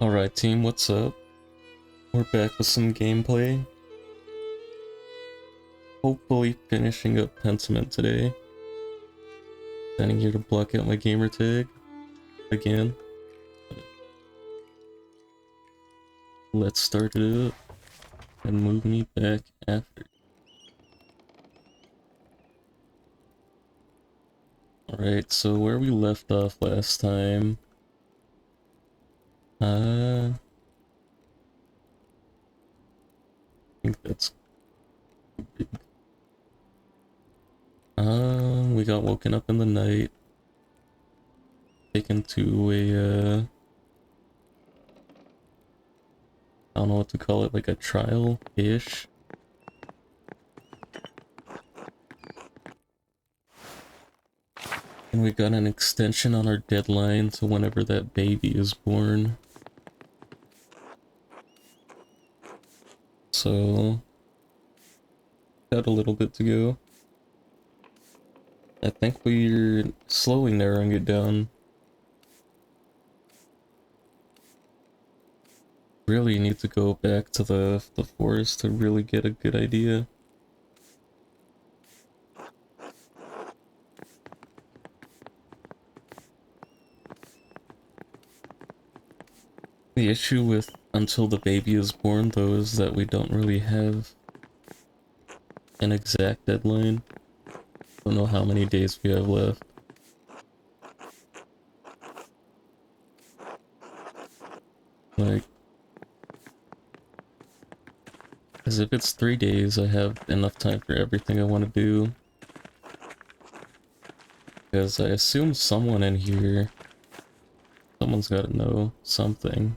Alright team, what's up? We're back with some gameplay. Hopefully finishing up Pentiment today. Standing here to block out my gamer tag. Again. Let's start it up. And move me back after. Alright, so where we left off last time... I think that's big. We got woken up in the night. Taken to a, I don't know what to call it, like a trial-ish. And we got an extension on our deadline to whenever that baby is born. So, got a little bit to go. I think we're slowly narrowing it down. Really need to go back to the forest to really get a good idea. The issue with until the baby is born, though, is that we don't really have an exact deadline. Don't know how many days we have left. Like, as if it's 3 days, I have enough time for everything I want to do. Because I assume someone in here, someone's got to know something.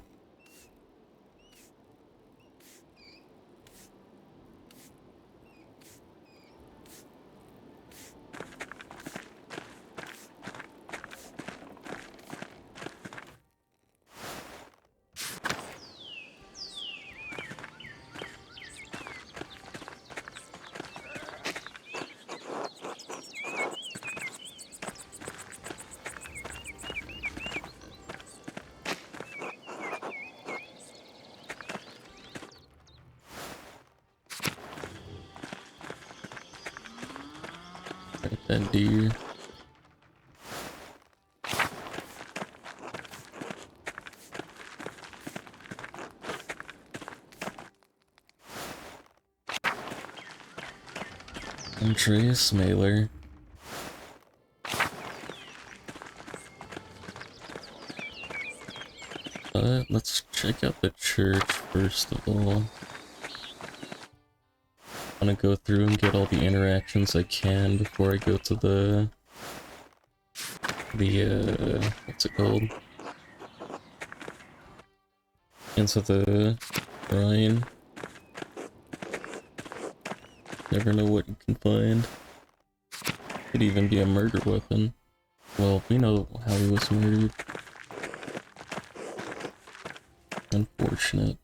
That deer. Andreas Mailer. Let's check out the church first of all. I want to go through and get all the interactions I can before I go to the what's it called? Into the shrine. Never know what you can find. Could even be a murder weapon. Well, we know how he was murdered. Unfortunate.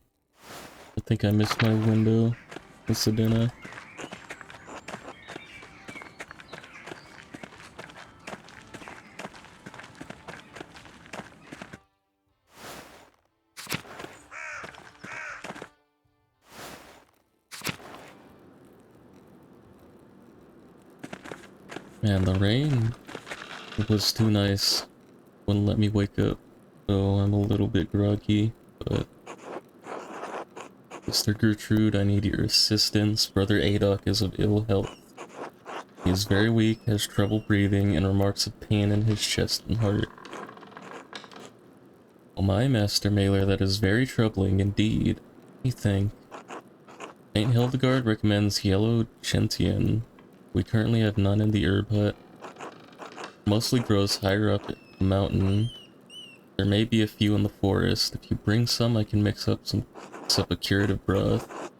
I think I missed my window. Pasadena. Man, the rain was too nice. Wouldn't let me wake up, so I'm a little bit groggy, but... Sister Gertrude, I need your assistance. Brother Adok is of ill health. He is very weak, has trouble breathing, and remarks of pain in his chest and heart. Oh my, Master Mailer, that is very troubling indeed. What do you think? Saint Hildegard recommends yellow gentian. We currently have none in the herb hut. Mostly grows higher up the mountain. There may be a few in the forest. If you bring some, I can mix up a curative broth.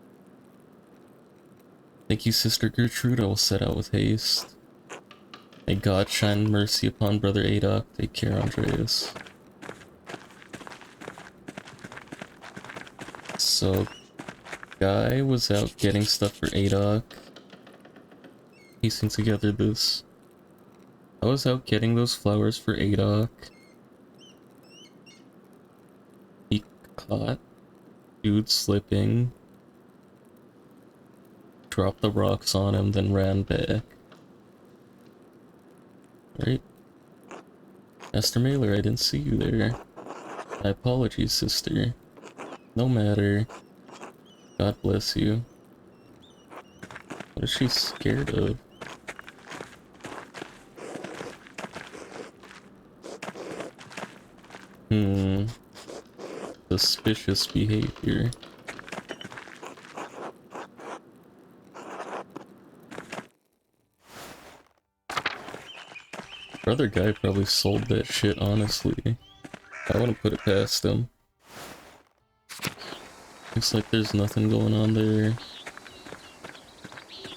Thank you, Sister Gertrude. I will set out with haste. May God shine mercy upon Brother Adok. Take care, Andreas. So, guy was out getting stuff for Adok. Piecing together this. I was out getting those flowers for Adok. He caught dude slipping. Dropped the rocks on him, then ran back. Right? Master Mailer, I didn't see you there. My apologies, sister. No matter. God bless you. What is she scared of? Suspicious behavior. Brother guy probably sold that shit, honestly. I wouldn't put it past him. Looks like there's nothing going on there.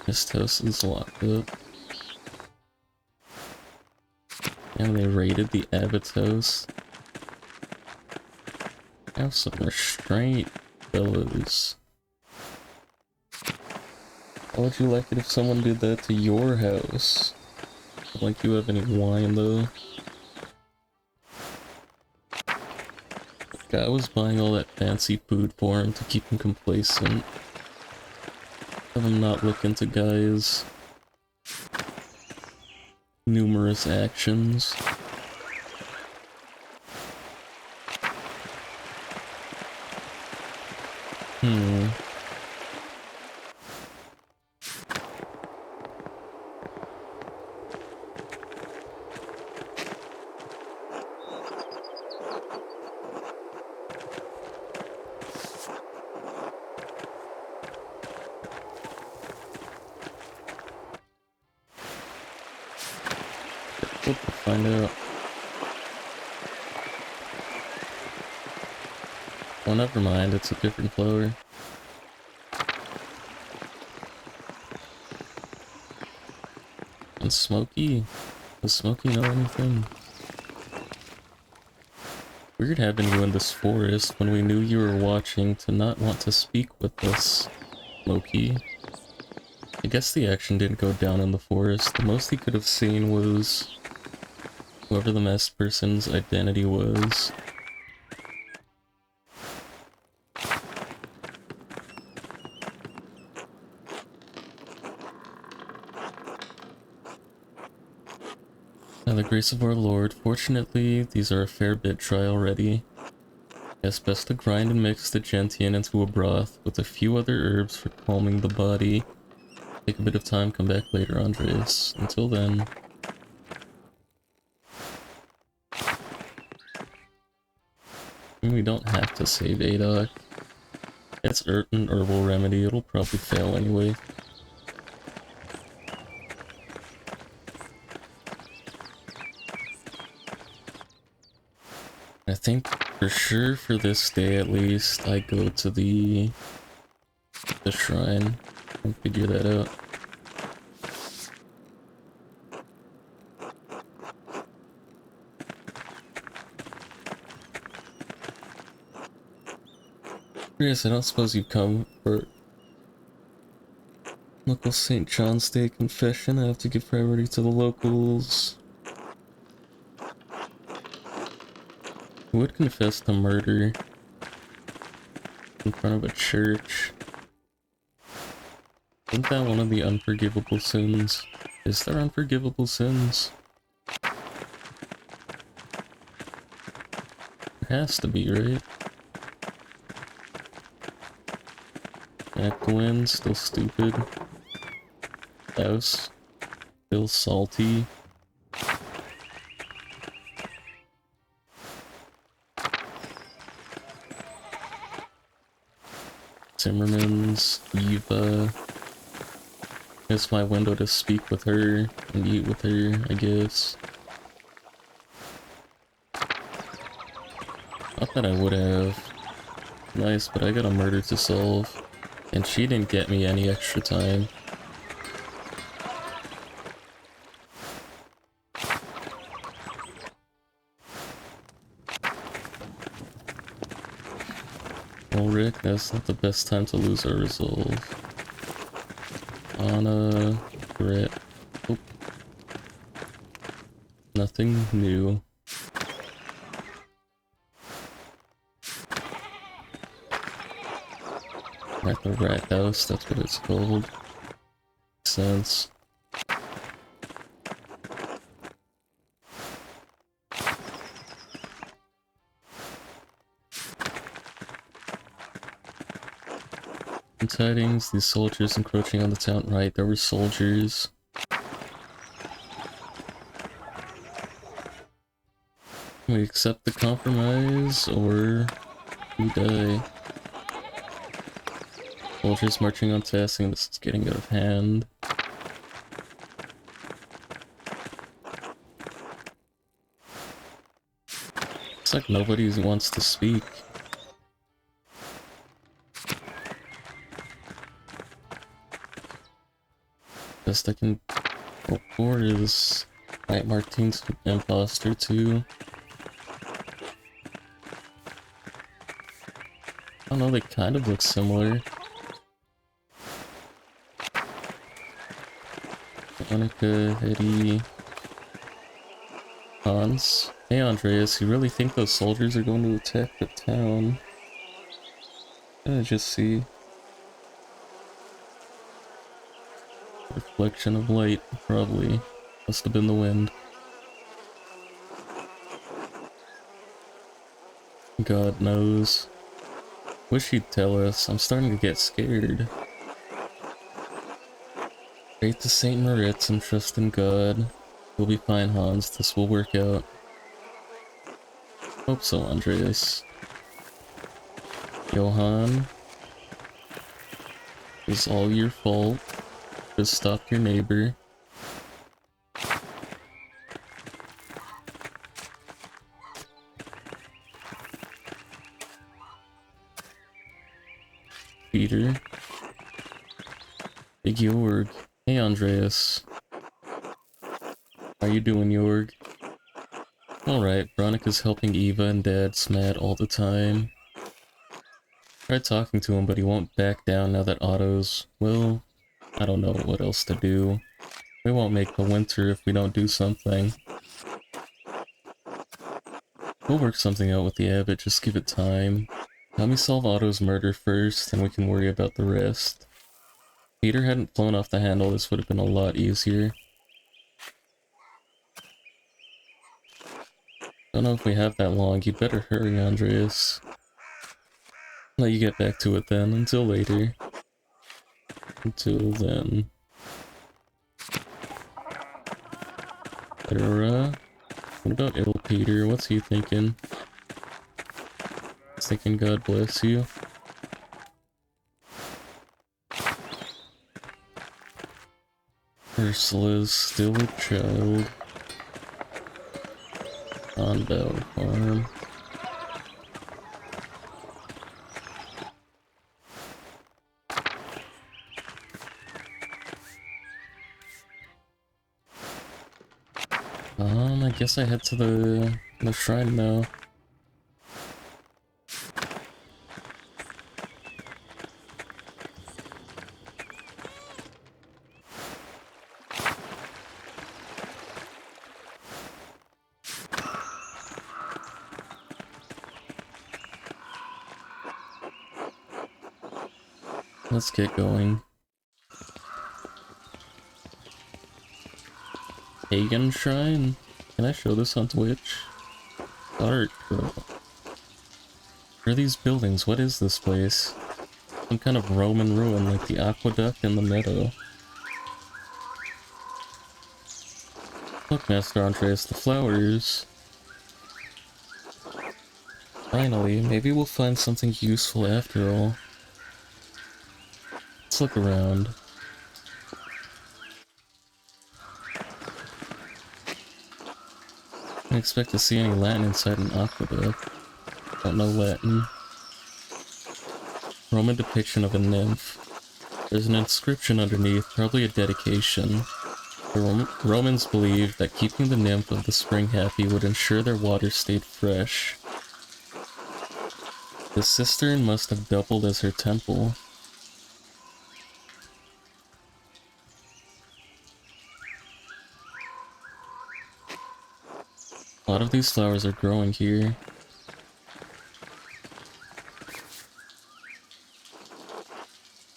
This house is locked up. And they raided the abbot's house. Have some restraint, fellas. How would you like it if someone did that to your house? Don't like you have any wine, though. The guy was buying all that fancy food for him to keep him complacent. Have him not look into guys' numerous actions. We'll find out. Oh, never mind, it's a different flower. And Smokey? Does Smokey know anything? Weird having you in this forest when we knew you were watching to not want to speak with us, Smokey. I guess the action didn't go down in the forest. The most he could have seen was whoever the masked person's identity was. By the grace of our Lord, fortunately, these are a fair bit dry already. It's best to grind and mix the gentian into a broth with a few other herbs for calming the body. Take a bit of time, come back later, Andreas. Until then... we don't have to save ADOC. It's an herbal remedy, it'll probably fail anyway. I think for sure for this day at least, I go to the shrine and figure that out. Chris, I don't suppose you've come for local St. John's Day confession. I have to give priority to the locals. Who would confess to murder in front of a church? Isn't that one of the unforgivable sins? Is there unforgivable sins? There has to be, right? Gwen, still stupid. House, still salty. Zimmerman's, Eva. It's my window to speak with her and eat with her, I guess. Not that I would have. Nice, but I got a murder to solve. And she didn't get me any extra time. Well, Rick, that's not the best time to lose our resolve. Anna, Grit. Oh. Nothing new. At the rat house, that's what it's called. Makes sense. Tidings, these soldiers encroaching on the town. Right, there were soldiers. We accept the compromise, or we die. Soldiers marching on tasking, this is getting out of hand. Looks like nobody wants to speak. Best I can hope for is... Right, Martine's imposter too. I don't know, they kind of look similar. Monica, Eddie, Hans. Hey Andreas, you really think those soldiers are going to attack the town? Just see. Reflection of light, probably. Must have been the wind. God knows. Wish he'd tell us. I'm starting to get scared. Pray to Saint Moritz and trust in God. We'll be fine, Hans. This will work out. Hope so, Andreas. Johann. It was all your fault. Just stop your neighbor. Peter. Big Jorg. Hey Andreas. How you doing, Jorg? Alright, Veronica's helping Eva and Dad's mad all the time. Tried talking to him, but he won't back down now that Otto's... well, I don't know what else to do. We won't make the winter if we don't do something. We'll work something out with the abbot, just give it time. Let me solve Otto's murder first, and we can worry about the rest. If Peter hadn't flown off the handle, this would have been a lot easier. Don't know if we have that long, you'd better hurry, Andreas. Let you get back to it then, until later. Until then... What about Il Peter? What's he thinking? He's thinking God bless you. Ursula's still a child. On Bell Farm. I guess I head to the shrine now. Let's get going. Pagan Shrine? Can I show this on Twitch? Art, bro. Where are these buildings? What is this place? Some kind of Roman ruin like the aqueduct in the meadow. Look, Master Andreas, the flowers. Finally, maybe we'll find something useful after all. Let's look around. I didn't expect to see any Latin inside an aqueduct. Don't know Latin. Roman depiction of a nymph. There's an inscription underneath, probably a dedication. The Romans believed that keeping the nymph of the spring happy would ensure their water stayed fresh. The cistern must have doubled as her temple. A lot of these flowers are growing here.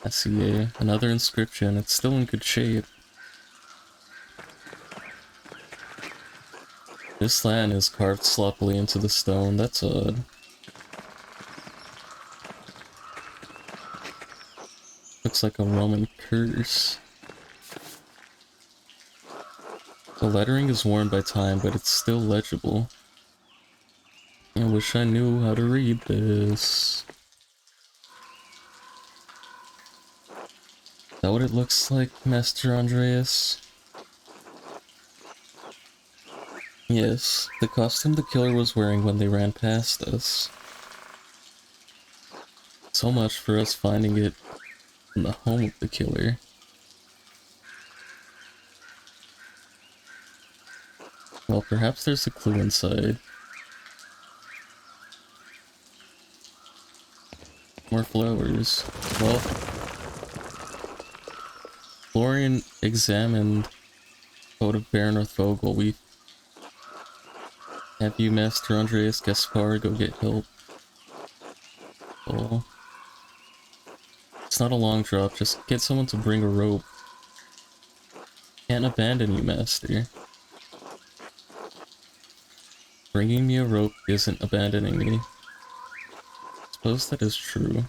I see another inscription. It's still in good shape. This Latin is carved sloppily into the stone. That's odd. Looks like a Roman curse. The lettering is worn by time, but it's still legible. I wish I knew how to read this. Is that what it looks like, Master Andreas? Yes, the costume the killer was wearing when they ran past us. So much for us finding it in the home of the killer. Well, perhaps there's a clue inside. More flowers. Well, Florian examined Code of Baron Vogel. We have you, Master Andreas Gaspar, go get help. Oh. It's not a long drop, just get someone to bring a rope. Can't abandon you, Master. Bringing me a rope isn't abandoning me. Suppose that is true.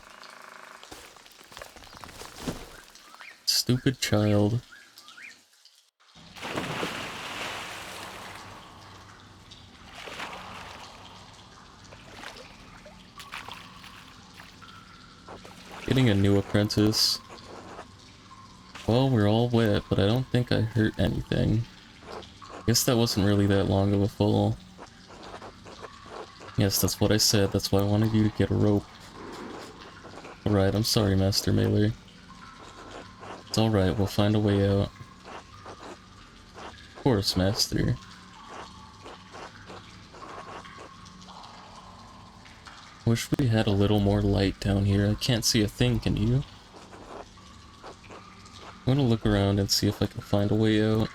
Stupid child. Getting a new apprentice. Well, we're all wet, but I don't think I hurt anything. Guess that wasn't really that long of a fall. Yes, that's what I said. That's why I wanted you to get a rope. Alright, I'm sorry, Master Mailer. It's alright, we'll find a way out. Of course, Master. Wish we had a little more light down here. I can't see a thing, can you? I'm gonna look around and see if I can find a way out.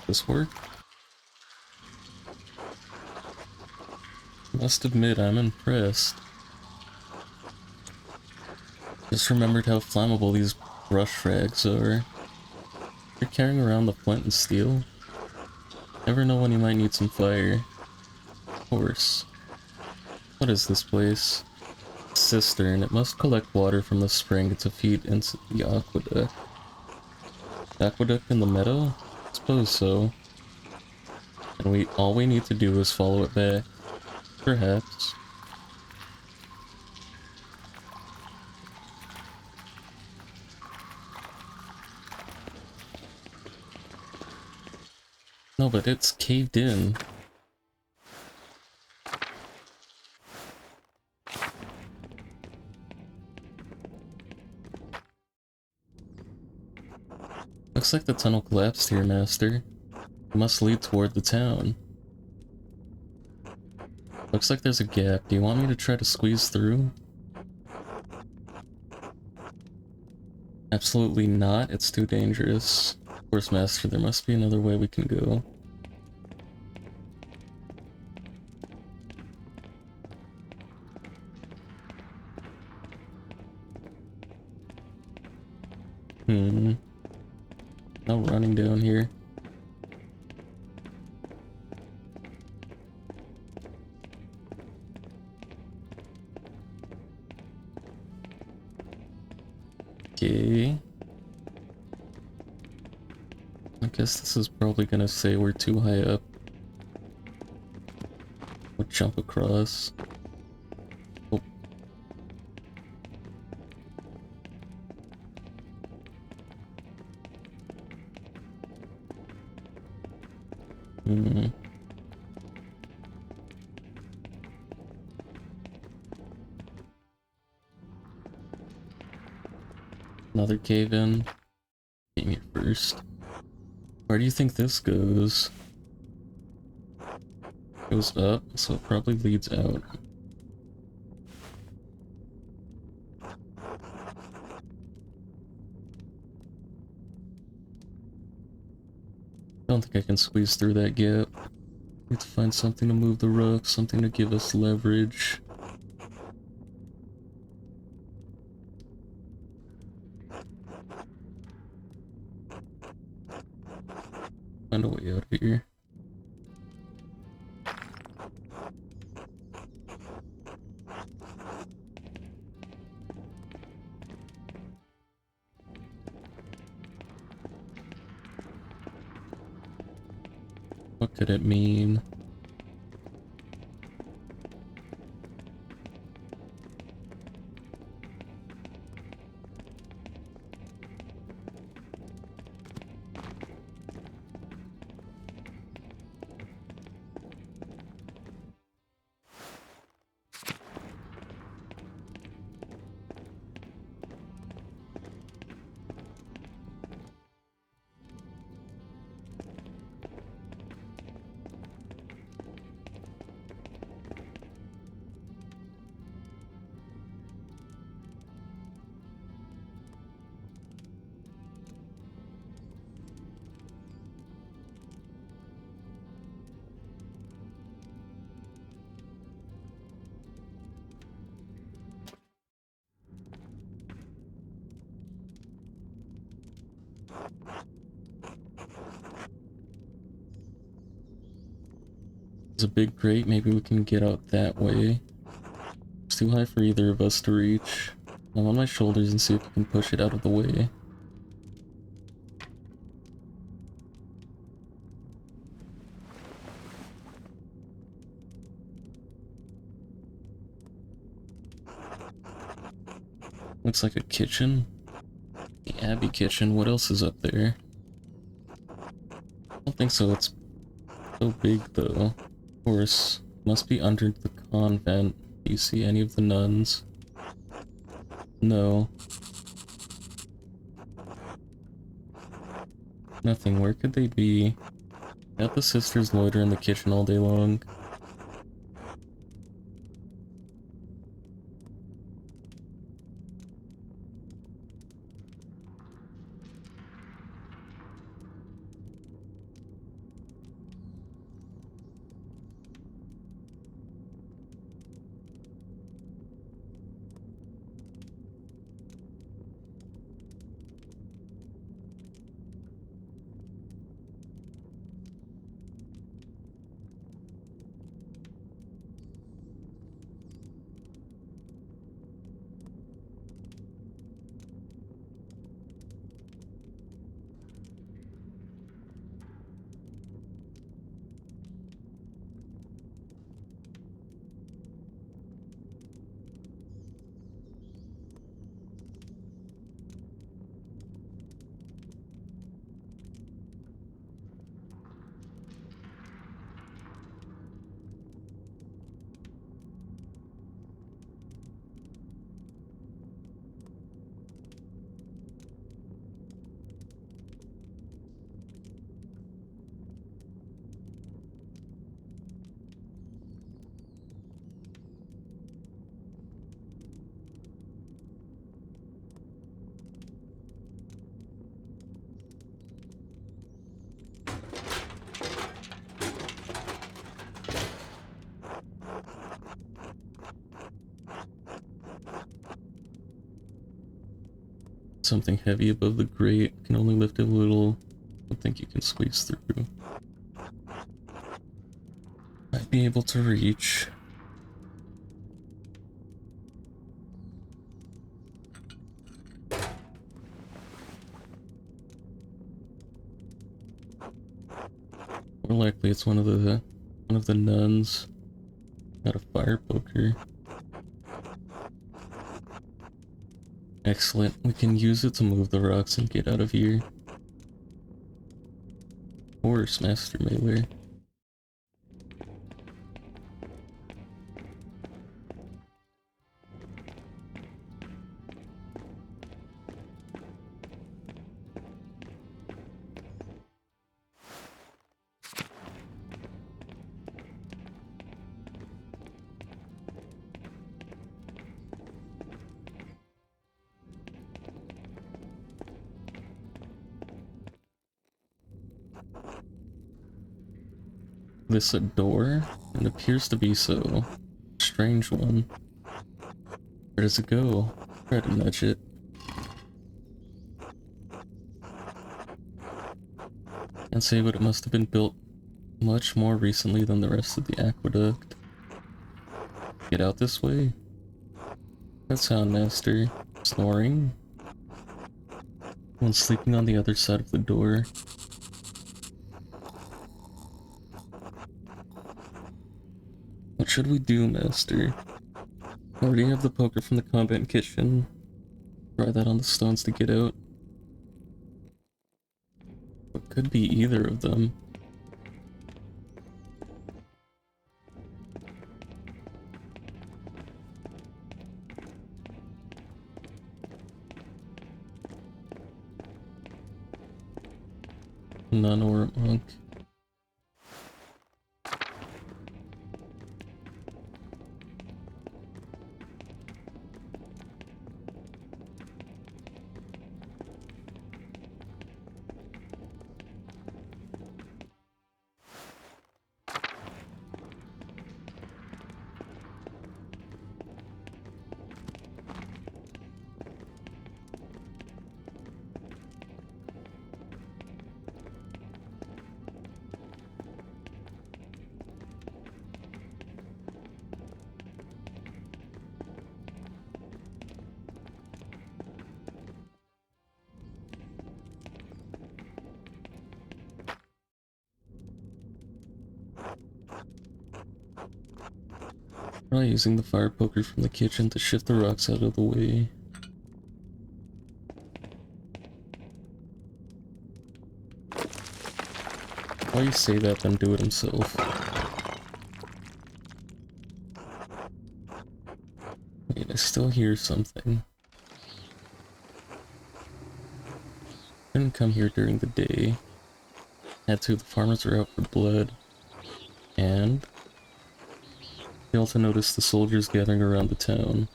This work? Must admit, I'm impressed. Just remembered how flammable these brush frags are. You're carrying around the flint and steel? Never know when you might need some fire. Of course. What is this place? Cistern. It must collect water from the spring to feed into the aqueduct. Aqueduct in the meadow? Suppose so. And all we need to do is follow it back. Perhaps. No, but it's caved in. Looks like the tunnel collapsed here, Master. It must lead toward the town. Looks like there's a gap. Do you want me to try to squeeze through? Absolutely not. It's too dangerous. Of course, Master, there must be another way we can go. No running down here. Okay. I guess this is probably gonna say we're too high up. We'll jump across. Oh. Another cave in. Came here first. Where do you think this goes? Goes up, so it probably leads out. Don't think I can squeeze through that gap. Need to find something to move the rock, something to give us leverage. Find a way out of here. What could it mean? It's a big grate, maybe we can get out that way. It's too high for either of us to reach. I'm on my shoulders and see if we can push it out of the way. Looks like a kitchen. The Abbey kitchen, what else is up there? I don't think so, it's so big though. Of course, must be under the convent. Do you see any of the nuns? No. Nothing, where could they be? Got the sisters loiter in the kitchen all day long. something heavy above the grate. Can only lift it a little. I don't think you can squeeze through. Might be able to reach. More likely it's one of the nuns. Got a fire poker. Excellent. We can use it to move the rocks and get out of here. Horse Master Mailer. This a door? It appears to be so. Strange one. Where does it go? Try to nudge it. Can't say, but it must have been built much more recently than the rest of the aqueduct. Get out this way? That sound, Master. Snoring? One sleeping on the other side of the door. What should we do, Master? Already have the poker from the convent kitchen. Try that on the stones to get out. It could be either of them. Nun or a monk. Try using the fire poker from the kitchen to shift the rocks out of the way. Why you say that, then do it himself. Wait, I still hear something. Couldn't come here during the day. Had to, the farmers were out for blood. And failed to notice the soldiers gathering around the town.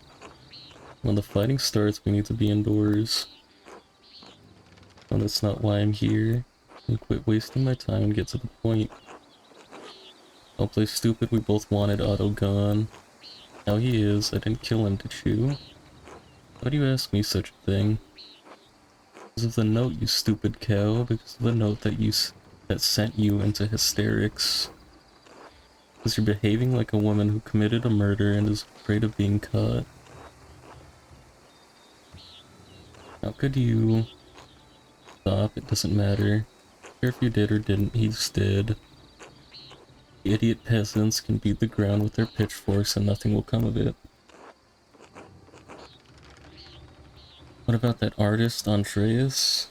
When the fighting starts, we need to be indoors. And that's not why I'm here. And quit wasting my time and get to the point. Don't play stupid, we both wanted Otto gone. Now he is, I didn't kill him, did you? Why do you ask me such a thing? Because of the note, you stupid cow. Because of the note that sent you into hysterics. Because you're behaving like a woman who committed a murder and is afraid of being caught. How could you... Stop, it doesn't matter. I don't care if you did or didn't, he's dead. The idiot peasants can beat the ground with their pitchforks and nothing will come of it. What about that artist, Andreas?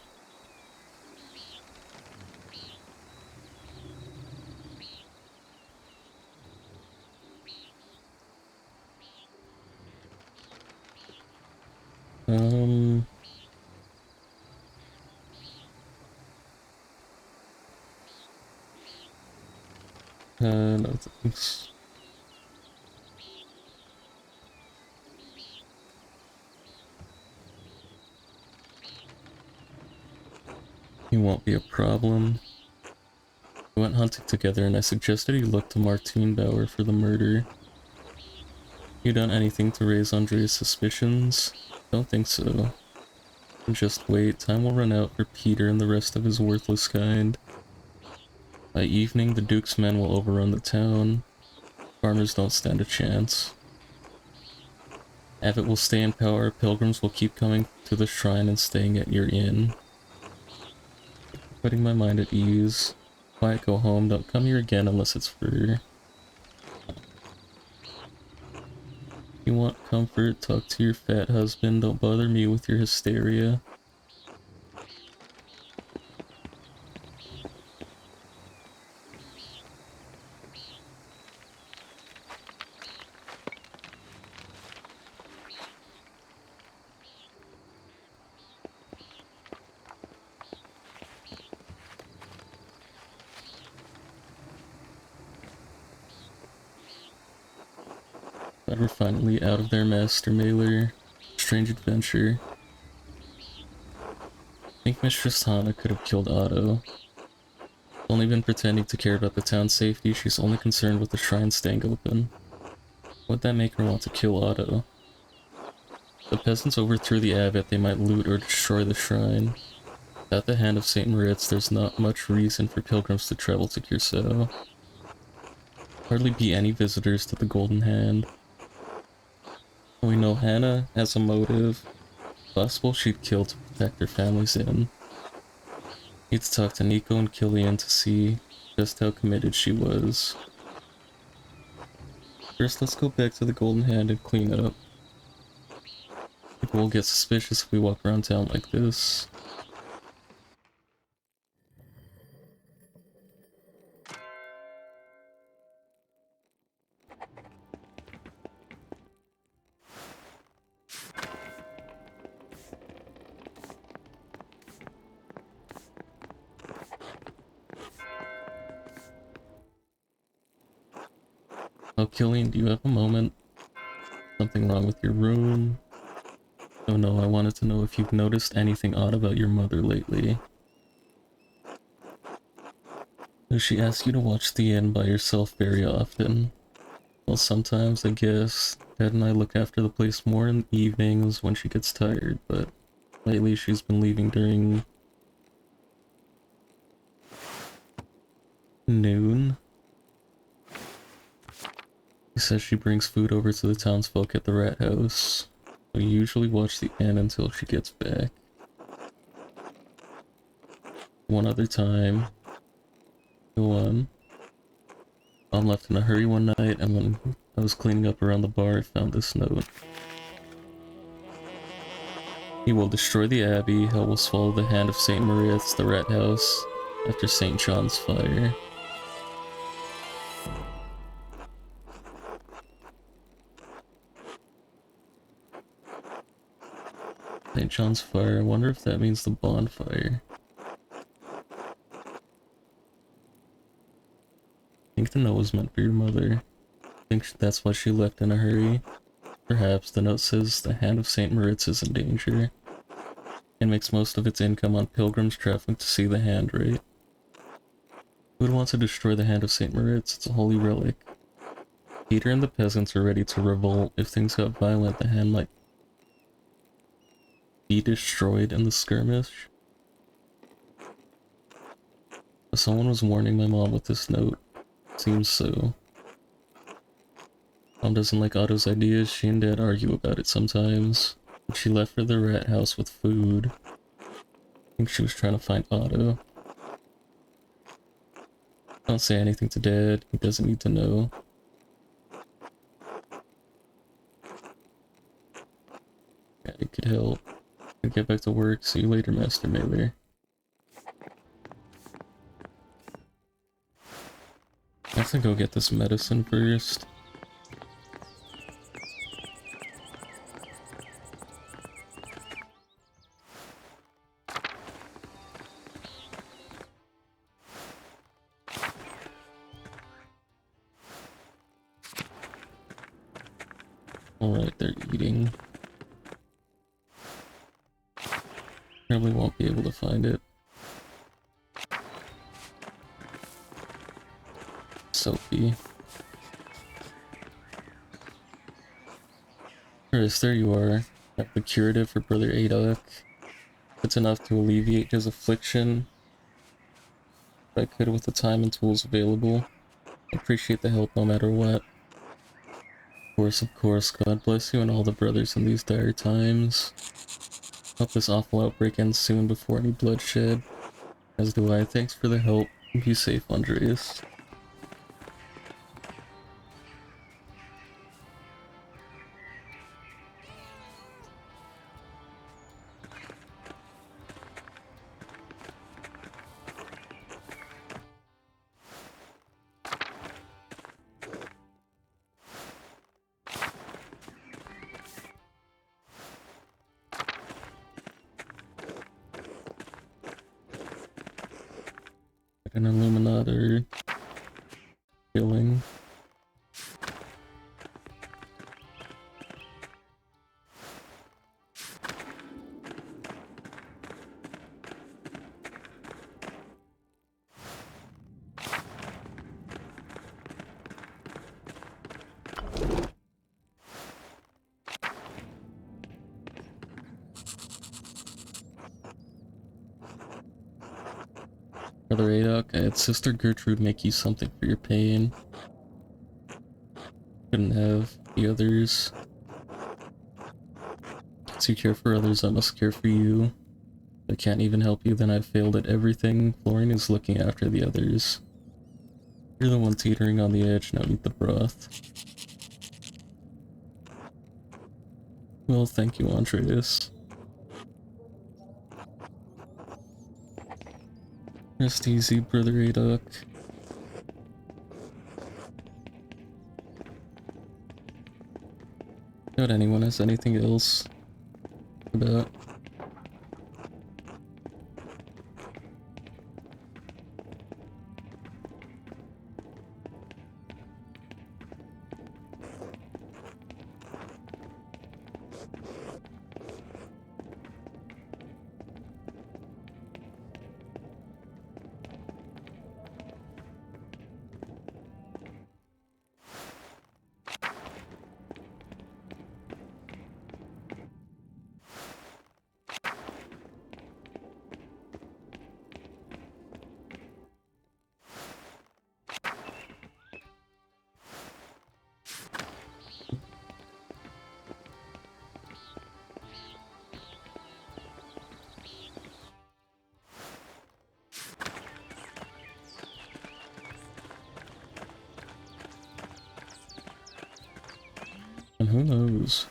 No thanks. He won't be a problem. We went hunting together and I suggested he look to Martine Bauer for the murder. You done anything to raise Andrea's suspicions? Don't think so. And just wait, time will run out for Peter and the rest of his worthless kind. By evening, the Duke's men will overrun the town. Farmers don't stand a chance. Abbott will stay in power, pilgrims will keep coming to the shrine and staying at your inn. Putting my mind at ease. Quiet, go home, don't come here again unless it's for... You want comfort, talk to your fat husband, don't bother me with your hysteria. But we're finally out of their master mailer. Strange adventure. I think Mistress Hana could have killed Otto. Only been pretending to care about the town's safety, she's only concerned with the shrine staying open. Would that make her want to kill Otto? If the peasants overthrew the abbot, they might loot or destroy the shrine. Without the hand of St. Moritz, there's not much reason for pilgrims to travel to Curacao. Hardly be any visitors to the Golden Hand. We know Hannah has a motive. Possible she'd kill to protect her family's inn. Need to talk to Nico and Killian to see just how committed she was. First, let's go back to the Golden Hand and clean up. People will get suspicious if we walk around town like this. Oh, Killian, do you have a moment? Something wrong with your room? Oh no, I wanted to know if you've noticed anything odd about your mother lately. Does she ask you to watch the inn by yourself very often? Well, sometimes, I guess. Dad and I look after the place more in the evenings when she gets tired, but lately she's been leaving during noon. She says she brings food over to the townsfolk at the rat house. We usually watch the inn until she gets back. One other time. Go on. Mom left in a hurry one night, and when I was cleaning up around the bar, I found this note. He will destroy the abbey, hell will swallow the hand of St. Maria's, the rat house, after St. John's fire. St. John's fire, I wonder if that means the bonfire. I think the note was meant for your mother. I think that's why she left in a hurry. Perhaps the note says the hand of St. Moritz is in danger. It makes most of its income on pilgrims traveling to see the hand, right? Who would want to destroy the hand of St. Moritz? It's a holy relic. Peter and the peasants are ready to revolt. If things got violent, the hand might be destroyed in the skirmish. Someone was warning my mom with this note. Seems so. Mom doesn't like Otto's ideas. She and Dad argue about it sometimes. But she left for the rat house with food. I think she was trying to find Otto. Don't say anything to Dad. He doesn't need to know. Yeah, it could help. I'll get back to work. See you later, Master Mailer. I have to go get this medicine first. Alright, they're eating. Probably won't be able to find it. Sophie. Chris, there you are. Got the curative for Brother Adok. It's enough to alleviate his affliction. If I could with the time and tools available. I appreciate the help no matter what. Of course, God bless you and all the brothers in these dire times. Hope this awful outbreak ends soon before any bloodshed. As do I. Thanks for the help. Be safe, Andreas. An Illuminator killing. Brother Adok, I had Sister Gertrude make you something for your pain. Couldn't have the others. As you care for others, I must care for you. If I can't even help you, then I've failed at everything. Florian is looking after the others. You're the one teetering on the edge, now eat the broth. Well, thank you, Andreas. Rest easy, Brother Adok. Doubt anyone has anything else about. And who knows?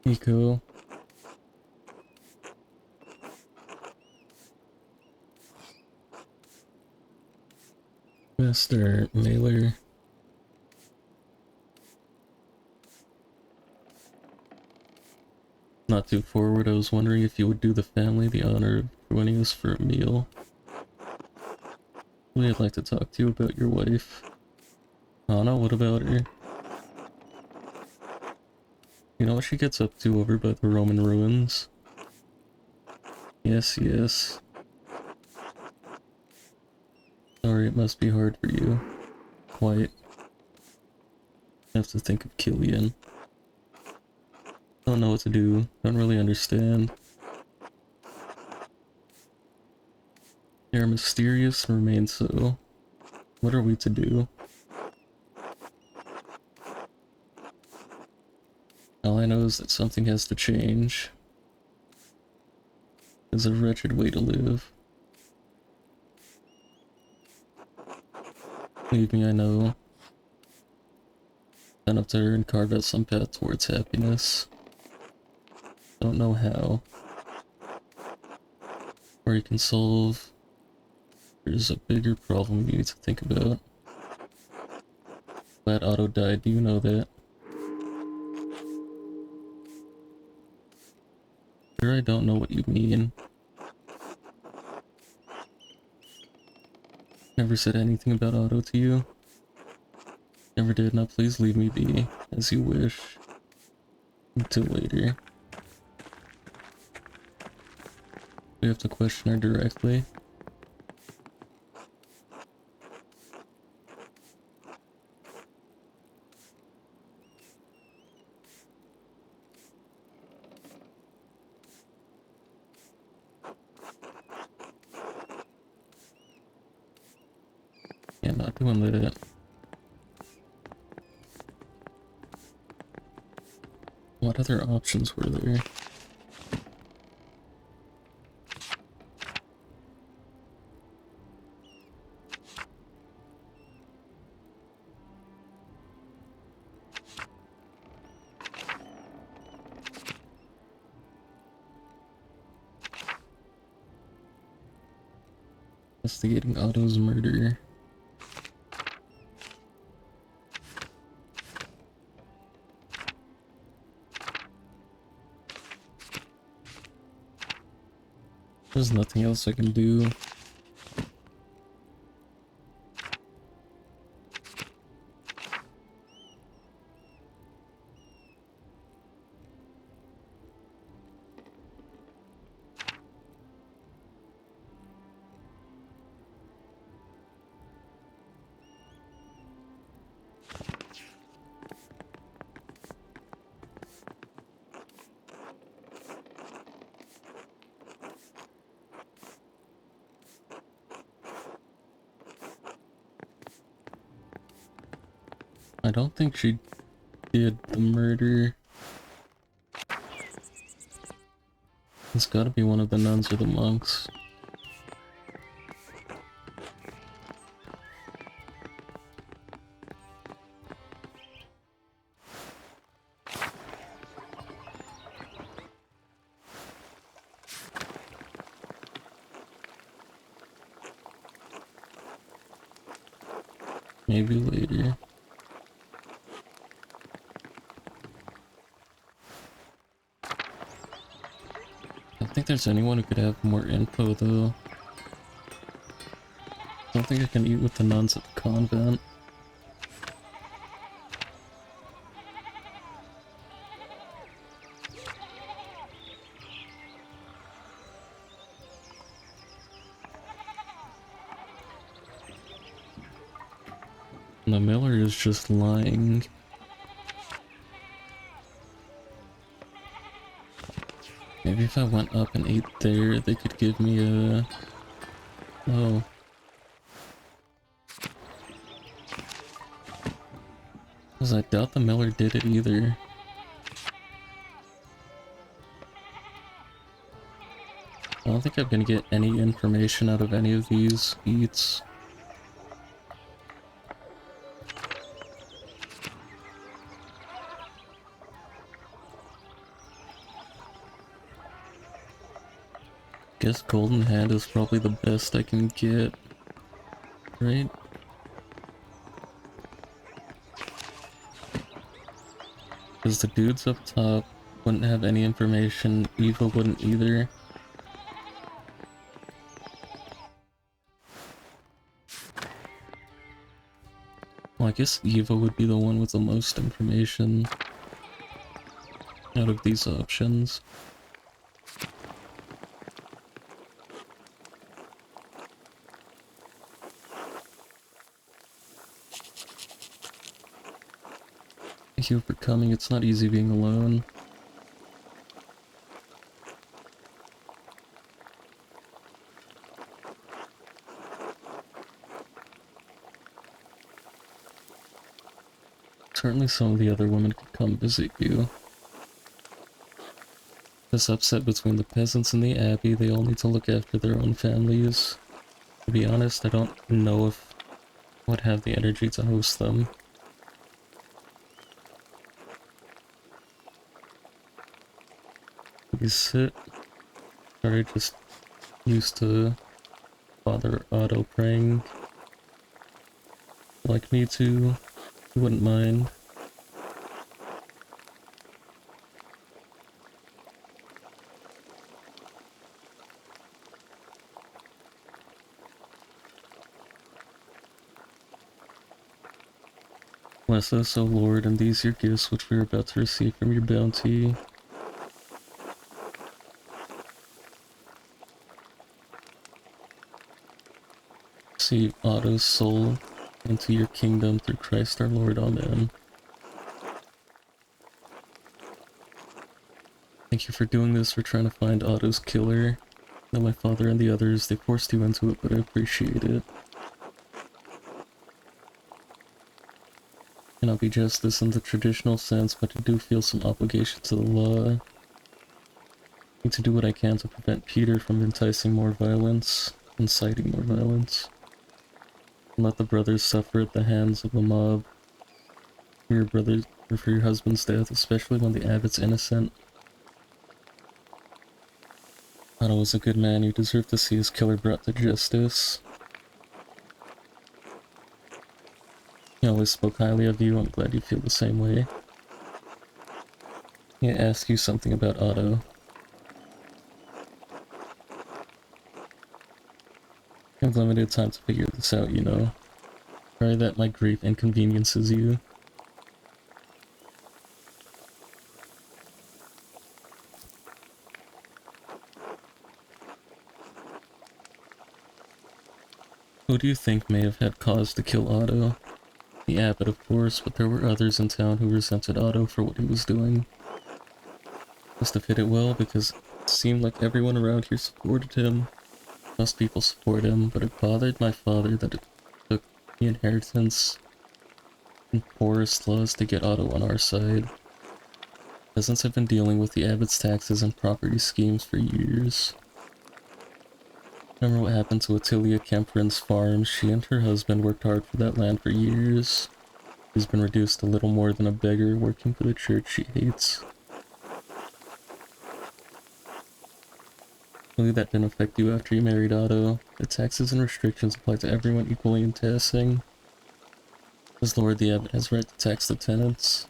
Eco. Mr. Mailer. Not too forward, I was wondering if you would do the family the honor of joining us for a meal. Really, I'd like to talk to you about your wife. Anna, what about her? You know what she gets up to over by the Roman ruins? Yes, yes. Sorry, it must be hard for you. Quite. I have to think of Killian. Don't know what to do. Don't really understand. You're mysterious and remain so. What are we to do? All I know is that something has to change. It's a wretched way to live. Believe me, I know. Stand up to her and carve out some path towards happiness. Don't know how. Or you can solve. There's a bigger problem you need to think about. Glad Otto died, do you know that? Sure, I don't know what you mean. Never said anything about Otto to you? Never did. Now please leave me be, as you wish. Until later. We have to question her directly. Not doing that. What other options were there? Investigating Otto's murder. There's nothing else I can do. I don't think she did the murder. It's gotta be one of the nuns or the monks. Maybe later. I don't think there's anyone who could have more info though. I don't think I can eat with the nuns at the convent. The miller is just lying. Maybe if I went up and ate there, they could give me a... Oh. Because I doubt the miller did it either. I don't think I'm gonna get any information out of any of these eats. Guess golden hand is probably the best I can get, right? Because the dudes up top wouldn't have any information, Eva wouldn't either. Well, I guess Eva would be the one with the most information out of these options. Thank you for coming, it's not easy being alone. Certainly some of the other women could come visit you. This upset between the peasants and the abbey, they all need to look after their own families. To be honest, I don't know if I would have the energy to host them. Please sit. Sorry, just used to Father Otto praying. Like me too, you wouldn't mind. Bless us, O Lord, and these your gifts which we are about to receive from your bounty. Receive Otto's soul into your kingdom through Christ our Lord. Amen. Thank you for doing this. We're trying to find Otto's killer. Now my father and the others, they forced you into it, but I appreciate it. Cannot be justice in the traditional sense, but I do feel some obligation to the law. Need to do what I can to prevent Peter from enticing more violence, inciting more violence. And let the brothers suffer at the hands of the mob. For your brother's or for your husband's death, especially when the abbot's innocent. Otto was a good man. You deserve to see his killer brought to justice. He always spoke highly of you. I'm glad you feel the same way. May I ask you something about Otto? I have limited time to figure this out, you know. Sorry that my grief inconveniences you. Who do you think may have had cause to kill Otto? The abbot, of course, but there were others in town who resented Otto for what he was doing. Must have hit it well because it seemed like everyone around here supported him. Most people support him, but it bothered my father that it took the inheritance and poorest laws to get Otto on our side. Peasants have been dealing with the abbot's taxes and property schemes for years. Remember what happened to Attilia Kemperin's farm? She and her husband worked hard for that land for years. She's been reduced to little more than a beggar working for the church she hates. Really, that didn't affect you after you married Otto. The taxes and restrictions apply to everyone equally in Tassing. As Lord, the abbot has right to tax the tenants.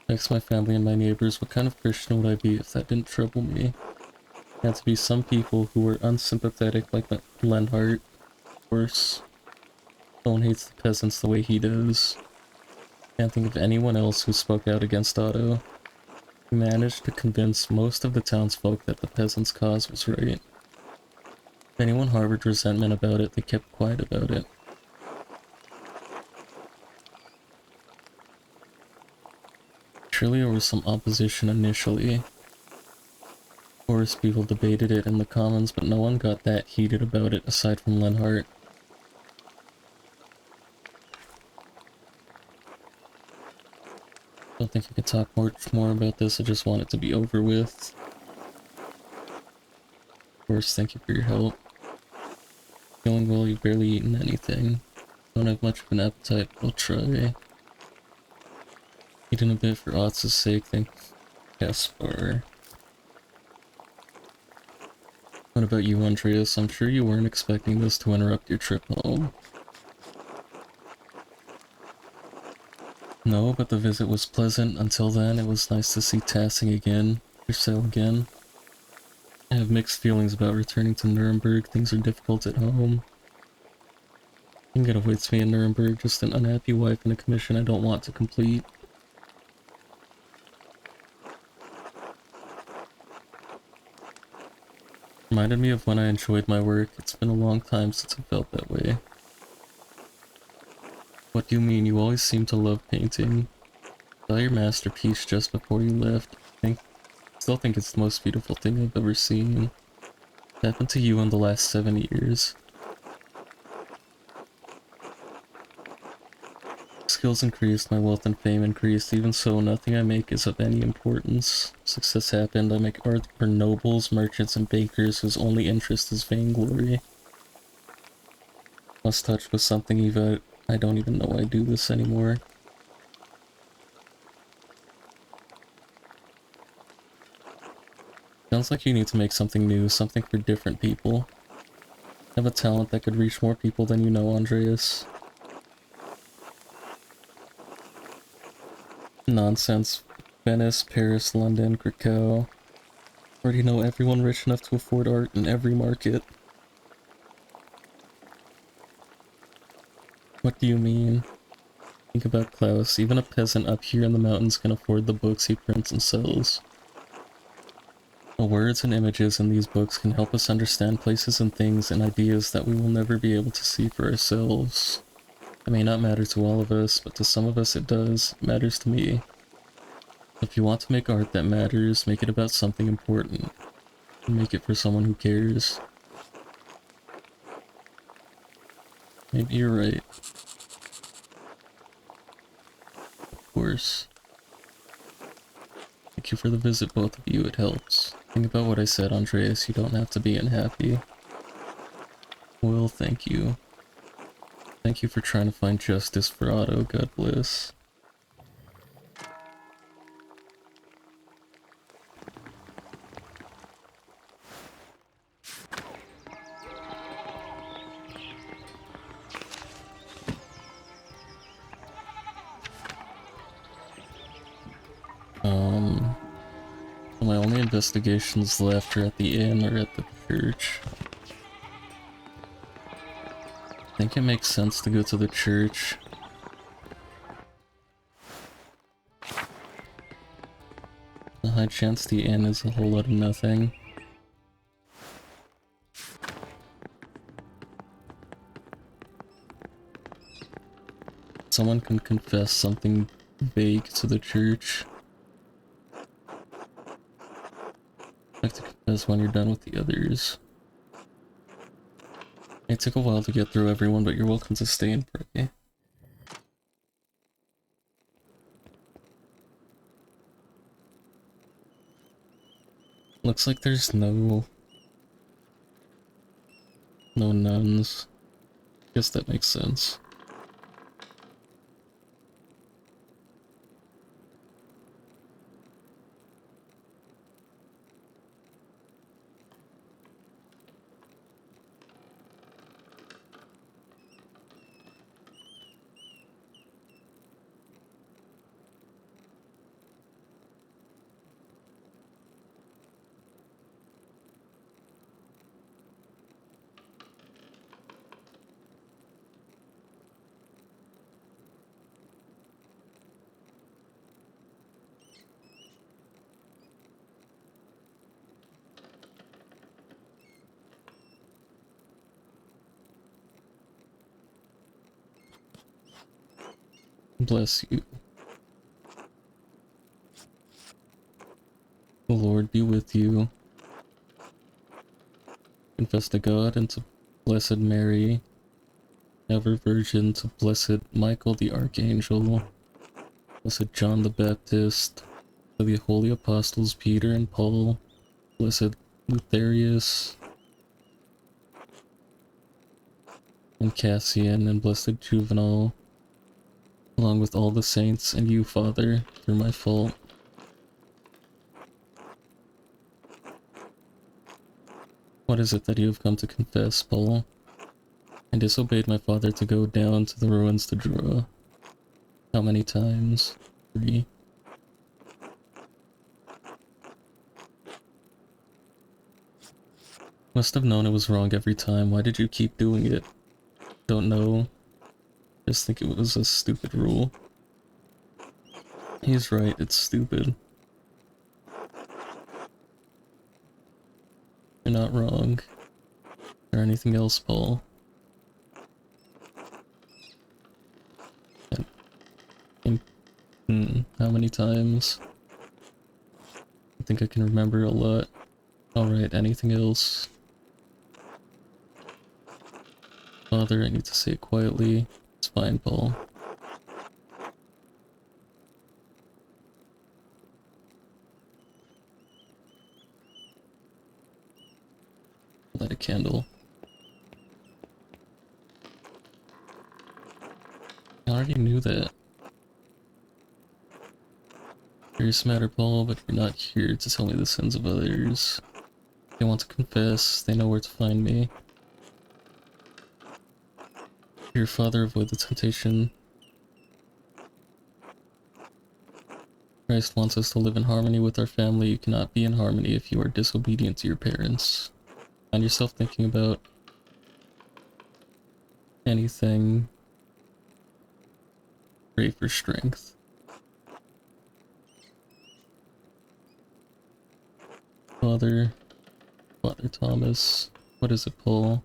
Tax my family and my neighbors. What kind of Christian would I be if that didn't trouble me? There had to be some people who were unsympathetic like Lenhart, of course. No one hates the peasants the way he does. Can't think of anyone else who spoke out against Otto. He managed to convince most of the townsfolk that the peasants' cause was right. If anyone harbored resentment about it, they kept quiet about it. Surely there was some opposition initially. Of course, people debated it in the Commons, but no one got that heated about it aside from Lenhart. Don't think I could talk much more about this, I just want it to be over with. Of course, thank you for your help. Feeling well, you've barely eaten anything. Don't have much of an appetite, but I'll try. Eating a bit for Otz's sake, thank Caspar. What about you, Andreas? I'm sure you weren't expecting this to interrupt your trip home. No, but the visit was pleasant. Until then, it was nice to see Tassing again. Yourself again. I have mixed feelings about returning to Nuremberg. Things are difficult at home. Nothing good awaits me in Nuremberg, just an unhappy wife and a commission I don't want to complete. Reminded me of when I enjoyed my work. It's been a long time since I felt that way. What do you mean? You always seem to love painting. I saw your masterpiece just before you left. Still think it's the most beautiful thing I've ever seen. What happened to you in the last 7 years? Skills increased, my wealth and fame increased. Even so, nothing I make is of any importance. Success happened. I make art for nobles, merchants, and bakers whose only interest is vainglory. Lost touch with something even I don't even know I do this anymore. Sounds like you need to make something new, something for different people. Have a talent that could reach more people than you know, Andreas. Nonsense. Venice, Paris, London, Krakow. Already know everyone rich enough to afford art in every market. What do you mean? Think about Klaus. Even a peasant up here in the mountains can afford the books he prints and sells. The words and images in these books can help us understand places and things and ideas that we will never be able to see for ourselves. It may not matter to all of us, but to some of us it does. It matters to me. If you want to make art that matters, make it about something important. And make it for someone who cares. Maybe you're right. Of course. Thank you for the visit, both of you, it helps. Think about what I said, Andreas, you don't have to be unhappy. Well, thank you. Thank you for trying to find justice for Otto, God bless. My only investigations left are at the inn or at the church. I think it makes sense to go to the church. The high chance the inn is a whole lot of nothing. Someone can confess something vague to the church. I have to confess when you're done with the others. It may take a while to get through everyone, but you're welcome to stay and pray. Looks like there's no nuns. Guess that makes sense. Bless you. The Lord be with you. Confess to God and to Blessed Mary, ever Virgin, to Blessed Michael the Archangel, Blessed John the Baptist, to the Holy Apostles Peter and Paul, Blessed Lutherius, and Cassian, and Blessed Juvenal, along with all the saints and you, Father, through my fault. What is it that you have come to confess, Paul? I disobeyed my father to go down to the ruins to draw. How many times? 3. Must have known it was wrong every time. Why did you keep doing it? Don't know. Just think it was a stupid rule. He's right, it's stupid. You're not wrong. Or anything else, Paul? How many times? I think I can remember a lot. Alright, anything else? Father, I need to say it quietly. It's fine, Paul. Light a candle. I already knew that. Serious matter, Paul, but you're not here to tell me the sins of others. If they want to confess, they know where to find me. Dear Father, avoid the temptation. Christ wants us to live in harmony with our family. You cannot be in harmony if you are disobedient to your parents. Find yourself thinking about anything. Pray for strength. Father Thomas, what is it, Paul?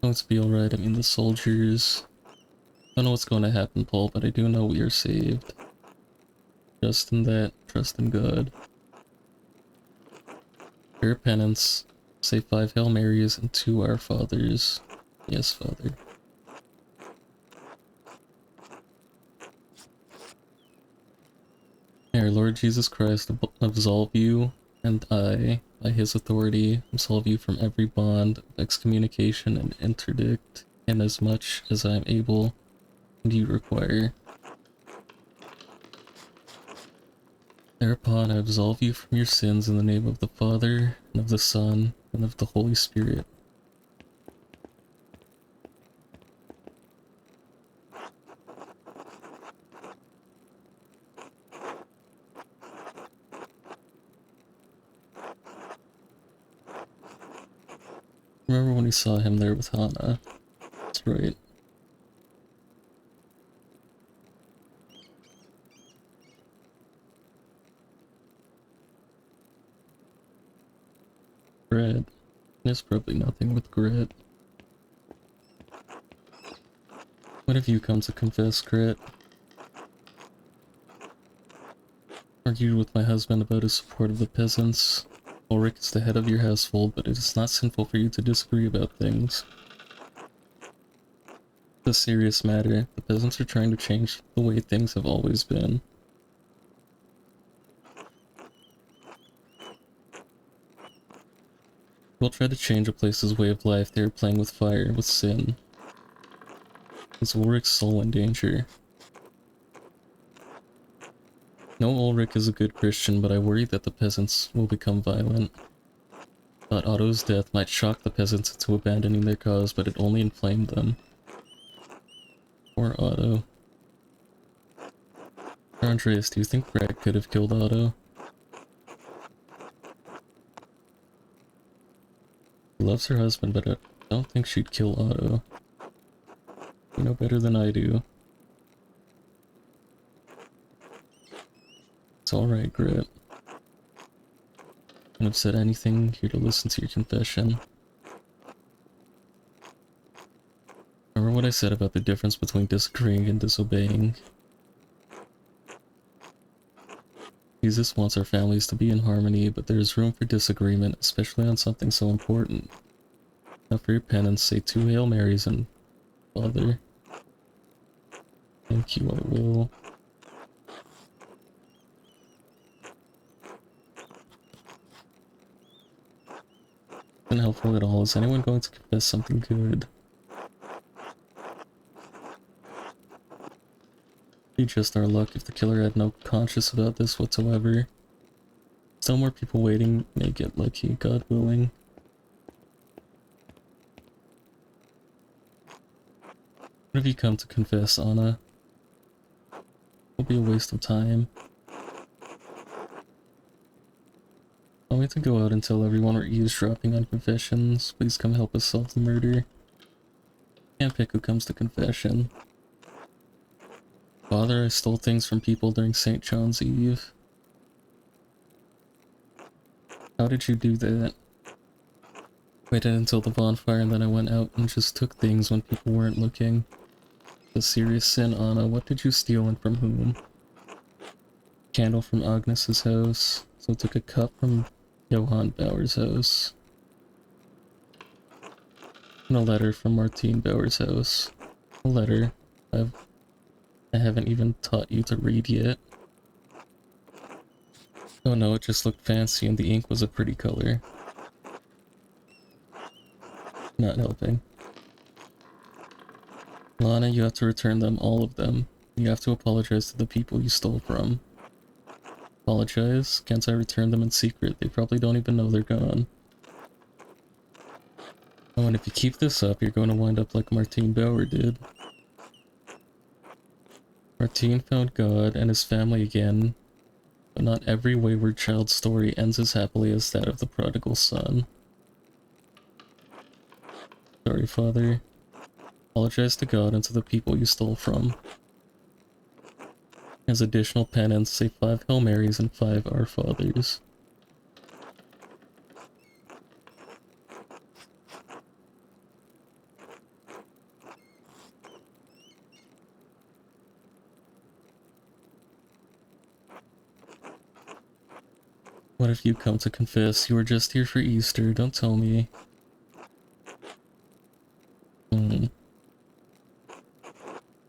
Oh, it's be alright. I mean, the soldiers. I don't know what's going to happen, Paul, but I do know we are saved. Just in that, trust in God. Prayer penance, say 5 Hail Marys and 2 Our Fathers. Yes, Father. May our Lord Jesus Christ absolve you, and I, by his authority, absolve you from every bond of excommunication and interdict, and as much as I am able and you require. Thereupon I absolve you from your sins in the name of the Father, and of the Son, and of the Holy Spirit. Remember when we saw him there with Hana? That's right. Bread. There's probably nothing with Grit. What have you come to confess, Grit? Argued with my husband about his support of the peasants. Ulrich is the head of your household, but it is not sinful for you to disagree about things. It's a serious matter. The peasants are trying to change the way things have always been. We'll try to change a place's way of life. They are playing with fire, with sin. Is Ulrich's soul in danger? No, Ulrich is a good Christian, but I worry that the peasants will become violent. Thought Otto's death might shock the peasants into abandoning their cause, but it only inflamed them. Poor Otto. Andreas, do you think Brad could have killed Otto? She loves her husband, but I don't think she'd kill Otto. You know better than I do. It's alright, Grit. I couldn't have said anything, here to listen to your confession. Remember what I said about the difference between disagreeing and disobeying? Jesus wants our families to be in harmony, but there is room for disagreement, especially on something so important. Now for your penance, say 2 Hail Marys and Father. Thank you, I will. Been helpful at all. Is anyone going to confess something good? Be just our luck if the killer had no conscience about this whatsoever. Still more people waiting may get lucky, God willing. What have you come to confess, Anna? It'll be a waste of time. Want me to go out and tell everyone we're eavesdropping on confessions? Please come help us solve the murder. Can't pick who comes to confession. Father, I stole things from people during St. John's Eve. How did you do that? Waited until the bonfire and then I went out and just took things when people weren't looking. The serious sin, Anna. What did you steal and from whom? Candle from Agnes's house. So I took a cup from Johann Bauer's house. And a letter from Martine Bauer's house. A letter. I haven't even taught you to read yet. Oh no, it just looked fancy and the ink was a pretty color. Not helping. Lana, you have to return them, all of them. You have to apologize to the people you stole from. Apologize? Can't I return them in secret? They probably don't even know they're gone. Oh, and if you keep this up, you're going to wind up like Martine Bauer did. Martine found God and his family again, but not every wayward child's story ends as happily as that of the prodigal son. Sorry, Father. Apologize to God and to the people you stole from. As additional penance, say 5 Hail Marys and 5 Our Fathers. What if you come to confess? You were just here for Easter, don't tell me. Hmm.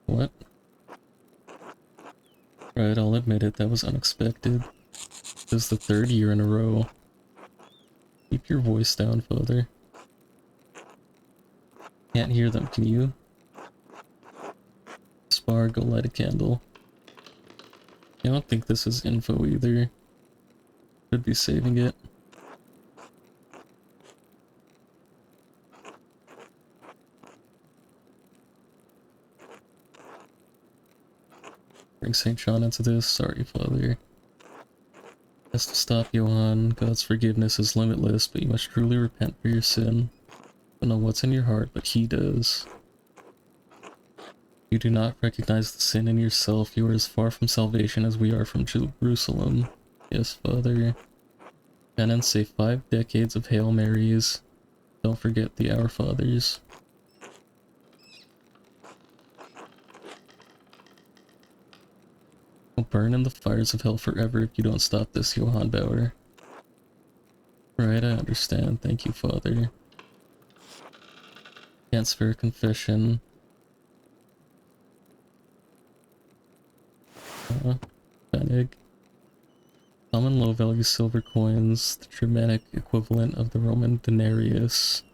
What? Right, I'll admit it, that was unexpected. This is the third year in a row. Keep your voice down, Father. Can't hear them, can you? Spar, go light a candle. I don't think this is info either. Could be saving it. Bring St. John into this. Sorry, Father. Has to stop Johann. God's forgiveness is limitless, but you must truly repent for your sin. I don't know what's in your heart, but he does. You do not recognize the sin in yourself. You are as far from salvation as we are from Jerusalem. Yes, Father. Penance, say 5 decades of Hail Marys. Don't forget the Our Fathers. Will burn in the fires of hell forever if you don't stop this, Johann Bauer. Right, I understand. Thank you, Father. Can't spare a confession. Pfennig. Common low-value silver coins, the Germanic equivalent of the Roman denarius.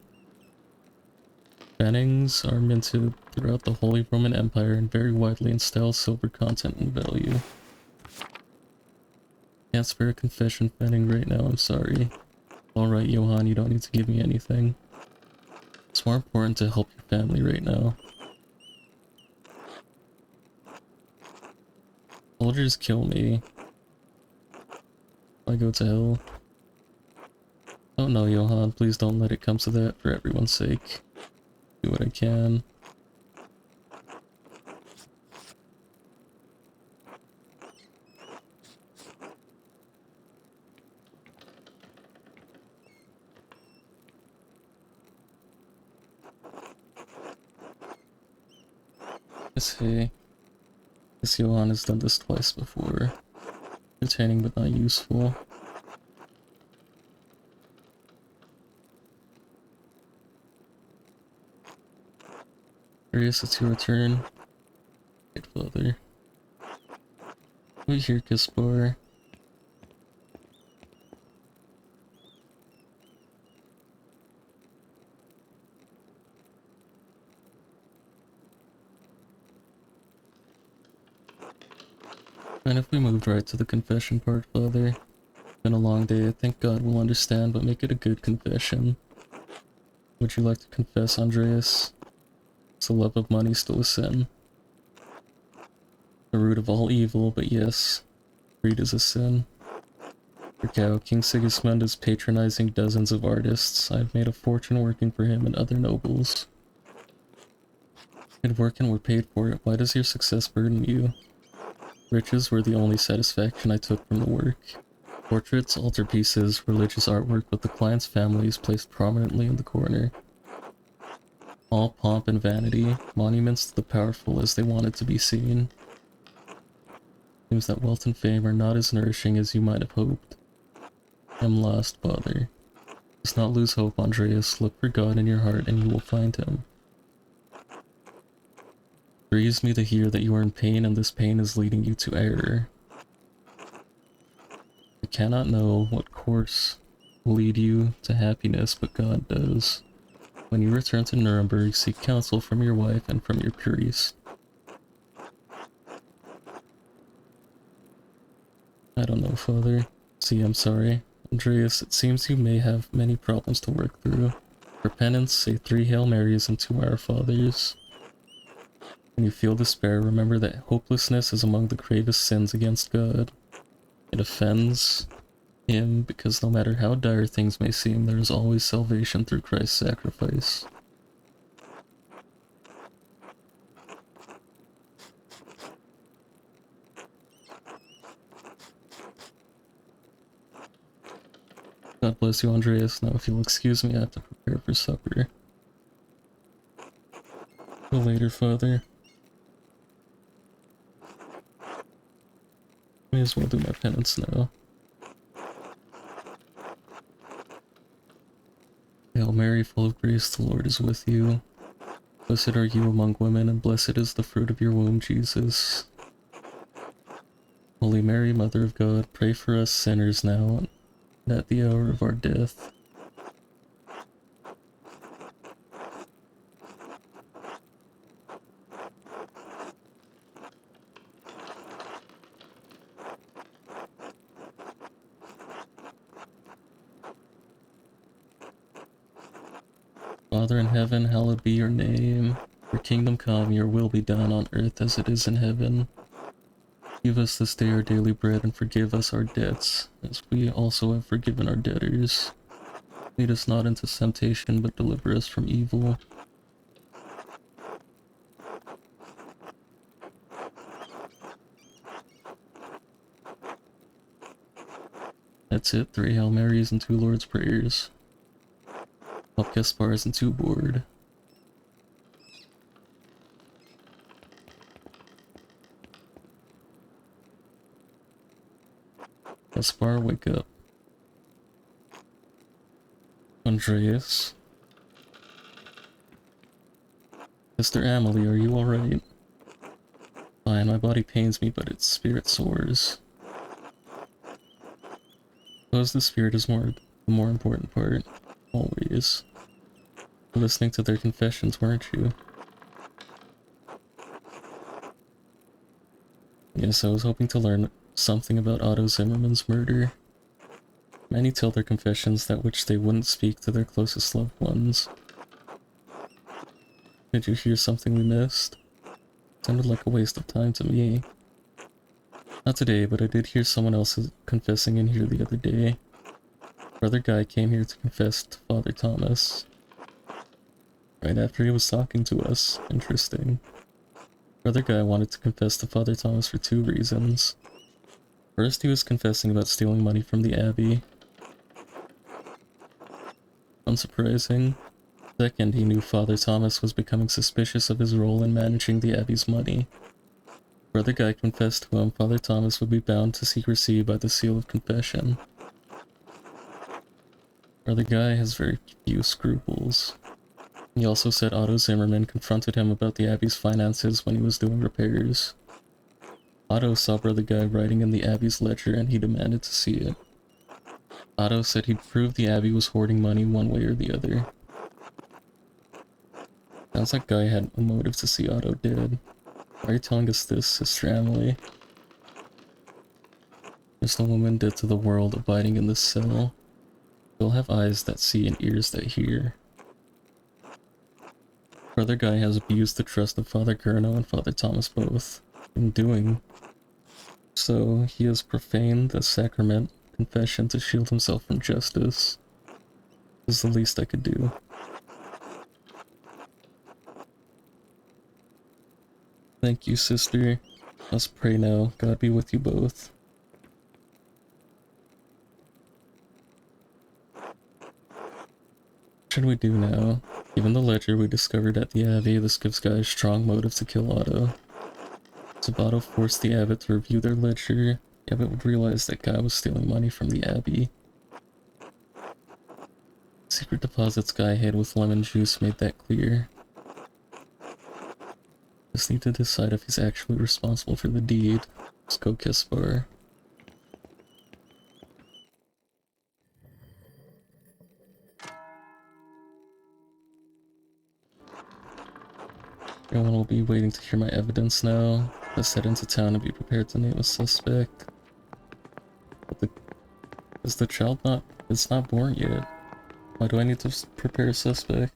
Pfennigs are minted throughout the Holy Roman Empire and vary widely in style, silver content, and value. Can't spare a confession, Pfennig, right now, I'm sorry. Alright, Johann, you don't need to give me anything. It's more important to help your family right now. Soldiers kill me. I go to hell. Oh no, Johann, please don't let it come to that for everyone's sake. Do what I can. Hey, this Johann has done this twice before. Entertaining but not useful. Curious, it's your turn. Good Father. Wait here, Kispar. And if we moved right to the confession part, Father? It's been a long day, I think God will understand, but make it a good confession. Would you like to confess, Andreas? Is the love of money still a sin? The root of all evil, but yes, greed is a sin. Cow, King Sigismund is patronizing dozens of artists. I've made a fortune working for him and other nobles. Did work and were paid for it. Why does your success burden you? Riches were the only satisfaction I took from the work. Portraits, altarpieces, religious artwork with the client's families placed prominently in the corner. All pomp and vanity, monuments to the powerful as they wanted to be seen. Seems that wealth and fame are not as nourishing as you might have hoped. I'm lost, Father. Let's not lose hope, Andreas. Look for God in your heart and you will find him. It grieves me to hear that you are in pain and this pain is leading you to error. I cannot know what course will lead you to happiness, but God does. When you return to Nuremberg, seek counsel from your wife and from your priest. I don't know, Father. See, I'm sorry. Andreas, it seems you may have many problems to work through. For penance, say 3 Hail Marys and 2 Our Fathers. When you feel despair, remember that hopelessness is among the gravest sins against God. It offends him because no matter how dire things may seem, there is always salvation through Christ's sacrifice. God bless you, Andreas. Now if you'll excuse me, I have to prepare for supper. Till later, Father. May as well do my penance now. Hail Mary, full of grace, the Lord is with you. Blessed are you among women, and blessed is the fruit of your womb, Jesus. Holy Mary, Mother of God, pray for us sinners now and at the hour of our death. Father in heaven, hallowed be your name. Your kingdom come, your will be done on earth as it is in heaven. Give us this day our daily bread, and forgive us our debts, as we also have forgiven our debtors. Lead us not into temptation, but deliver us from evil. That's it, 3 Hail Marys and 2 Lord's Prayers. Help Gaspar isn't too bored. Gaspar, wake up. Andreas. Sister Amelie, are you alright? Fine, my body pains me, but its spirit soars. Suppose the spirit is the more important part. Always. Listening to their confessions, weren't you? Yes, I was hoping to learn something about Otto Zimmerman's murder. Many tell their confessions that which they wouldn't speak to their closest loved ones. Did you hear something we missed? Sounded like a waste of time to me. Not today, but I did hear someone else confessing in here the other day. Brother Guy came here to confess to Father Thomas. Right after he was talking to us. Interesting. Brother Guy wanted to confess to Father Thomas for 2 reasons. First, he was confessing about stealing money from the Abbey. Unsurprising. Second, he knew Father Thomas was becoming suspicious of his role in managing the Abbey's money. Brother Guy confessed to him Father Thomas would be bound to secrecy by the seal of confession. Brother Guy has very few scruples. He also said Otto Zimmerman confronted him about the Abbey's finances when he was doing repairs. Otto saw Brother Guy writing in the Abbey's ledger and he demanded to see it. Otto said he'd prove the Abbey was hoarding money one way or the other. Sounds like Guy had a motive to see Otto dead. Why are you telling us this, Sister Emily? There's the woman dead to the world abiding in this cell. You'll have eyes that see and ears that hear. Brother Guy has abused the trust of Father Gurno and Father Thomas both. In doing so, he has profaned the sacrament confession to shield himself from justice. This is the least I could do. Thank you, sister. Let's pray now. God be with you both. What should we do now? Given the ledger we discovered at the Abbey, this gives Guy a strong motive to kill Otto. Sabato forced the Abbot to review their ledger. The Abbot would realize that Guy was stealing money from the Abbey. Secret deposits Guy hid with lemon juice made that clear. Just need to decide if he's actually responsible for the deed. Let's go, Kispar. Everyone will be waiting to hear my evidence now. Let's head into town and be prepared to name a suspect. But is the child not... It's not born yet. Why do I need to prepare a suspect?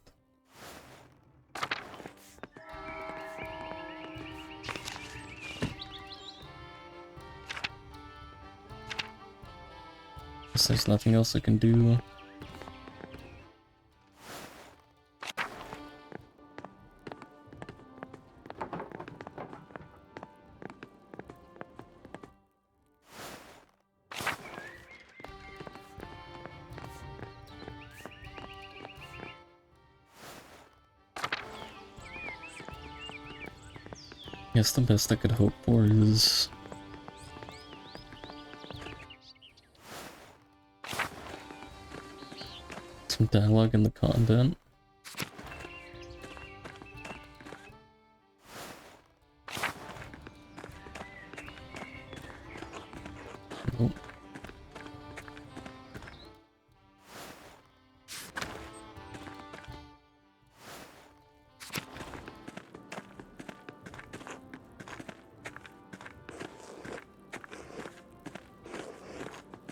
Guess there's nothing else I can do. I guess the best I could hope for is... some dialogue in the convent. Oh.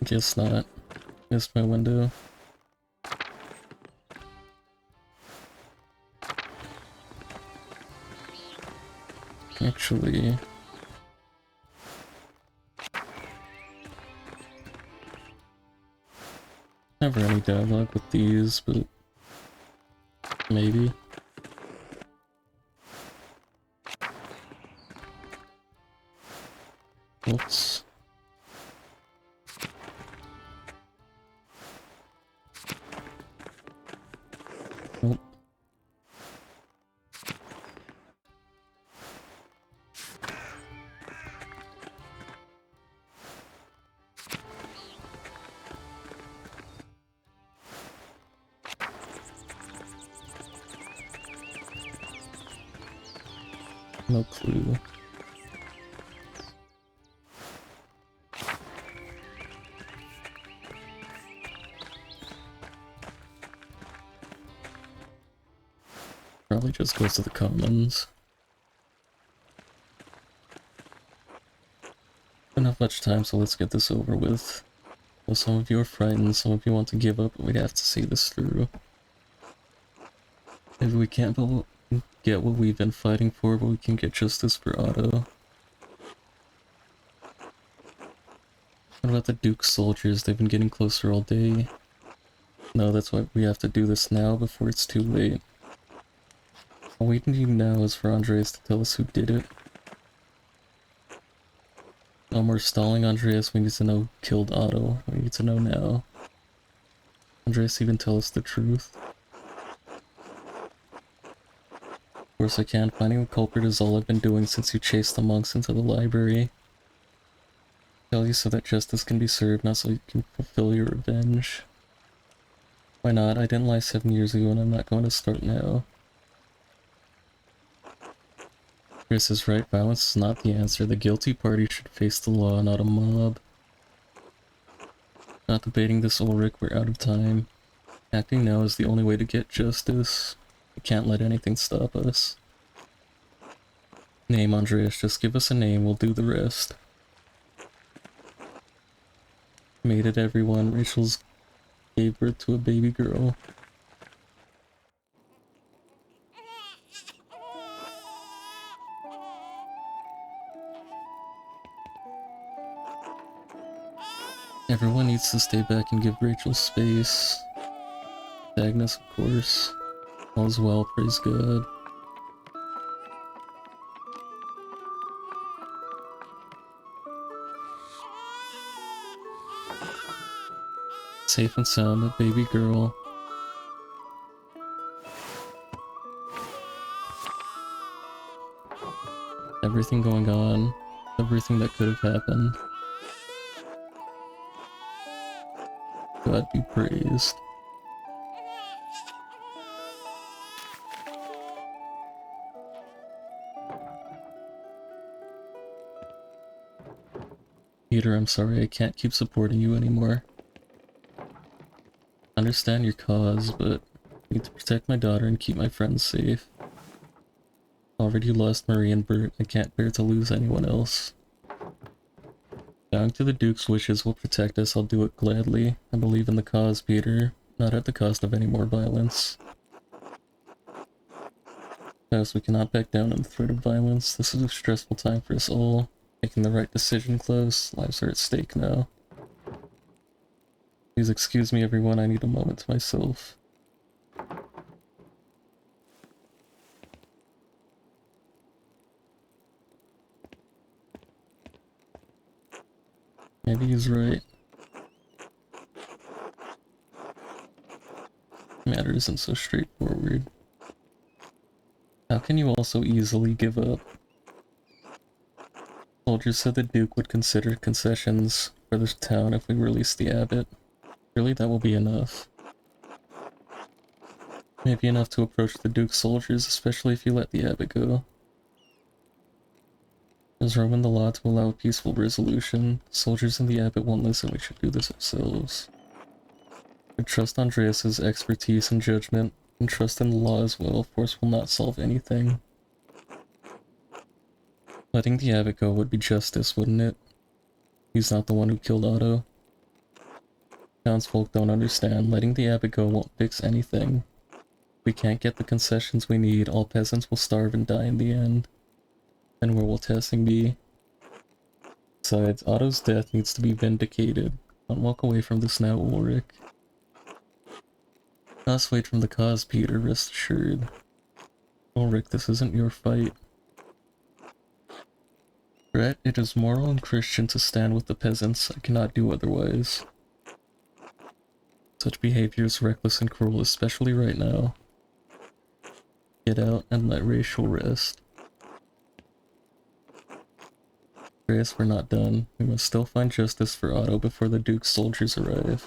Guess not. Missed my window. Actually... never any dialogue with these, but... maybe. Oops. Nope. No clue. Probably just goes to the commons. Don't have much time, so let's get this over with. Well, some of you are frightened, some of you want to give up, but we'd have to see this through. Maybe we can't get what we've been fighting for, but we can get justice for Otto. What about the Duke's soldiers? They've been getting closer all day. No, that's why we have to do this now before it's too late. All we need now is for Andreas to tell us who did it. No more stalling, Andreas. We need to know who killed Otto. We need to know now. Andreas, even tell us the truth. Of course I can. Finding the culprit is all I've been doing since you chased the monks into the library. Tell you so that justice can be served, not so you can fulfill your revenge. Why not? I didn't lie 7 years ago and I'm not going to start now. Chris is right, violence is not the answer. The guilty party should face the law, not a mob. Not debating this, Ulrich, we're out of time. Acting now is the only way to get justice. We can't let anything stop us. Name, Andreas, just give us a name, we'll do the rest. Made it, everyone. Rachel's gave birth to a baby girl. Everyone needs to stay back and give Rachel space. Agnes, of course. All's well, praise God. Safe and sound, a baby girl. Everything going on. Everything that could have happened. God be praised. Peter, I'm sorry I can't keep supporting you anymore. I understand your cause, but I need to protect my daughter and keep my friends safe. Already lost Marie and Bert, I can't bear to lose anyone else. Bowing to the Duke's wishes will protect us, I'll do it gladly. I believe in the cause, Peter, not at the cost of any more violence. As we cannot back down on the threat of violence. This is a stressful time for us all. Making the right decision close. Lives are at stake now. Please excuse me, everyone. I need a moment to myself. Maybe he's right. Matter isn't so straightforward. How can you all so easily give up? Soldiers said the Duke would consider concessions for this town if we release the abbot. Surely that will be enough. Maybe enough to approach the Duke's soldiers, especially if you let the abbot go. Is Roman the law to allow a peaceful resolution? Soldiers in the abbot won't listen, we should do this ourselves. We trust Andreas's expertise and judgment, and trust in the law as well. Force will not solve anything. Letting the abbot go would be justice, wouldn't it? He's not the one who killed Otto. Townsfolk don't understand. Letting the abbot go won't fix anything. We can't get the concessions we need. All peasants will starve and die in the end. And where will testing be? Besides, Otto's death needs to be vindicated. Don't walk away from this now, Ulrich. Not swayed from the cause, Peter, rest assured. Ulrich, this isn't your fight. Brett, it is moral and Christian to stand with the peasants. I cannot do otherwise. Such behavior is reckless and cruel, especially right now. Get out and let Rachel rest. Andreas, we're not done. We must still find justice for Otto before the Duke's soldiers arrive.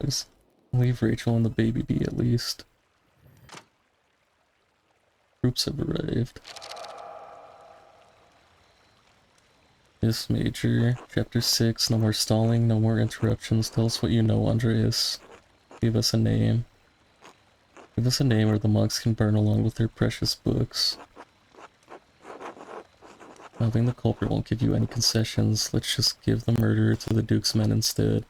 Just leave Rachel and the baby be at least. Troops have arrived. Yes, Major. Chapter 6, no more stalling, no more interruptions. Tell us what you know, Andreas. Give us a name. Give us a name or the monks can burn along with their precious books. Knowing the culprit won't give you any concessions, let's just give the murderer to the Duke's men instead.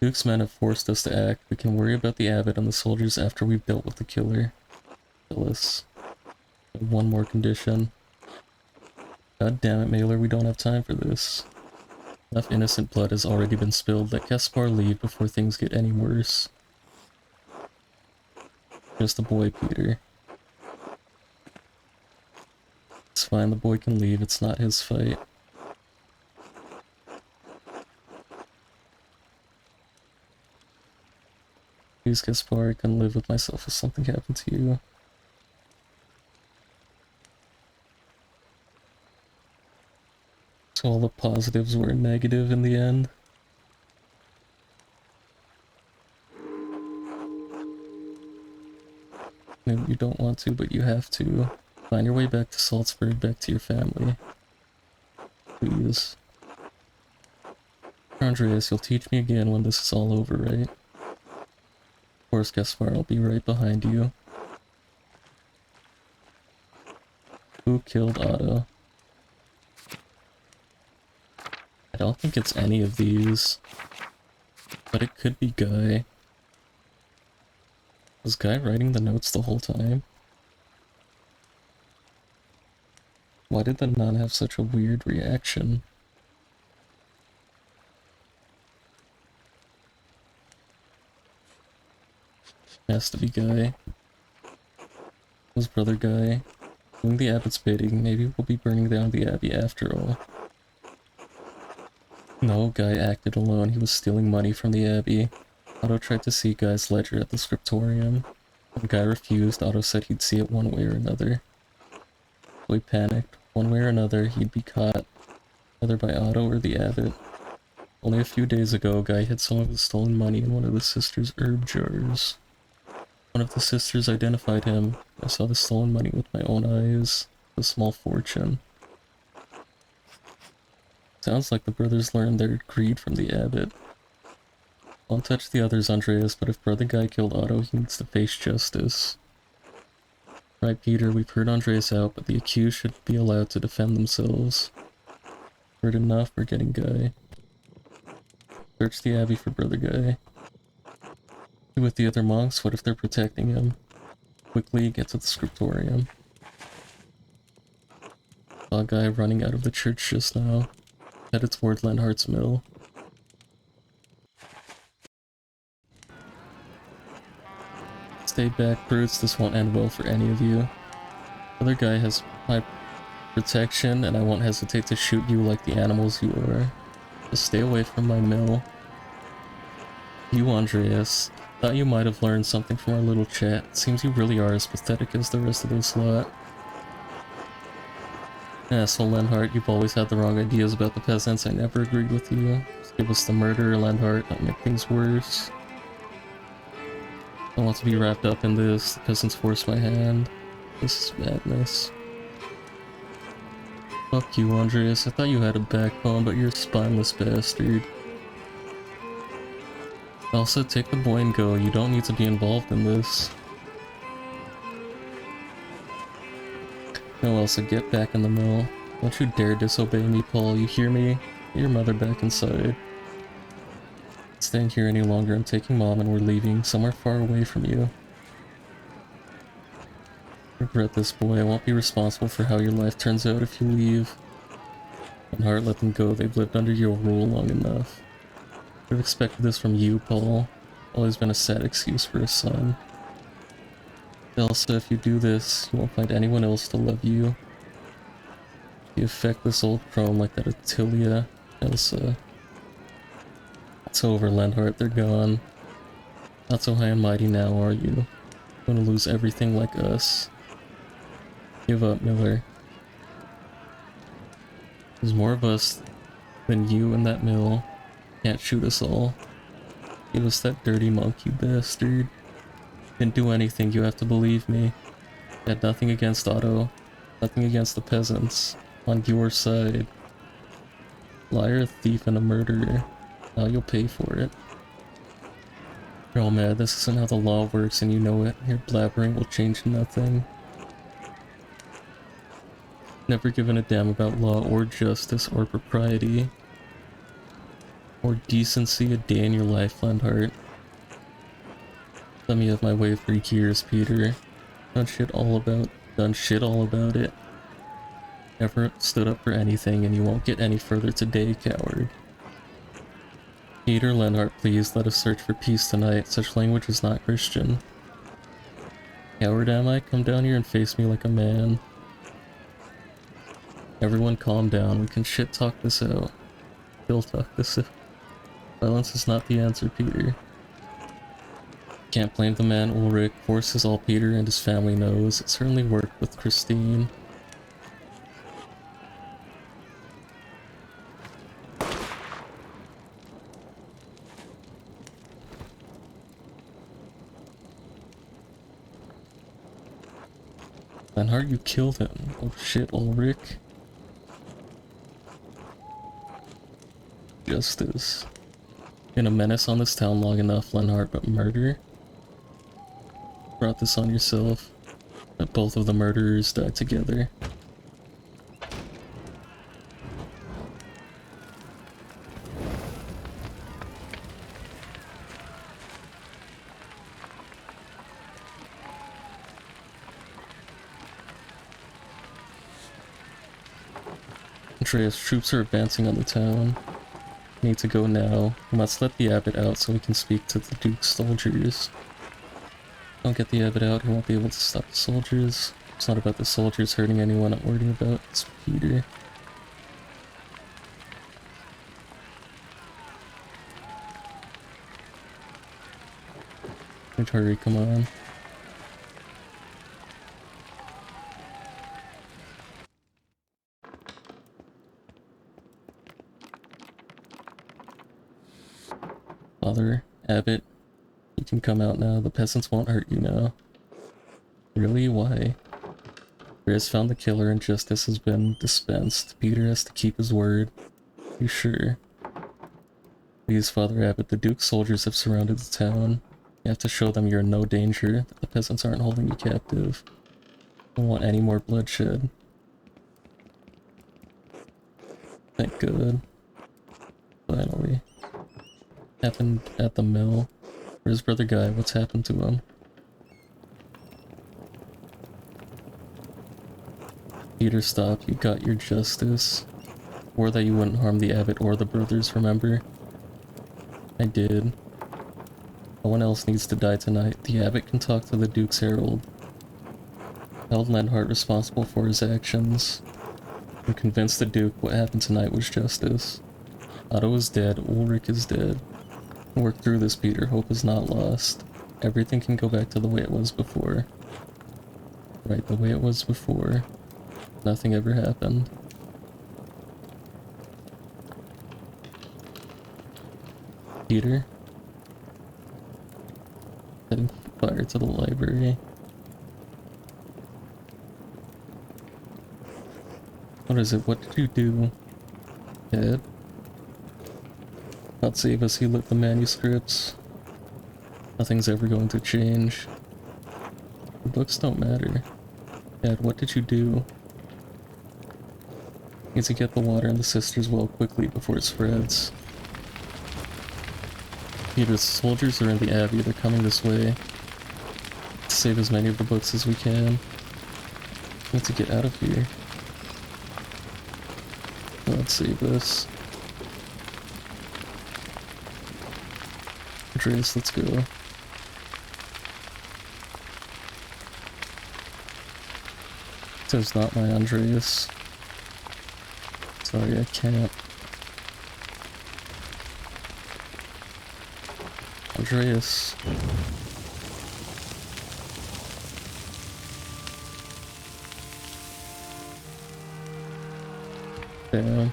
Duke's men have forced us to act. We can worry about the abbot and the soldiers after we've dealt with the killer. Kill us. One more condition. God damn it, Mailer, we don't have time for this. Enough innocent blood has already been spilled. Let Caspar leave before things get any worse. Just a boy, Peter. It's fine, the boy can leave, it's not his fight. Please, Caspar, I can live with myself if something happened to you. So all the positives were negative in the end. Maybe you don't want to, but you have to. Find your way back to Salzburg, back to your family. Please. Andreas, you'll teach me again when this is all over, right? Of course, Gaspar, I'll be right behind you. Who killed Otto? I don't think it's any of these. But it could be Guy. Was Guy writing the notes the whole time? Why did the nun have such a weird reaction? Has to be Guy. His brother Guy. Doing the abbot's bidding, maybe we'll be burning down the abbey after all. No, Guy acted alone, he was stealing money from the abbey. Otto tried to see Guy's ledger at the scriptorium. When Guy refused, Otto said he'd see it one way or another. So he panicked. One way or another, he'd be caught, either by Otto or the abbot. Only a few days ago, Guy hid some of his stolen money in one of the sisters' herb jars. One of the sisters identified him. I saw the stolen money with my own eyes. A small fortune. Sounds like the brothers learned their greed from the abbot. Won't touch the others, Andreas, but if Brother Guy killed Otto, he needs to face justice. Right, Peter, we've heard Andreas out, but the accused should be allowed to defend themselves. Heard enough, we're getting Guy. Search the abbey for Brother Guy. With the other monks, what if they're protecting him? Quickly get to the scriptorium. Saw a guy running out of the church just now. Headed toward Lenhart's mill. Stay back, brutes, this won't end well for any of you. Other guy has my protection, and I won't hesitate to shoot you like the animals you are. Just stay away from my mill. You, Andreas. Thought you might have learned something from our little chat. It seems you really are as pathetic as the rest of this lot. Asshole Lenhart, you've always had the wrong ideas about the peasants. I never agreed with you. Just give us the murderer, Lenhart. That'll make things worse. I want to be wrapped up in this. The peasants forced my hand. This is madness. Fuck you, Andreas. I thought you had a backbone, but you're a spineless bastard. Elsa, take the boy and go. You don't need to be involved in this. No, Elsa, get back in the mill. Don't you dare disobey me, Paul. You hear me? Get your mother back inside. Not staying here any longer. I'm taking Mom and we're leaving somewhere far away from you. I regret this, boy. I won't be responsible for how your life turns out if you leave. And heart, let them go. They've lived under your rule long enough. I would have expected this from you, Paul. Always been a sad excuse for a son. Elsa, if you do this, you won't find anyone else to love you. You affect this old crone like that Attilia, Elsa. It's over, Lenhart, they're gone. Not so high and mighty now, are you? Gonna lose everything like us. Give up, Miller. There's more of us than you in that mill. Can't shoot us all. Give us that dirty monk, you bastard. Didn't do anything, you have to believe me. Had nothing against Otto. Nothing against the peasants. On your side. Liar, a thief, and a murderer. Now you'll pay for it. You're all mad, this isn't how the law works and you know it. Your blabbering will change nothing. Never given a damn about law or justice or propriety. Or decency a day in your life, Lenhart. Let me have my way for years, Peter. Done shit all about it. Never stood up for anything, and you won't get any further today, coward. Peter, Lenhart, please, let us search for peace tonight. Such language is not Christian. Coward am I? Come down here and face me like a man. Everyone calm down, we can shit-talk this out. Pill-talk this out. Violence is not the answer, Peter. Can't blame the man, Ulrich. Force is all Peter and his family knows. It certainly worked with Christine. Lenhart, you killed him. Oh shit, Ulrich. Justice. Been a menace on this town long enough, Lenhart, but murder? Brought this on yourself. That both of the murderers died together. Andreas, troops are advancing on the town. Need to go now. We must let the abbot out so we can speak to the Duke's soldiers. Don't get the abbot out, he won't be able to stop the soldiers. It's not about the soldiers hurting anyone I'm worried about, it's Peter. Hurry, come on. Father, Abbot, you can come out now. The peasants won't hurt you now. Really? Why? Reyes found the killer and justice has been dispensed. Peter has to keep his word. You sure? Please, Father Abbot, the Duke's soldiers have surrounded the town. You have to show them you're in no danger, that the peasants aren't holding you captive. Don't want any more bloodshed. Thank God. Finally. Happened at the mill. Where's Brother Guy? What's happened to him? Peter, stop. You got your justice. Or that you wouldn't harm the abbot or the brothers, remember? I did. No one else needs to die tonight. The abbot can talk to the Duke's herald. Held Lenhart responsible for his actions. And convinced the Duke what happened tonight was justice. Otto is dead. Ulrich is dead. Work through this, Peter. Hope is not lost. Everything can go back to the way it was before. Right, the way it was before. Nothing ever happened. Peter? fire to the library. What is it? What did you do, Ed? God save us, he lit the manuscripts. Nothing's ever going to change. The books don't matter. Ed, what did you do? Need to get the water in the sister's well quickly before it spreads. Either the soldiers are in the abbey, they're coming this way. To save as many of the books as we can. Need to get out of here. Let's save this. Andreas, let's go. Says not my Andreas. Sorry, I can't. Andreas. Damn.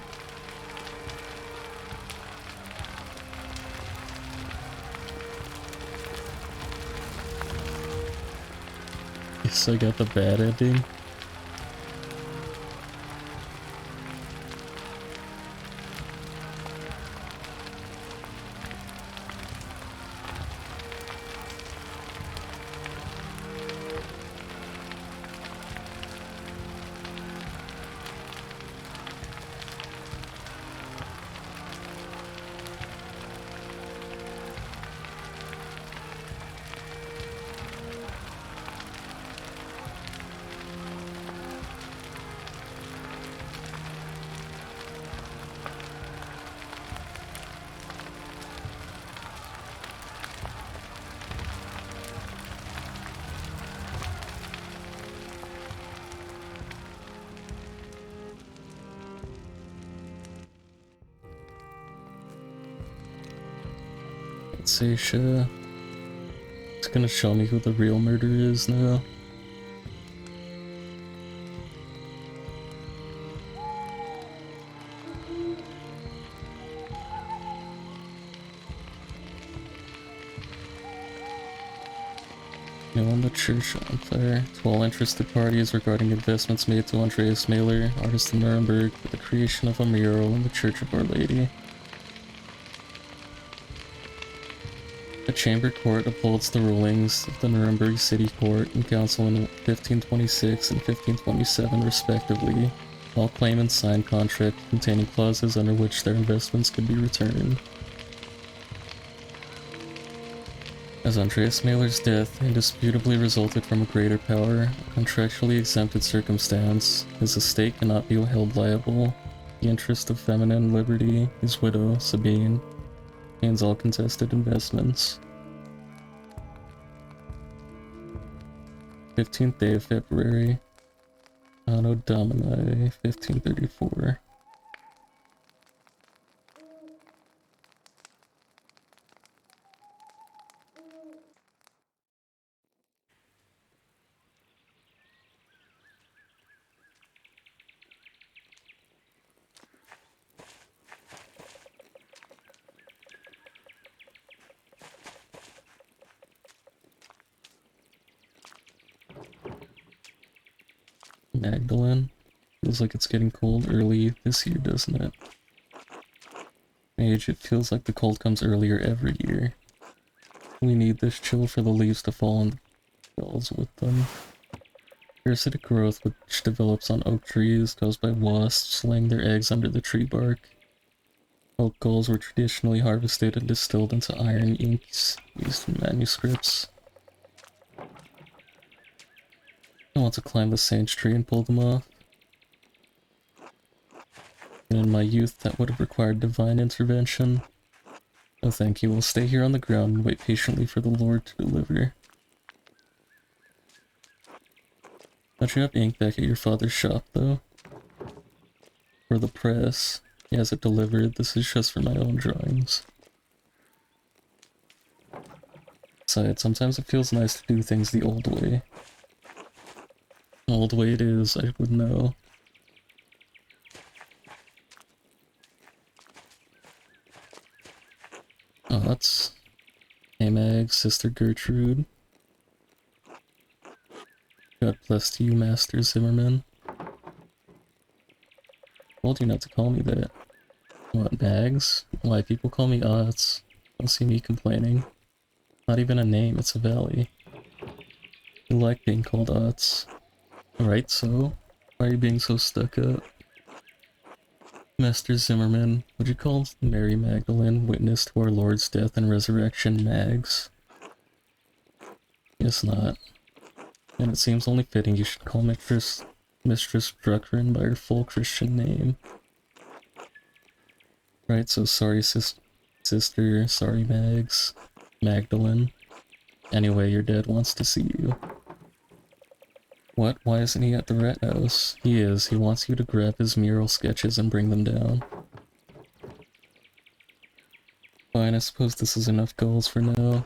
Yes, I got the bad ending. Let's see, sure. It's gonna show me who the real murderer is now. On the church on fire. To all interested parties regarding investments made to Andreas Mailer, artist in Nuremberg, for the creation of a mural in the Church of Our Lady. The Chamber Court upholds the rulings of the Nuremberg City Court and Council in 1526 and 1527 respectively. All claimants signed contracts containing clauses under which their investments could be returned. As Andreas Mailer's death indisputably resulted from a greater power, a contractually exempted circumstance, his estate cannot be held liable. The interest of feminine liberty, his widow, Sabine, retains all contested investments. 15th day of February, Anno Domini, 1534. Magdalene. Feels like it's getting cold early this year, doesn't it? Age, it feels like the cold comes earlier every year. We need this chill for the leaves to fall and the bells with them. Parasitic growth which develops on oak trees caused by wasps laying their eggs under the tree bark. Oak galls were traditionally harvested and distilled into iron inks used in manuscripts. I want to climb the sage tree and pull them off. And in my youth, that would have required divine intervention. No thank you, we'll stay here on the ground and wait patiently for the Lord to deliver. Don't you have ink back at your father's shop, though? For the press. He has it delivered, this is just for my own drawings. Besides, sometimes it feels nice to do things the old way. The old way it is, I would know. Oh, that's... Hey Mag, Sister Gertrude. bless to you, Master Zimmerman. Told you not to call me that. What, bags? Why, people call me Otts. Don't see me complaining. Not even a name, it's a valley. You like being called Otts. Right, so? Why are you being so stuck up? Master Zimmerman, would you call Mary Magdalene, witness to our Lord's death and resurrection, Mags? Guess not. And it seems only fitting you should call Mistress Druckrin by her full Christian name. Right, so sorry sister, sorry Mags. Magdalene. Anyway, your dad wants to see you. What? Why isn't he at the rat house? He is. He wants you to grab his mural sketches and bring them down. Fine, I suppose this is enough goals for now.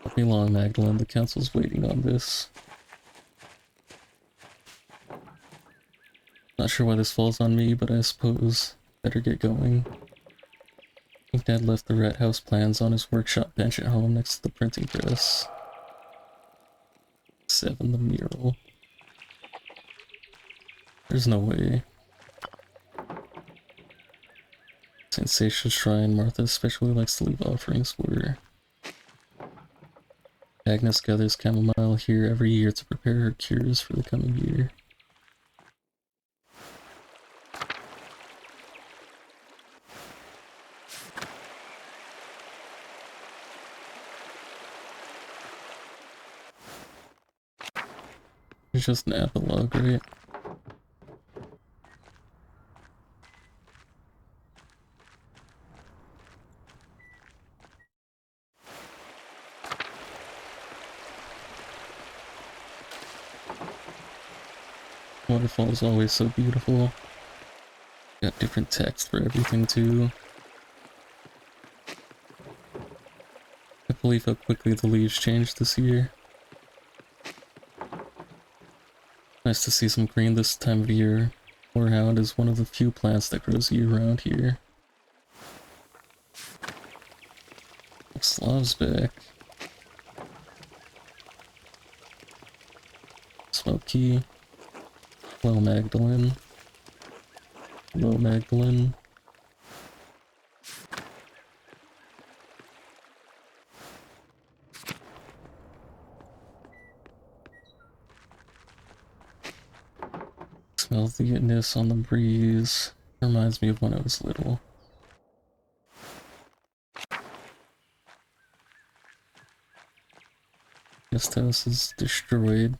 Won't be long, Magdalene. The council's waiting on this. Not sure why this falls on me, but I suppose better get going. I think Dad left the rat house plans on his workshop bench at home next to the printing press. 7, the mural. There's no way. St. Satia's shrine, Martha especially likes to leave offerings for her. Agnes gathers chamomile here every year to prepare her cures for the coming year. It's just an epilogue, right? Waterfall is always so beautiful. Got different text for everything too. I believe how quickly the leaves changed this year. Nice to see some green this time of year. Horehound is one of the few plants that grows year-round here. Slav's back. Smoky. Hello, Magdalene. Hello, Magdalene. Smell the goodness on the breeze. Reminds me of when I was little. Guest house is destroyed.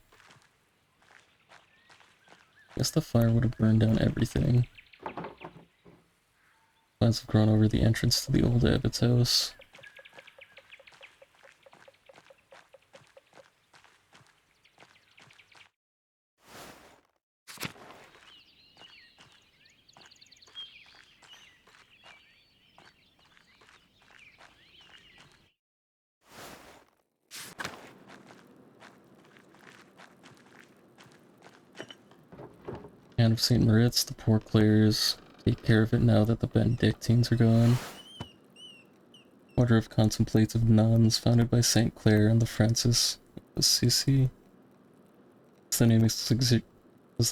Guess the fire would have burned down everything. Plants have grown over the entrance to the old abbot's house. Hand of St. Moritz, the poor Clares take care of it now that the Benedictines are gone. Order of Contemplative Nuns, founded by St. Clare and the Francis of Assisi. As the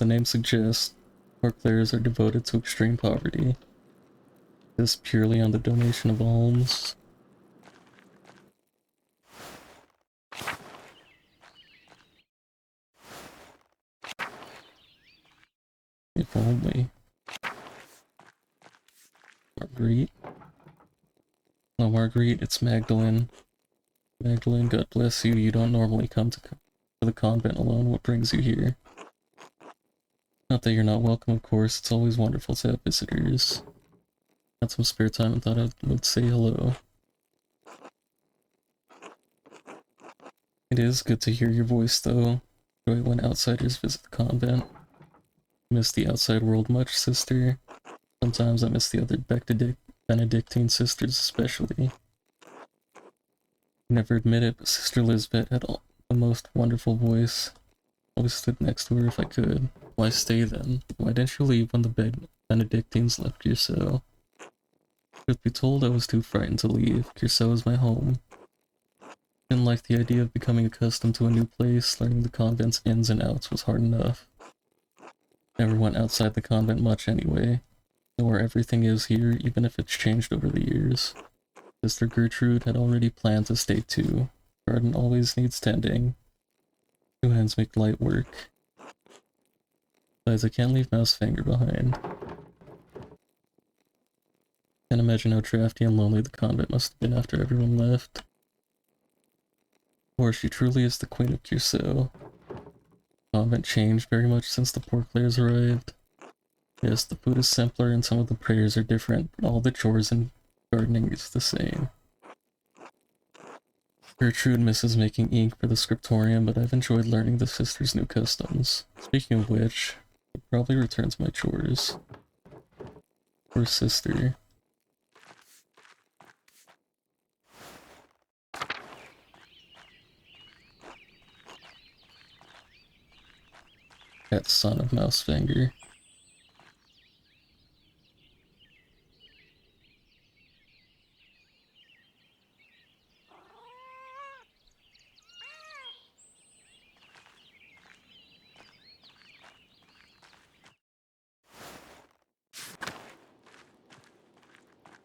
name suggests, poor Clares are devoted to extreme poverty. This purely on the donation of alms. If only. Marguerite. Hello, Marguerite, it's Magdalene. Magdalene, God bless you. You don't normally come to the convent alone. What brings you here? Not that you're not welcome, of course. It's always wonderful to have visitors. Had some spare time and thought I would say hello. It is good to hear your voice, though. Enjoy it when outsiders visit the convent. Miss the outside world much, sister? Sometimes I miss the other Benedictine sisters especially. I never admit it, but Sister Lisbeth had the most wonderful voice. Always stood next to her if I could. Why stay then? Why didn't you leave when the Benedictines left Curceau? Truth be told, I was too frightened to leave. Curceau is my home. Didn't like the idea of becoming accustomed to a new place. Learning the convent's ins and outs was hard enough. Never went outside the convent much anyway. Know where everything is here, even if it's changed over the years. Sister Gertrude had already planned to stay too. Garden always needs tending. Two hands make light work. Besides, I can't leave Mousefinger behind. Can't imagine how drafty and lonely the convent must have been after everyone left. Or she truly is the Queen of Curacao. The convent changed very much since the poor Claires arrived. Yes, the food is simpler and some of the prayers are different, but all the chores and gardening is the same. Gertrude misses making ink for the scriptorium, but I've enjoyed learning the sisters' new customs. Speaking of which, I'll probably return to my chores. Poor sister. That son of Mousefinger.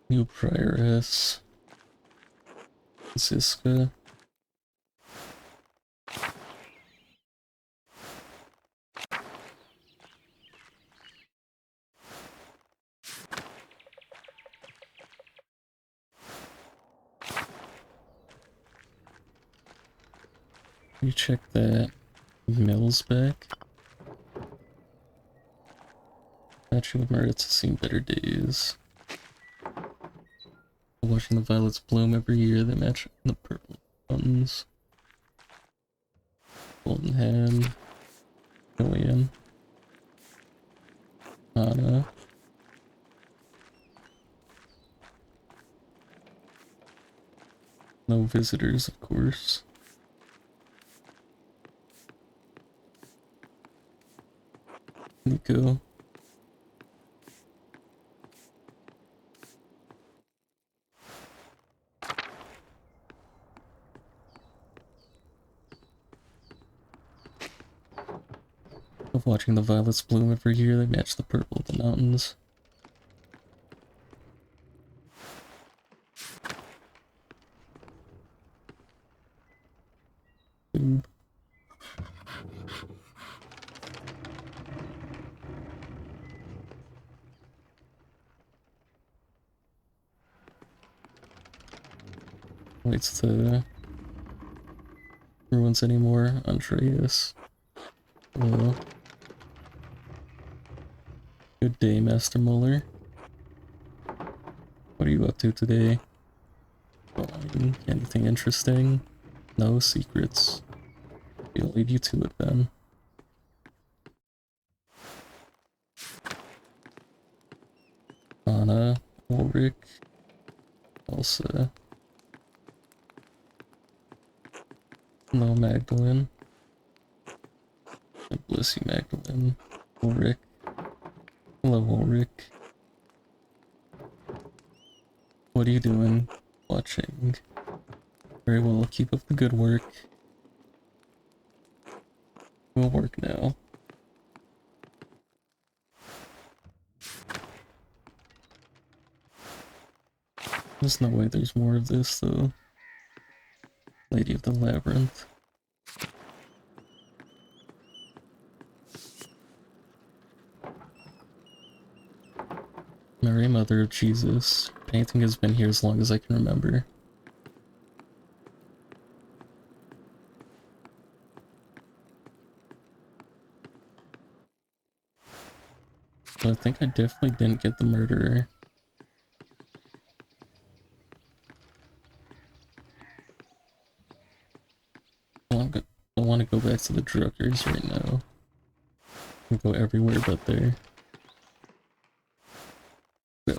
New prioress. Ziska. You check that Mills back. Statue of Merit's seen better days. Watching the violets bloom every year, they match the purple buttons. Golden Hand. Million. Anna. No visitors, of course. Nico. Of watching the violets bloom every year, they match the purple of the mountains. Ooh. Waits the ruins anymore. Andreas. Hello. Good day, Master Muller. What are you up to today? Fine. Anything interesting? No secrets. I'll leave you to it then. Anna, Ulrich, Elsa. Hello, Magdalene. God bless you, Magdalene. Ulrich. Hello, Ulrich. What are you doing? Watching. Very well, keep up the good work. We'll work now. There's no way there's more of this, though. Lady of the Labyrinth. Mary, Mother of Jesus. Painting has been here as long as I can remember. But I think I definitely didn't get the murderer. I want to go back to the Druckers right now. We go everywhere but there.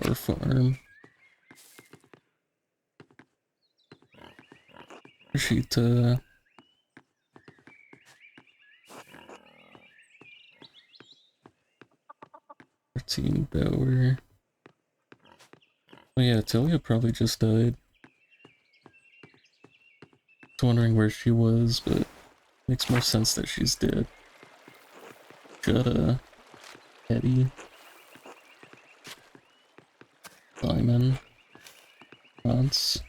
Our farm. Rashita. Martine Bauer. Oh yeah, Talia probably just died. wondering where she was, but makes more sense that she's dead. Jutta, Eddie, Simon, Hans.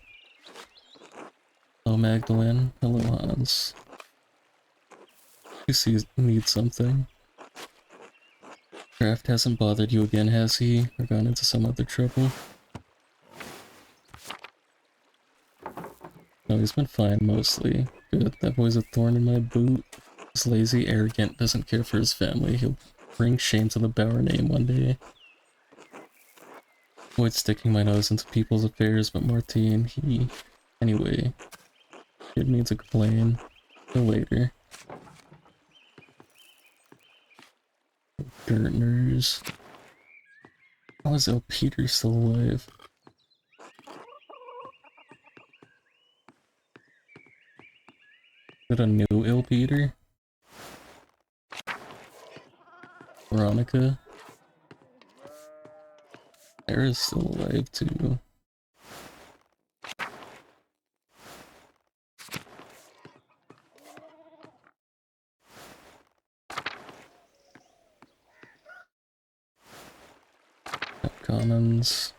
Hello Magdalene. Hello Hans. You need something. Kraft hasn't bothered you again, has he? Or gone into some other trouble? No, he's been fine, mostly. Good, that boy's a thorn in my boot. He's lazy, arrogant, doesn't care for his family. He'll bring shame to the Bauer name one day. Avoid sticking my nose into people's affairs, but Martine, he... Anyway, didn't need to complain. Till later. Dirtners. How is El Peter still alive? Is it a new Il Peter? Veronica? Sarah's still alive too. Commons.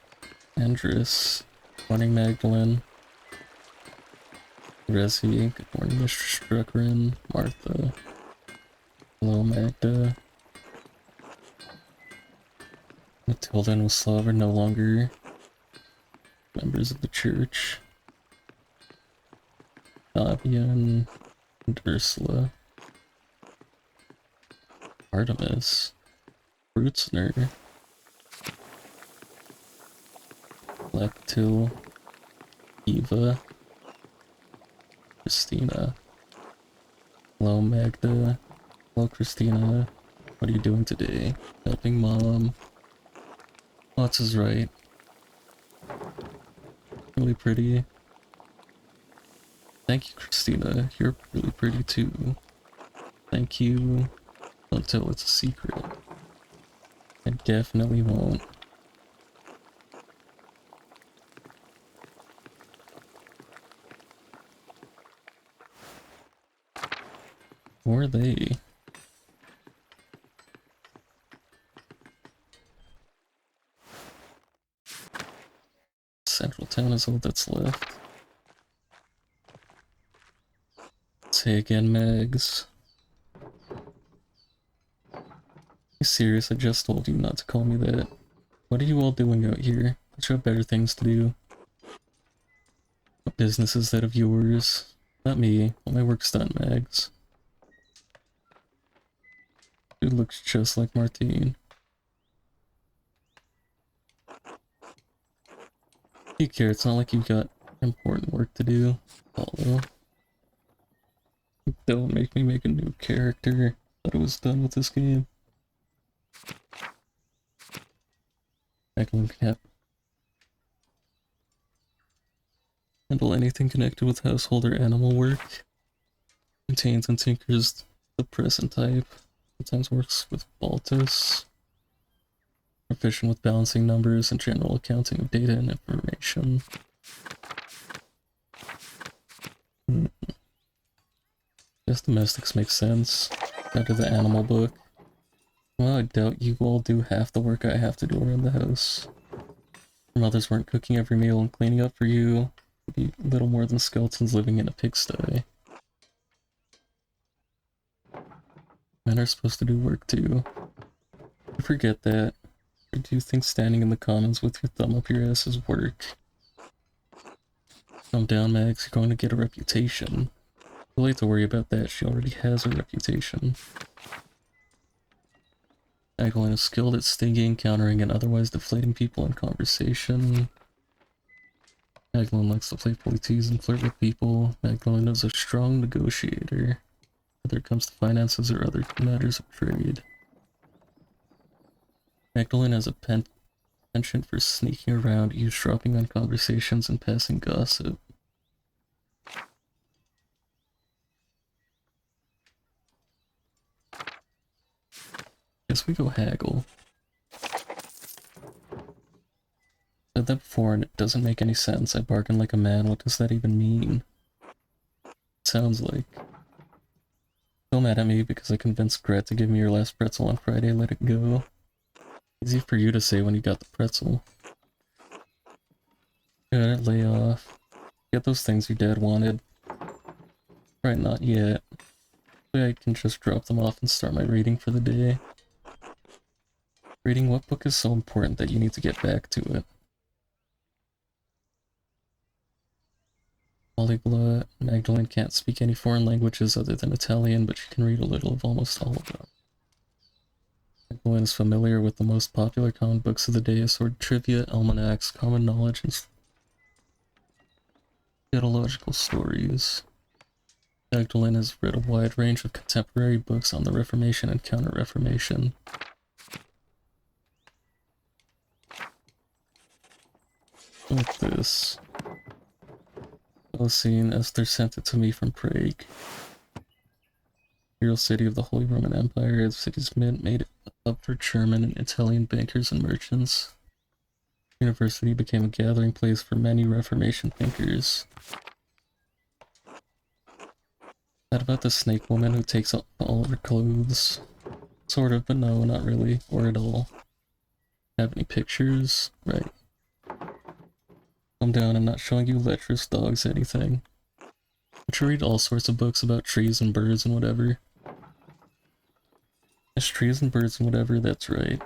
Andrus. Morning Magdalene. Resi. Good morning Mr. Struckrin. Martha. Hello Magda. Matilda and Waslav are no longer members of the church. Fabian and Ursula. Artemis. Brutzner. Lectil. Eva. Christina. Hello Magda. Hello Christina. What are you doing today? Helping mom. Lots is right. Really pretty. Thank you, Christina. You're really pretty too. Thank you. Don't tell it's a secret. I definitely won't. Who are they? Central Town is all that's left. Say again, Megs. You serious? I just told you not to call me that. What are you all doing out here? Don't you have better things to do? What business is that of yours? Not me. All my work's done, Megs. Dude looks just like Martine. You care, it's not like you've got important work to do. Although, don't make me make a new character. Thought it was done with this game. Eglin can handle anything connected with household or animal work. Maintains and tinkers the present type. Sometimes works with Baltus. Proficient with balancing numbers and general accounting of data and information. Guess domestics make sense. Out of the animal book. Well, I doubt you all do half the work I have to do around the house. Your mothers weren't cooking every meal and cleaning up for you. It'd be little more than skeletons living in a pigsty. Men are supposed to do work too. You forget that. Or do you think standing in the commons with your thumb up your ass is work? Calm down, Max. You're going to get a reputation. Too late to worry about that. She already has a reputation. Magdalene is skilled at stinging, countering, and otherwise deflating people in conversation. Magdalene likes to playfully tease and flirt with people. Magdalene is a strong negotiator, whether it comes to finances or other matters of trade. Magdalene has a penchant for sneaking around, eavesdropping on conversations, and passing gossip. Guess we go haggle. Said that before and it doesn't make any sense. I bargain like a man. What does that even mean? sounds like. Don't mad at me because I convinced Gret to give me your last pretzel on Friday, let it go. Easy for you to say when you got the pretzel. Gotta lay off. Get those things your dad wanted. Right, not yet. Maybe I can just drop them off and start my reading for the day. Reading what book is so important that you need to get back to it? Polyglot. Magdalene can't speak any foreign languages other than Italian, but she can read a little of almost all of them. Magdalene is familiar with the most popular comic books of the day, assorted trivia, almanacs, common knowledge, and theological stories. Magdalene has read a wide range of contemporary books on the Reformation and Counter-Reformation. Like this. Celestine Esther sent it to me from Prague. Imperial city of the Holy Roman Empire, the city's mint made it a hub for German and Italian bankers and merchants. The university became a gathering place for many Reformation thinkers. That about the snake woman who takes off all of her clothes? Sort of, but no, not really, or at all. Have any pictures? Right. Calm down, I'm not showing you lecherous dogs anything. But you read all sorts of books about trees and birds and whatever. Yes, trees and birds and whatever, that's right.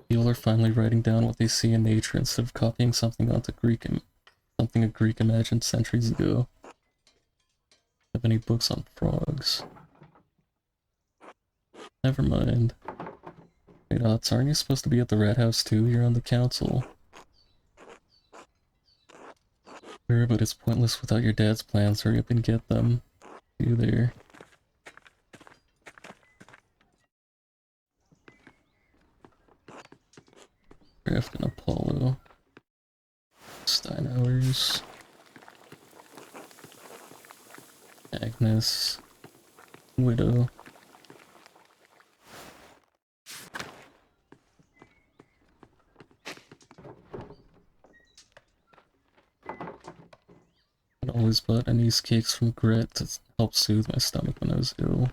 People are finally writing down what they see in nature instead of copying something onto something a Greek imagined centuries ago. Have any books on frogs? Never mind. Wait, Ots, aren't you supposed to be at the rat house too? You're on the council. Sure, but it's pointless without your dad's plans. Hurry up and get them. See you there. Craft and Apollo. Steinhauer's. Agnes. Widow. I always bought anise cakes from Gret to help soothe my stomach when I was ill.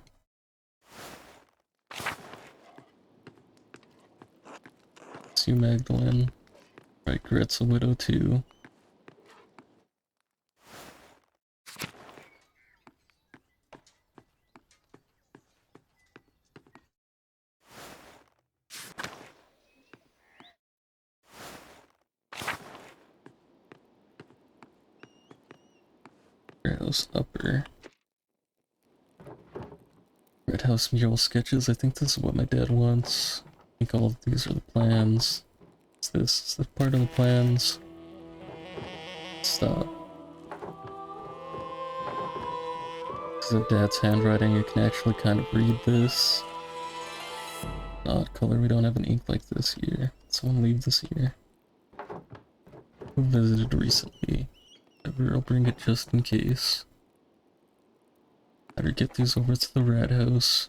See you, Magdalene. Right, Gret's a widow too. Red House Upper. Red House mural sketches. I think this is what my dad wants. I think all of these are the plans. Is this the part of the plans? Stop. This is Dad's handwriting. You can actually kind of read this. Odd color. We don't have an ink like this here. Someone leave this here. Who visited recently? I'll bring it just in case. Better get these over to the rat house.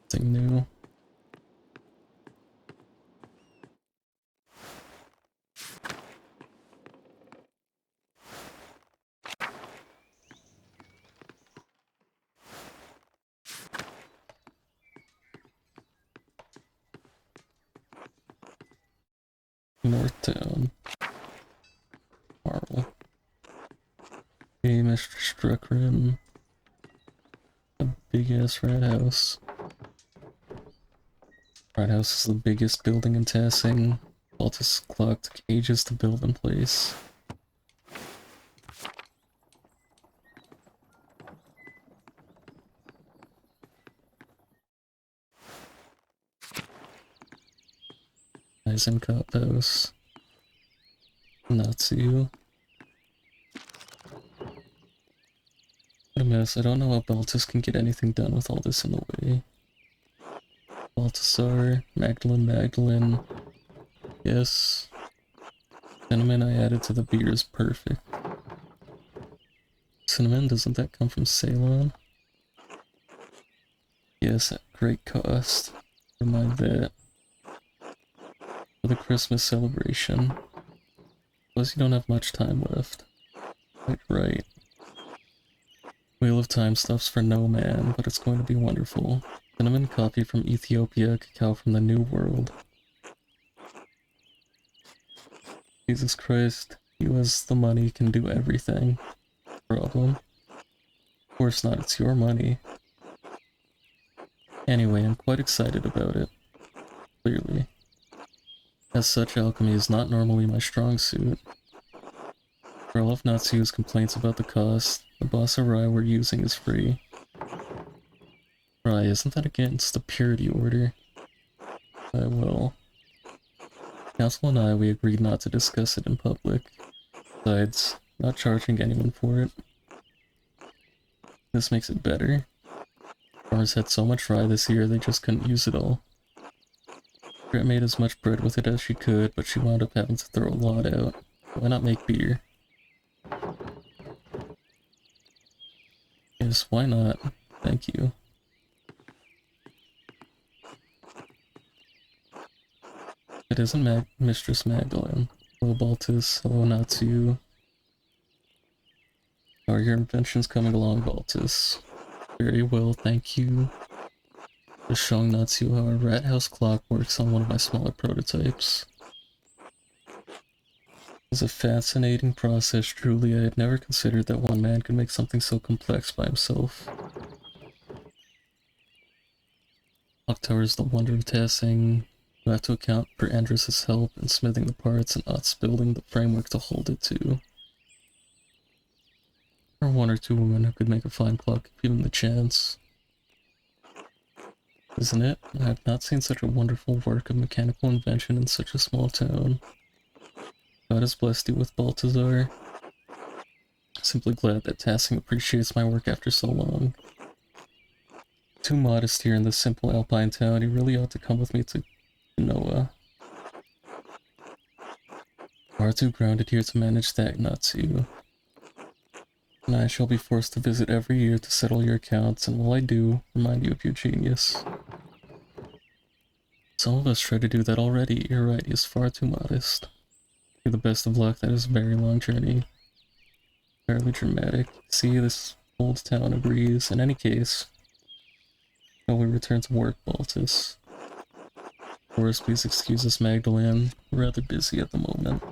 Thing new. Northtown. Marvel. Hey, Mr. Struckrin. A big ass rat house. Rat house is the biggest building in Tassing. Baltus clock took ages to build in place. Eisenkopf house. Natsu. What a mess. I don't know how Baltus can get anything done with all this in the way. Baltasar, Magdalene. Yes. Pentiment I added to the beer is perfect. cinnamon, doesn't that come from Ceylon? Yes, at great cost. Remind that. For the Christmas celebration. Plus you don't have much time left. Quite right. Wheel of Time stuff's for no man, but it's going to be wonderful. Cinnamon coffee from Ethiopia, cacao from the New World. Jesus Christ, you as the money can do everything. Problem? Of course not, it's your money. Anyway, I'm quite excited about it. Clearly. As such, alchemy is not normally my strong suit. For all of Natsu's complaints about the cost, the bossa rye we're using is free. Rye, isn't that against the purity order? I will. Council and I, we agreed not to discuss it in public. Besides, not charging anyone for it. This makes it better. Farmers had so much rye this year, they just couldn't use it all. Gret made as much bread with it as she could, but she wound up having to throw a lot out. Why not make beer? Yes, why not? Thank you. It isn't Mistress Magdalene. Hello Baltus, hello Natsu. How are your inventions coming along, Baltus? Very well, thank you. Just showing Natsu how a rat house clock works on one of my smaller prototypes. It's a fascinating process, truly. I had never considered that one man could make something so complex by himself. Clock Tower is the wonder of tasking. You have to account for Andrus' help in smithing the parts and Ott's building the framework to hold it to. There are one or two women who could make a fine clock if given the chance. Isn't it? I have not seen such a wonderful work of mechanical invention in such a small town. God has blessed you with Baltazar. Simply glad that Tassing appreciates my work after so long. Too modest here in this simple alpine town, you really ought to come with me to Noah. Far too grounded here to manage that, Natsu. And I shall be forced to visit every year to settle your accounts, and while I do, remind you of your genius. Some of us try to do that already. You're right, he is far too modest. To the best of luck, that is a very long journey. Fairly dramatic. See, this old town agrees. In any case, shall we return to work, Baltus? Of course, please excuse us, Magdalene. We're rather busy at the moment.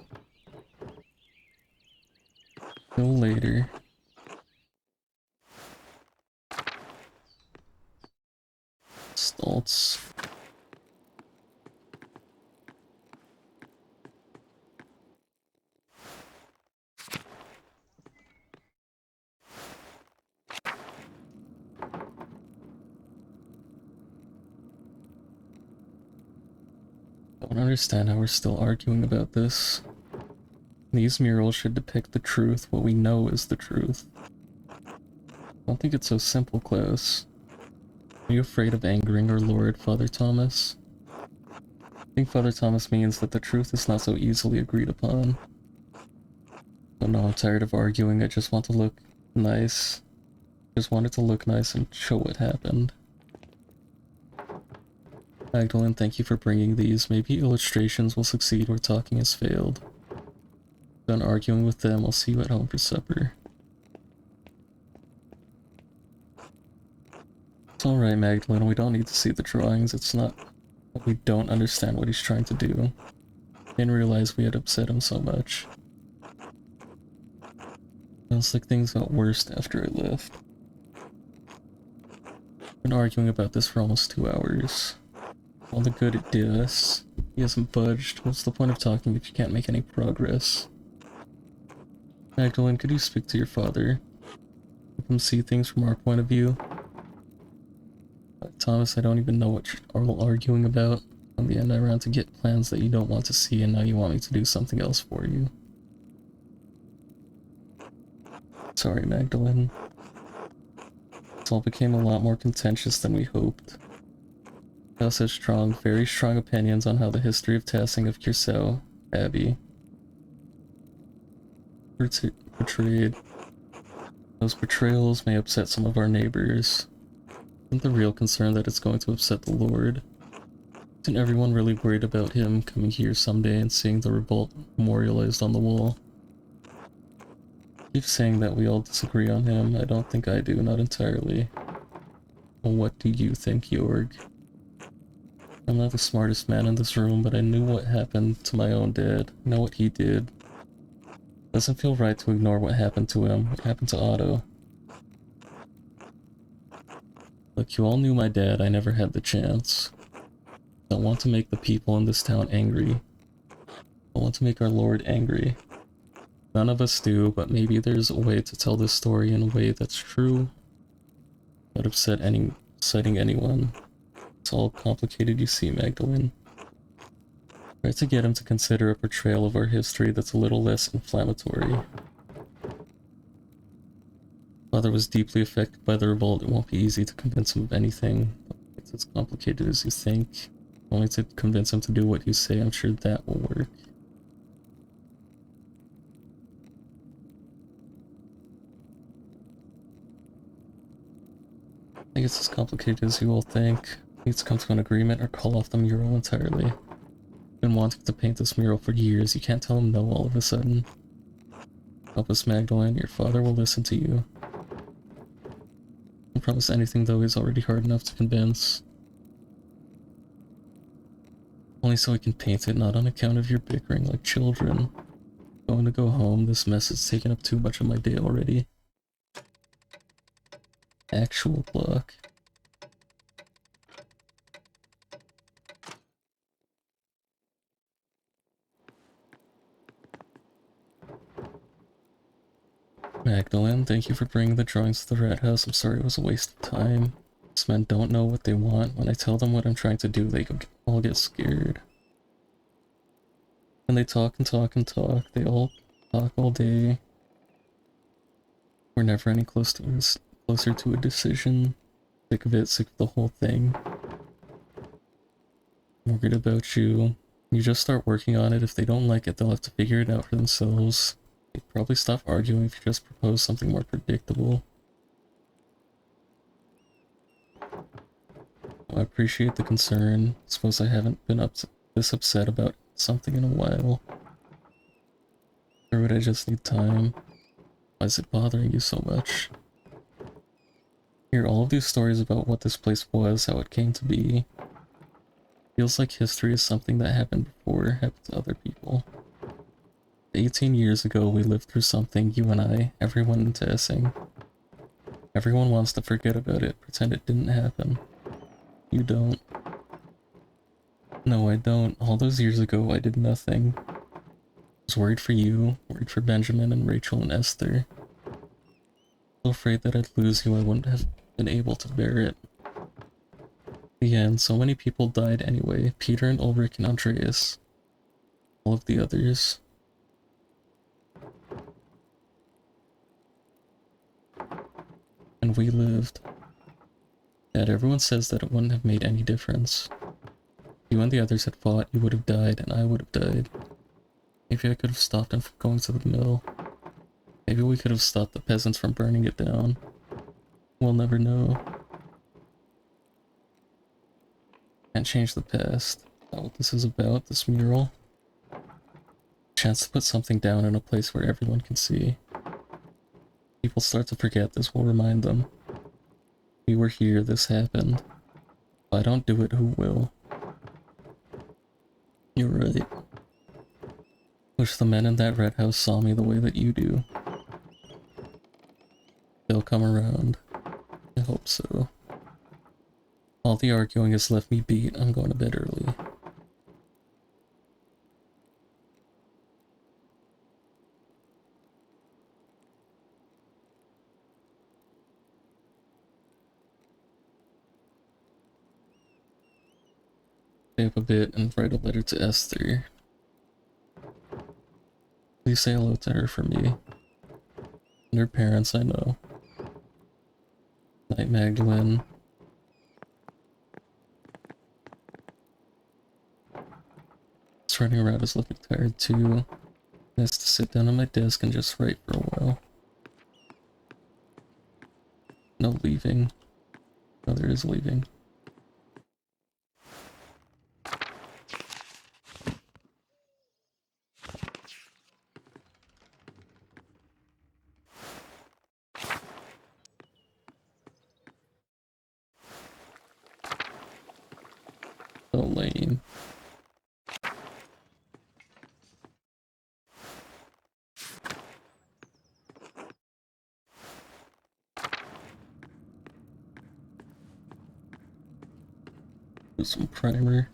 Till later. Stoltz. I don't understand how we're still arguing about this. These murals should depict the truth, what we know is the truth. I don't think it's so simple, Klaus. Are you afraid of angering our Lord, Father Thomas? I think Father Thomas means that the truth is not so easily agreed upon. Oh no, I'm tired of arguing, I just want to look nice. Just want it to look nice and show what happened. Magdalene, thank you for bringing these. Maybe illustrations will succeed where talking has failed. Done arguing with them, I'll see you at home for supper. It's alright, Magdalene, we don't need to see the drawings. It's not that we don't understand what he's trying to do. Didn't realize we had upset him so much. Sounds like things got worse after I left. Been arguing about this for almost 2 hours. All the good it did us. He hasn't budged. What's the point of talking if you can't make any progress? Magdalene, could you speak to your father? Help him see things from our point of view? Thomas, I don't even know what you're all arguing about. In the end, I ran to get plans that you don't want to see, and now you want me to do something else for you. Sorry, Magdalene. This all became a lot more contentious than we hoped. Klaus has strong, very strong opinions on how the history of Tassing of Curacao, Abbey, portrayed. Those betrayals may upset some of our neighbors. Isn't the real concern that it's going to upset the Lord? Isn't everyone really worried about him coming here someday and seeing the revolt memorialized on the wall? Keep saying that we all disagree on him. I don't think I do, not entirely. Well, what do you think, Jorg? I'm not the smartest man in this room, but I knew what happened to my own dad. I know what he did. Doesn't feel right to ignore what happened to him. What happened to Otto? Look, you all knew my dad. I never had the chance. I don't want to make the people in this town angry. I want to make our Lord angry. None of us do, but maybe there's a way to tell this story in a way that's true, without upsetting anyone. It's all complicated, you see, Magdalene. Try to get him to consider a portrayal of our history that's a little less inflammatory. Father was deeply affected by the revolt. It won't be easy to convince him of anything. It's as complicated as you think. Only to convince him to do what you say, I'm sure that will work. I think it's as complicated as you all think. Needs to come to an agreement or call off the mural entirely. Been wanting to paint this mural for years. You can't tell him no all of a sudden. Help us, Magdalene. Your father will listen to you. Don't promise anything, though. He's already hard enough to convince. Only so we can paint it, not on account of your bickering like children. Going to go home. This mess has taken up too much of my day already. Actual block. Magdalene, thank you for bringing the drawings to the rat house. I'm sorry it was a waste of time. These men don't know what they want. When I tell them what I'm trying to do, they all get scared. And they talk and talk and talk. They all talk all day. We're never any closer to a decision. Sick of it, sick of the whole thing. I'm worried about you. You just start working on it. If they don't like it, they'll have to figure it out for themselves. They'd probably stop arguing if you just propose something more predictable. Well, I appreciate the concern. Suppose I haven't been this upset about something in a while. Or would I just need time? Why is it bothering you so much? Hear all of these stories about what this place was, how it came to be. Feels like history is something that happened before, happened to other people. 18 years ago, we lived through something, you and I, everyone in Tessing. Everyone wants to forget about it, pretend it didn't happen. You don't. No, I don't. All those years ago, I did nothing. I was worried for you, worried for Benjamin and Rachel and Esther. So afraid that I'd lose you, I wouldn't have been able to bear it. In the end, so many people died anyway. Peter and Ulrich and Andreas. All of the others. And we lived. Yet everyone says that it wouldn't have made any difference. If you and the others had fought, you would have died, and I would have died. Maybe I could have stopped him from going to the mill. Maybe we could have stopped the peasants from burning it down. We'll never know. Can't change the past. Not what this is about, this mural. Chance to put something down in a place where everyone can see. People start to forget, this will remind them. We were here, this happened. If I don't do it, who will? You're right. Wish the men in that red house saw me the way that you do. They'll come around. I hope so. All the arguing has left me beat. I'm going to bed early. Stay up a bit and write a letter to Esther. Please say hello to her for me. And her parents, I know. Night, Magdalene. Just running around is looking tired too. Nice to sit down at my desk and just write for a while. No leaving. No, there is leaving. So lame. Do some primer.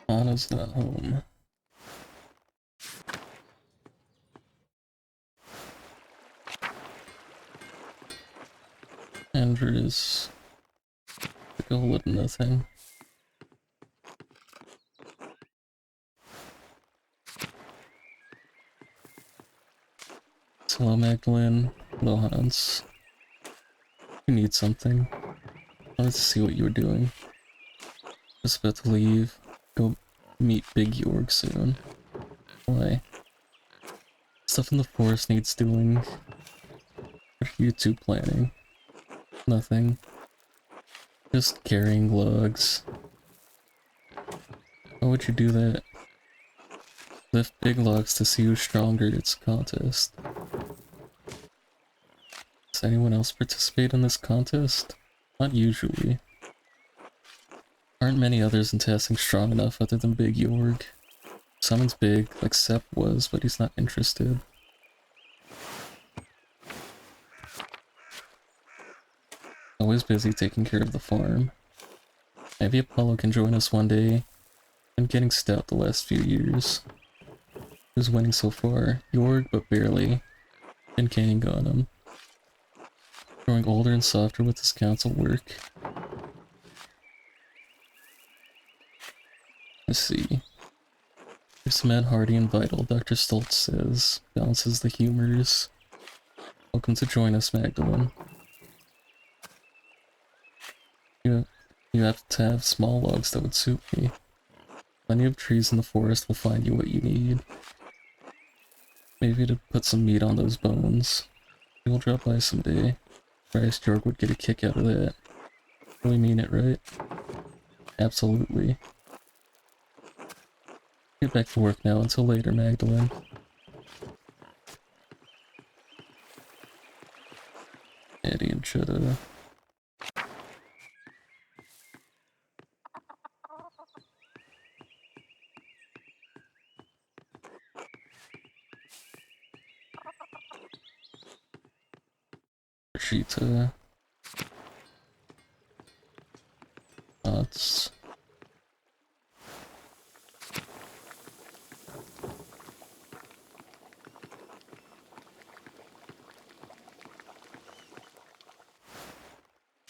Anna's not home. Andrew's took a hole in nothing. Hello, Magdalene. Hello, Hans. You need something. I wanted to see what you were doing. Just about to leave. Go meet Big York soon. Why? Stuff in the forest needs doing. What are you two planning? Nothing. Just carrying logs. Why would you do that? Lift big logs to see who's stronger. It's a contest. Does anyone else participate in this contest? Not usually. Aren't many others in testing strong enough other than Big Yorg. Someone's big, like Sepp was, but he's not interested. Always busy taking care of the farm. Maybe Apollo can join us one day. Been getting stout the last few years. Who's winning so far? Yorg, but barely. Been gaining on him. Growing older and softer with his council work. Let's see. Here's Matt Hardy and Vital, Dr. Stoltz says. Balances the humors. Welcome to join us, Magdalene. You have to have small logs that would suit me. Plenty of trees in the forest will find you what you need. Maybe to put some meat on those bones. You'll drop by someday. Bryce York would get a kick out of that. Really mean it, right? Absolutely. Get back to work now. Until later, Magdalene. Eddie and Chutta. Rashita. Thoughts.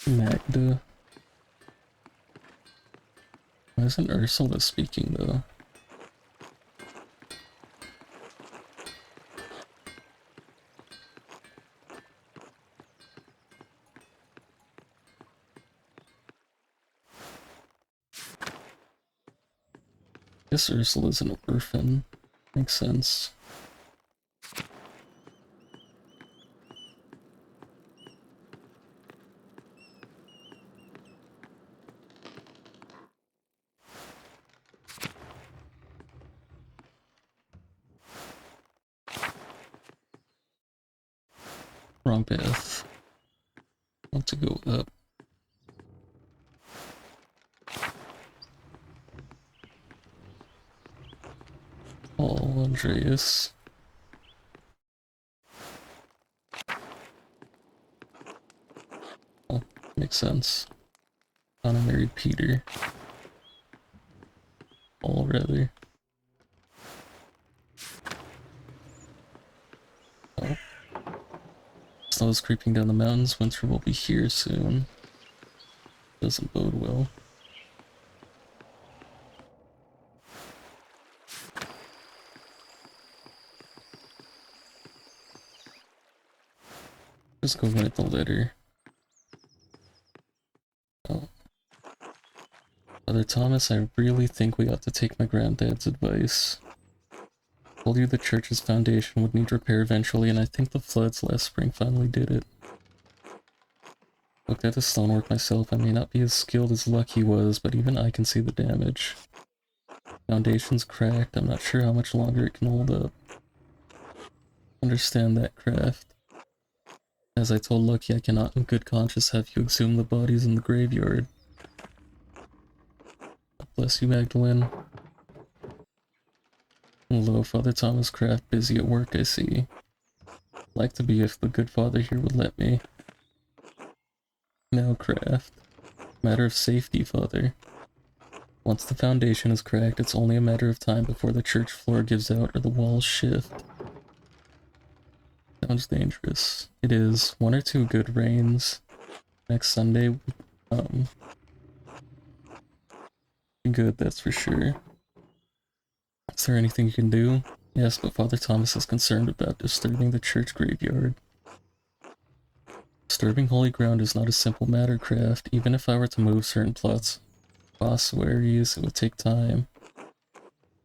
Magda. Why isn't Ursula speaking though? Guess Ursula's an orphan. Makes sense. Wrong path. Want to go up. Paul Andreas. Oh, makes sense. Anna married Peter. Paul, rather. Snowfall is creeping down the mountains. Winter will be here soon. Doesn't bode well. Just go write the letter. Oh. Father Thomas, I really think we ought to take my granddad's advice. I told you the church's foundation would need repair eventually, and I think the floods last spring finally did it. Looked at the stonework myself. I may not be as skilled as Lucky was, but even I can see the damage. Foundation's cracked. I'm not sure how much longer it can hold up. Understand that, Craft. As I told Lucky, I cannot in good conscience have you exhume the bodies in the graveyard. God bless you, Magdalene. Hello, Father Thomas Craft, busy at work, I see. Like to be if the good father here would let me. No, Craft. Matter of safety, Father. Once the foundation is cracked, it's only a matter of time before the church floor gives out or the walls shift. Sounds dangerous. It is. 1 or 2 good rains next Sunday. Good, that's for sure. Is there anything you can do? Yes, but Father Thomas is concerned about disturbing the church graveyard. Disturbing holy ground is not a simple matter, Craft. Even if I were to move certain plots, ossuaries, it would take time.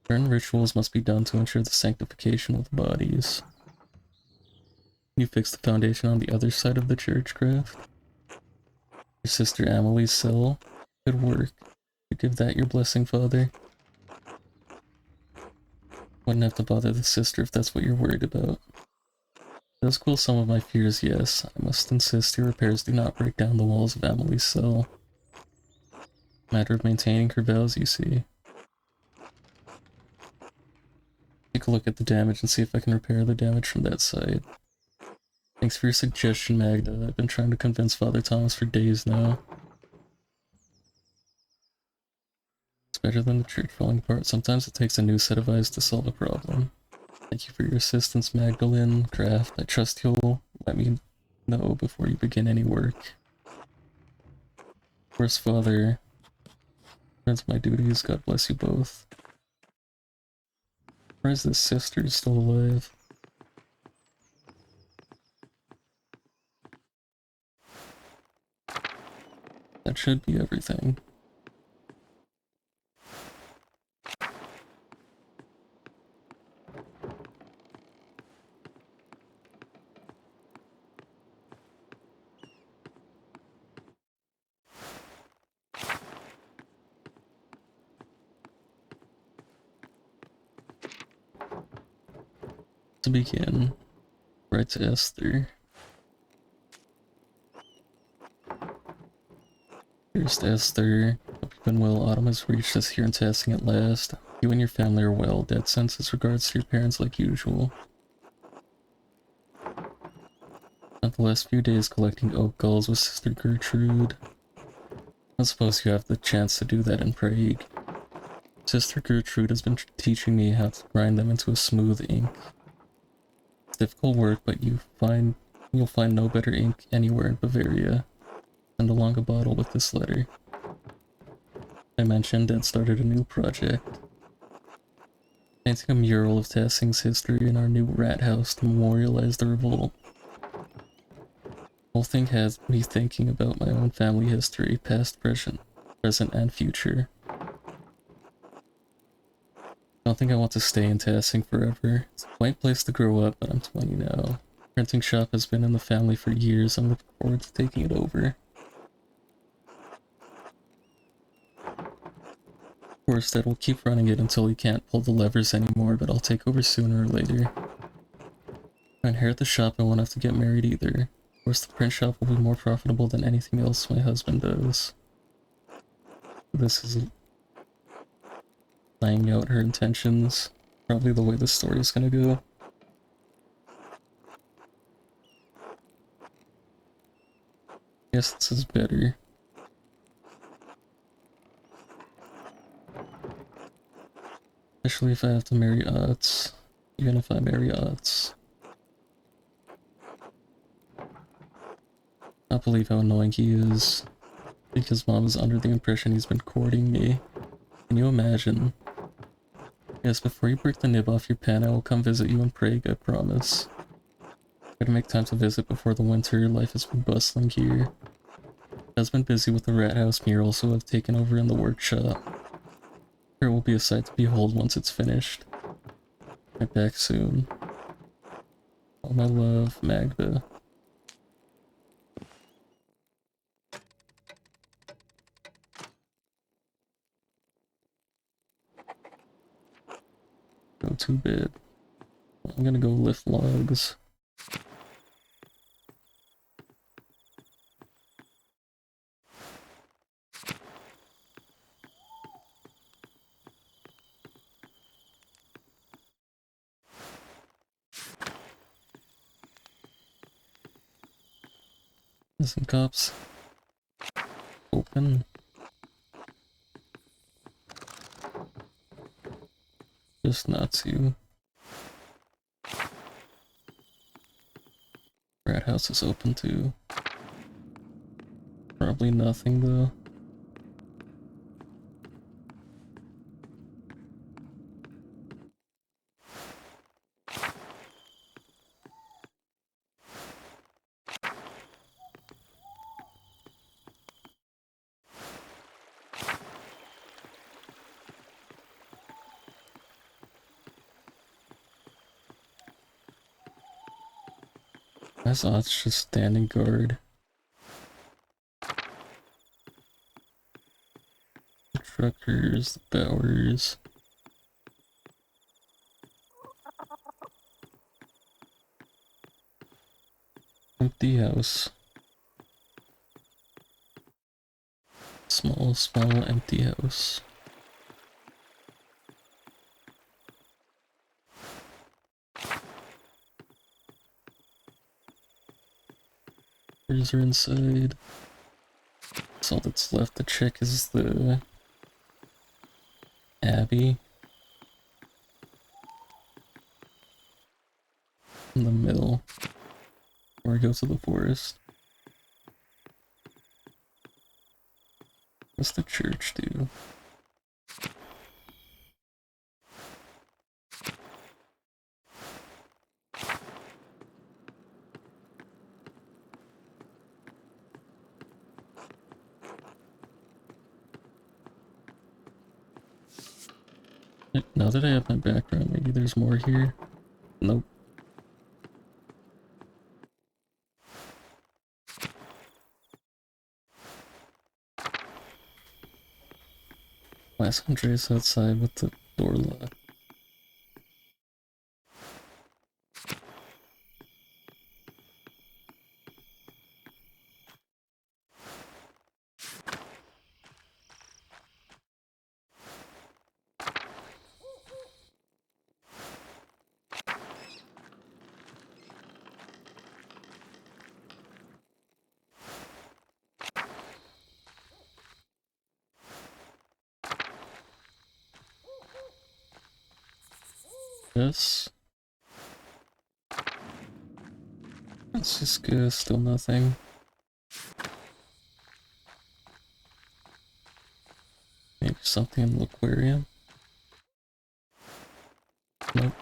Certain rituals must be done to ensure the sanctification of the bodies. You fix the foundation on the other side of the church, Craft? Your sister Amelie's cell? Good work. You give that your blessing, Father? Wouldn't have to bother the sister if that's what you're worried about. Does cool some of my fears, yes. I must insist your repairs do not break down the walls of Amelie's cell. Matter of maintaining her vows, you see. Take a look at the damage and see if I can repair the damage from that side. Thanks for your suggestion, Magda. I've been trying to convince Father Thomas for days now. It's better than the church falling apart. Sometimes it takes a new set of eyes to solve a problem. Thank you for your assistance, Magdalene. Craft, I trust you'll let me know before you begin any work. Of course, Father. That's my duties. God bless you both. Where is this sister still alive? That should be everything. To begin, write to Esther. Here's to Esther. Hope you've been well. Autumn has reached us here in Tassing at last. You and your family are well. Dad sends his regards to your parents like usual. Spent the last few days collecting oak galls with Sister Gertrude. I suppose you have the chance to do that in Prague. Sister Gertrude has been teaching me how to grind them into a smooth ink. It's difficult work, but you'll find no better ink anywhere in Bavaria. Send along a bottle with this letter. I mentioned Dad started a new project. Painting a mural of Tassing's history in our new rat house to memorialize the revolt. The whole thing has me thinking about my own family history, past, present, and future. I don't think I want to stay in Tassing forever. It's a quaint place to grow up, but I'm 20 now. Printing shop has been in the family for years. I'm looking forward to taking it over. Of course, Dad will keep running it until he can't pull the levers anymore, but I'll take over sooner or later. If I inherit the shop, I won't have to get married either. Of course, the print shop will be more profitable than anything else my husband does. This is laying out her intentions. Probably the way the story is gonna go. Yes, this is better. Especially if I have to marry Otts. Even if I marry Otts. cannot believe how annoying he is. I think his mom is under the impression he's been courting me. Can you imagine? Yes, before you break the nib off your pen, I will come visit you in Prague, I promise. Try to make time to visit before the winter. Life has been bustling here. Has been busy with the rat house murals, so I've taken over in the workshop. There will be a sight to behold once it's finished. I'm back soon. All my love, Magda. Go to bed. I'm gonna go lift logs. Listen, cops. Open. Just not to. Rat house is open too. Probably nothing though. I saw it's just standing guard. The truckers, the Bowers. Empty house. Small, empty house. Truckers are inside. That's all that's left to check is the Abbey. In the middle. Or go to the forest. What's the church do? Now that I have my background, maybe there's more here. Nope. Last Andreas outside with the door locked. Yes. Francisca, still nothing. Maybe something in the aquarium? Nope.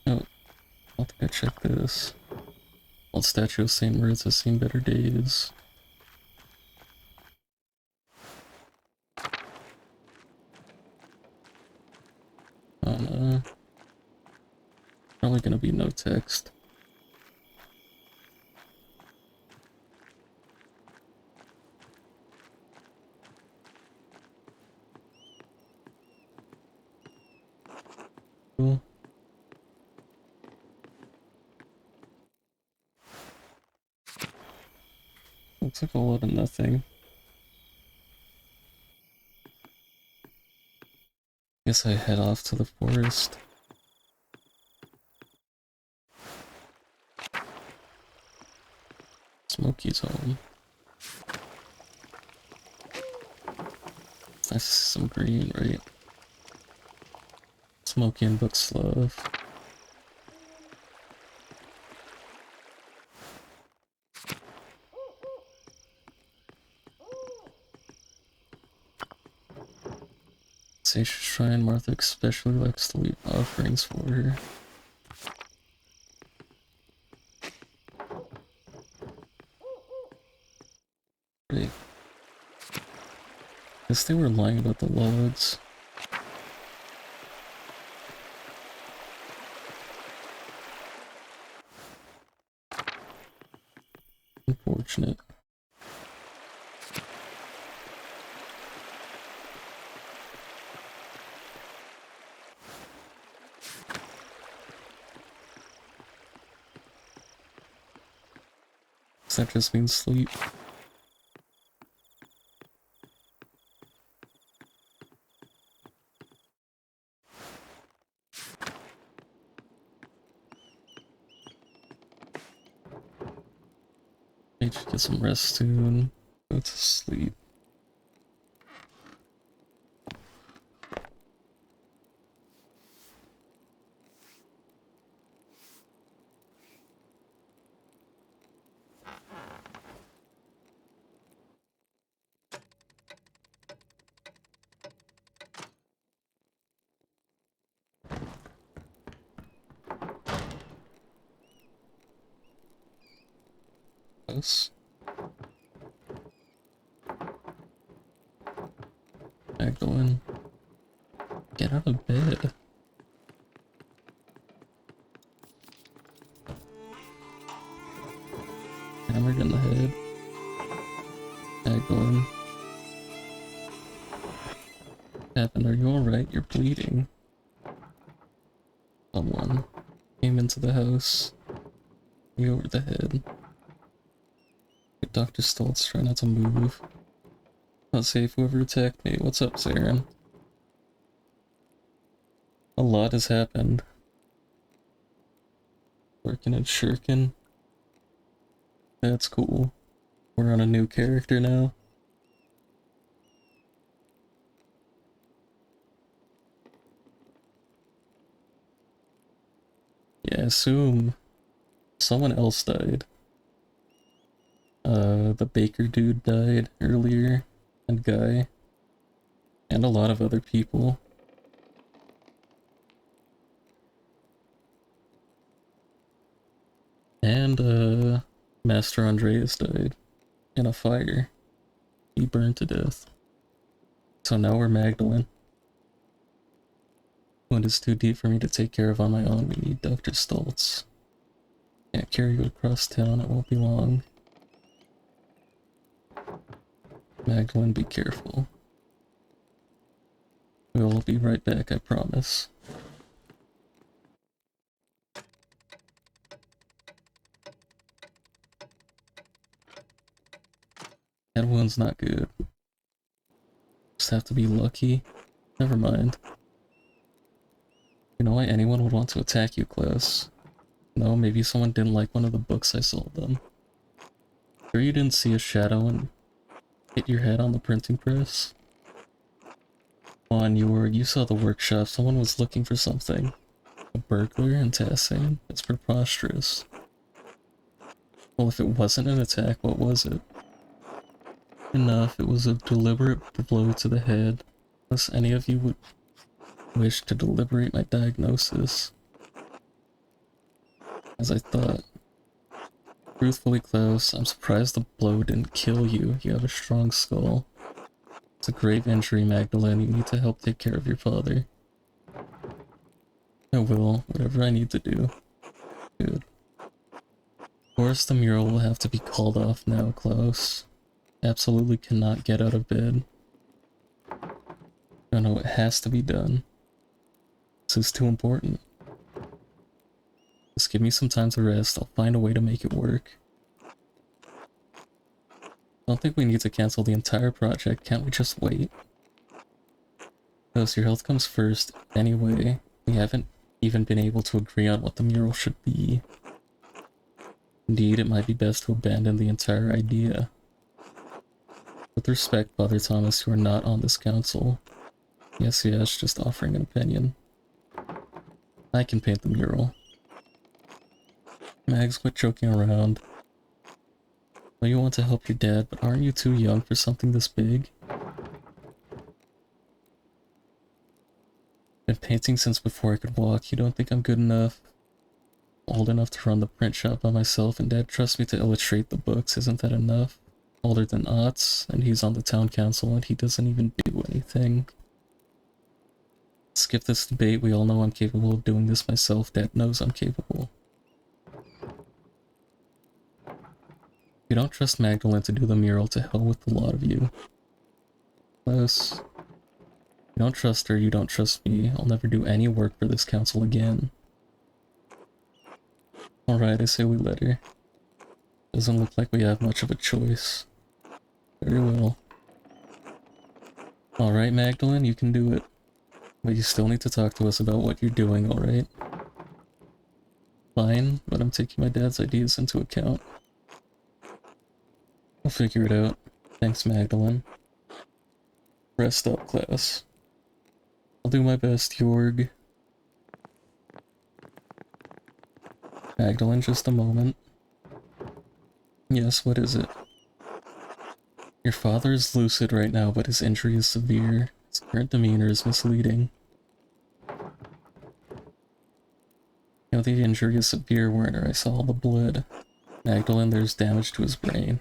Oh, I think I checked this. Old statue of St. Moritz has seen better days. Probably gonna be no text. Cool. Looks like a lot of nothing. Guess I head off to the forest. Smokey's home. It's nice to see some green, right? Smokey and Bookslove. Sage Shrine, Martha especially likes to leave offerings for her. Great. Guess they were lying about the logs. Unfortunate. Does that just mean sleep? I should get some rest soon. Go to sleep. Yes. Magdalene. Get out of bed. Hammered in the head. Magdalene. What happened? Are you alright? You're bleeding. Someone came into the house. Me over the head. Dr. Stoltz, try not to move. Not safe, whoever attacked me. What's up, Saren? A lot has happened. Working and shirking. That's cool. We're on a new character now. Yeah, assume someone else died. The baker dude died earlier, and Guy, and a lot of other people. And, Master Andreas died in a fire. He burned to death. So now we're Magdalene. Wound is too deep for me to take care of on my own. We need Dr. Stoltz. Can't carry you across town, it won't be long. Magdalene, be careful. We'll be right back, I promise. That wound's not good. Just have to be lucky. Never mind. You know why anyone would want to attack you, Klaus? No, maybe someone didn't like one of the books I sold them. Sure you didn't see a shadow and hit your head on the printing press? You saw the workshop, someone was looking for something. A burglar in Tassane? It's preposterous. Well, if it wasn't an attack, what was it? Enough, it was a deliberate blow to the head. Unless any of you would wish to deliberate my diagnosis. As I thought. Truthfully, Klaus, I'm surprised the blow didn't kill you. You have a strong skull. It's a grave injury, Magdalene. You need to help take care of your father. I will, whatever I need to do. Good. Of course, the mural will have to be called off now, Klaus. Absolutely cannot get out of bed. No, it has to be done. This is too important. Just give me some time to rest. I'll find a way to make it work. I don't think we need to cancel the entire project. Can't we just wait? Because your health comes first. Anyway, we haven't even been able to agree on what the mural should be. Indeed, it might be best to abandon the entire idea. With respect, Father Thomas, you are not on this council. Yes, just offering an opinion. I can paint the mural. Mags, quit joking around. Well, you want to help your dad, but aren't you too young for something this big? Been painting since before I could walk. You don't think I'm good enough? Old enough to run the print shop by myself, and Dad trusts me to illustrate the books. Isn't that enough? Older than Otts, and he's on the town council, and he doesn't even do anything. Skip this debate. We all know I'm capable of doing this myself. Dad knows I'm capable. If you don't trust Magdalene to do the mural, to hell with the lot of you. Plus, you don't trust her, you don't trust me. I'll never do any work for this council again. Alright, I say we let her. Doesn't look like we have much of a choice. Very well. Alright, Magdalene, you can do it. But you still need to talk to us about what you're doing, alright? Fine, but I'm taking my dad's ideas into account. We'll figure it out. Thanks, Magdalene. Rest up, class. I'll do my best, Jorg. Magdalene, just a moment. Yes, what is it? Your father is lucid right now, but his injury is severe. His current demeanor is misleading. You know the injury is severe, Werner. I saw all the blood. Magdalene, there's damage to his brain.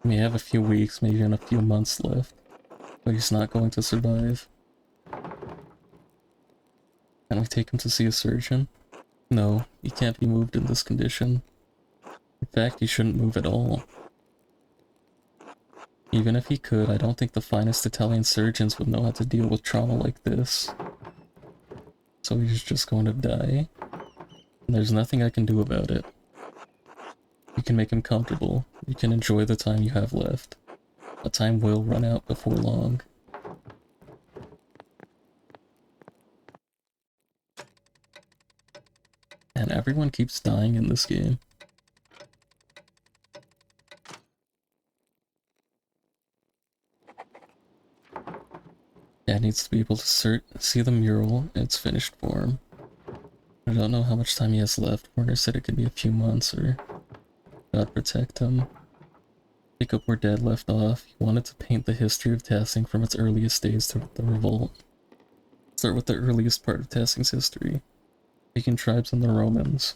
He may have a few weeks, maybe even a few months left, but he's not going to survive. Can we take him to see a surgeon? No, he can't be moved in this condition. In fact, he shouldn't move at all. Even if he could, I don't think the finest Italian surgeons would know how to deal with trauma like this. So he's just going to die. And there's nothing I can do about it. You can make him comfortable. You can enjoy the time you have left. But time will run out before long. And everyone keeps dying in this game. Dad needs to be able to see the mural in its finished form. I don't know how much time he has left. Werner said it could be a few months, or God protect him. Pick up where Dad left off. He wanted to paint the history of Tassing from its earliest days to the revolt. Start with the earliest part of Tassing's history. Viking tribes and the Romans.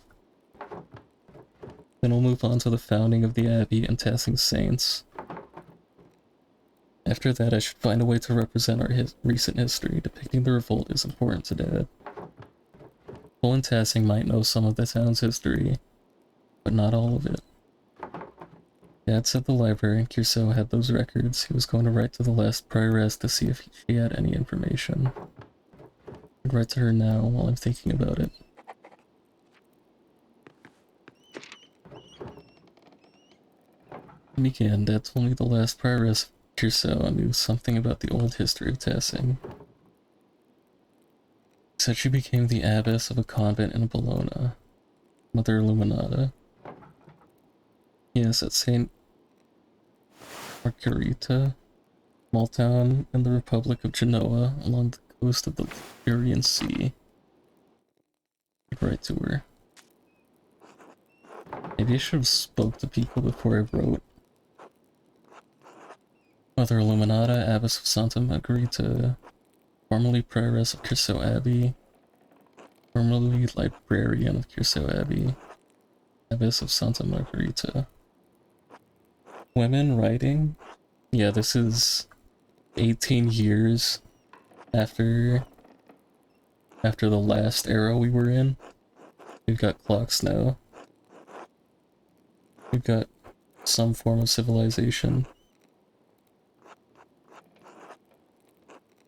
Then we'll move on to the founding of the Abbey and Tassing's saints. After that, I should find a way to represent our recent history. Depicting the revolt is important to Dad. Cole and Tassing might know some of the town's history, but not all of it. Dad said the library in Curso had those records. He was going to write to the last prioress to see if she had any information. I'd write to her now while I'm thinking about it. Begin. Dad told me the last prioress of Curso knew something about the old history of Tassing. He said she became the abbess of a convent in Bologna. Mother Illuminata. Yes, at St. Margherita, small town in the Republic of Genoa, along the coast of the Ligurian Sea. I'd write to her. Maybe I should have spoke to people before I wrote. Mother Illuminata, Abbess of Santa Margherita, formerly Prioress of Curso Abbey, formerly Librarian of Curso Abbey, Abbess of Santa Margherita. Women writing? Yeah, this is 18 years after the last era we were in. We've got clocks now. We've got some form of civilization.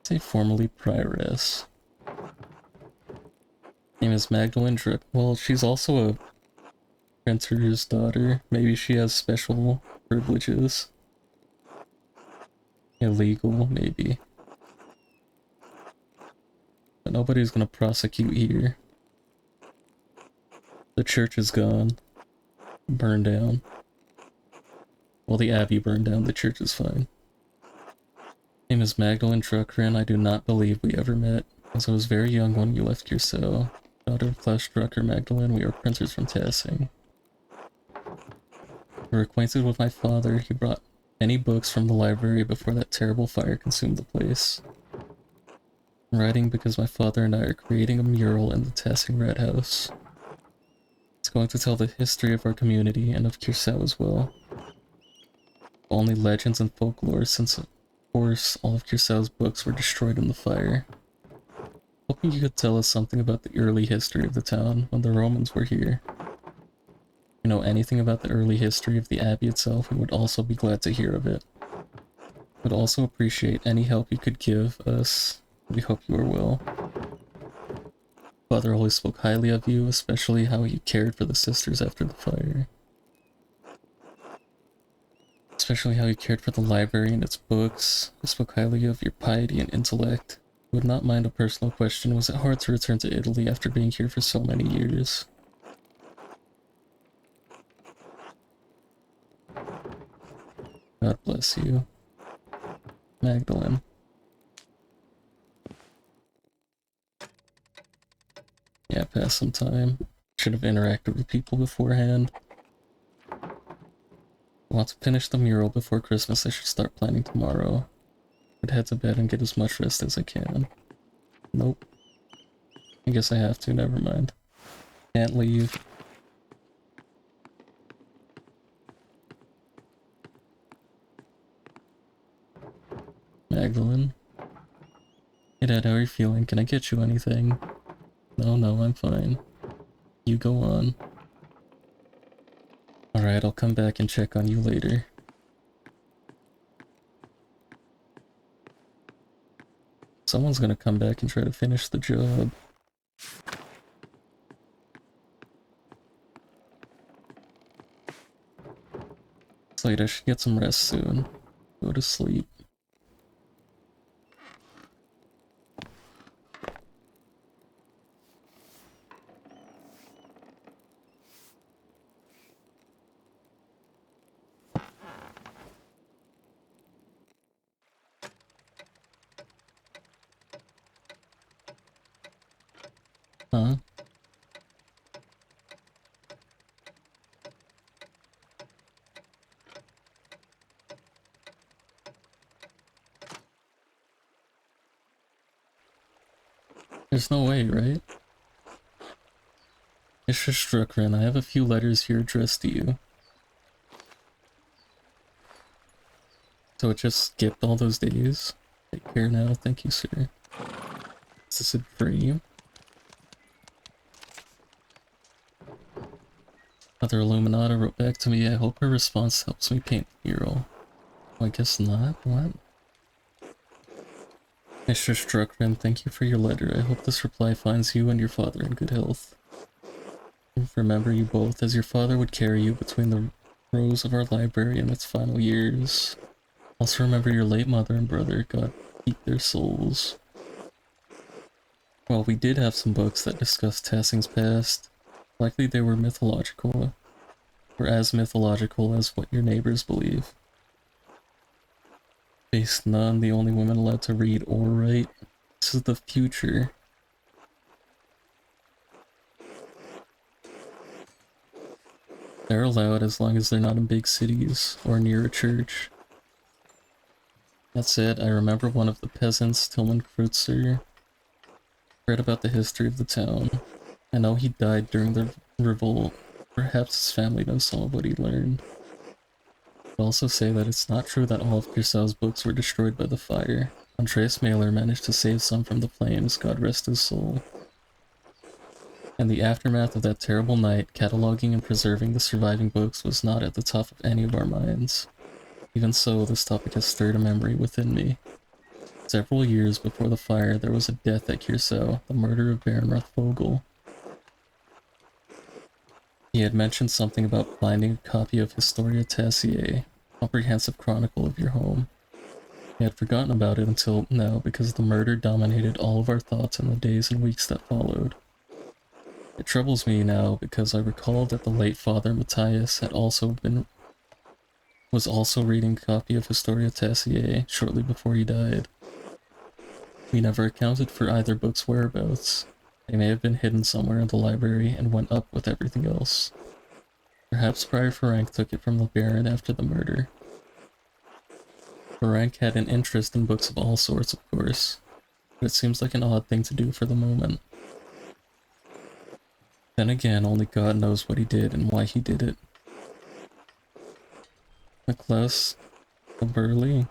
Say formerly prioress. Name is Magdalene Drip. Well, she's also a printer's daughter. Maybe she has special privileges. Illegal, maybe. But nobody's gonna prosecute here. The church is gone. Burned down. Well, the abbey burned down, the church is fine. Name is Magdalene Drucker, and I do not believe we ever met, as I was very young when you left your cell. Daughter of Klaus Drucker, Magdalene, we are printers from Tassing. We were acquainted with my father. He brought many books from the library before that terrible fire consumed the place. I'm writing because my father and I are creating a mural in the Tassing Red House. It's going to tell the history of our community and of Curacao as well. Only legends and folklore, since of course all of Curacao's books were destroyed in the fire. Hoping you could tell us something about the early history of the town when the Romans were here. If you know anything about the early history of the abbey itself, we would also be glad to hear of it. Would also appreciate any help you could give us. We hope you are well. Father always spoke highly of you, especially how you cared for the sisters after the fire. Especially how you cared for the library and its books. He spoke highly of your piety and intellect. Would not mind a personal question. Was it hard to return to Italy after being here for so many years? God bless you. Magdalene. Yeah, pass some time. Should have interacted with people beforehand. I want to finish the mural before Christmas. I should start planning tomorrow. I'd head to bed and get as much rest as I can. Nope. I guess I have to, never mind. Can't leave. Magdalene. Hey Dad, how are you feeling? Can I get you anything? No, I'm fine. You go on. Alright, I'll come back and check on you later. Someone's gonna come back and try to finish the job. It's late, I should get some rest soon. Go to sleep. Huh? There's no way, right? Mr. Struckren, I have a few letters here addressed to you. So it just skipped all those days? Take care now, thank you, sir. Is this a dream? Mother Illuminata wrote back to me, I hope her response helps me paint the mural. Well, I guess not, what? Mr. Struckman, thank you for your letter. I hope this reply finds you and your father in good health. Remember you both, as your father would carry you between the rows of our library in its final years. Also remember your late mother and brother, God keep their souls. Well, we did have some books that discussed Tassing's past. Likely they were mythological, or as mythological as what your neighbors believe. Faced none, the only women allowed to read or write. This is the future. They're allowed as long as they're not in big cities or near a church. That said, I remember one of the peasants, Tillman Kreutzer, read about the history of the town. I know he died during the revolt. Perhaps his family knows some of what he learned. I'd also say that it's not true that all of Cursao's books were destroyed by the fire. Andreas Mailer managed to save some from the flames, God rest his soul. In the aftermath of that terrible night, cataloging and preserving the surviving books was not at the top of any of our minds. Even so, this topic has stirred a memory within me. Several years before the fire, there was a death at Curacao, the murder of Baron Rothvogel. He had mentioned something about finding a copy of Historia Tassiae, comprehensive chronicle of your home. I had forgotten about it until now because the murder dominated all of our thoughts in the days and weeks that followed. It troubles me now because I recall that the late Father Matthias was also reading a copy of Historia Tassiae shortly before he died. We never accounted for either book's whereabouts. They may have been hidden somewhere in the library and went up with everything else. Perhaps Prior Ferenc took it from the Baron after the murder. Ferenc had an interest in books of all sorts, of course, but it seems like an odd thing to do for the moment. Then again, only God knows what he did and why he did it. Nicholas Burley,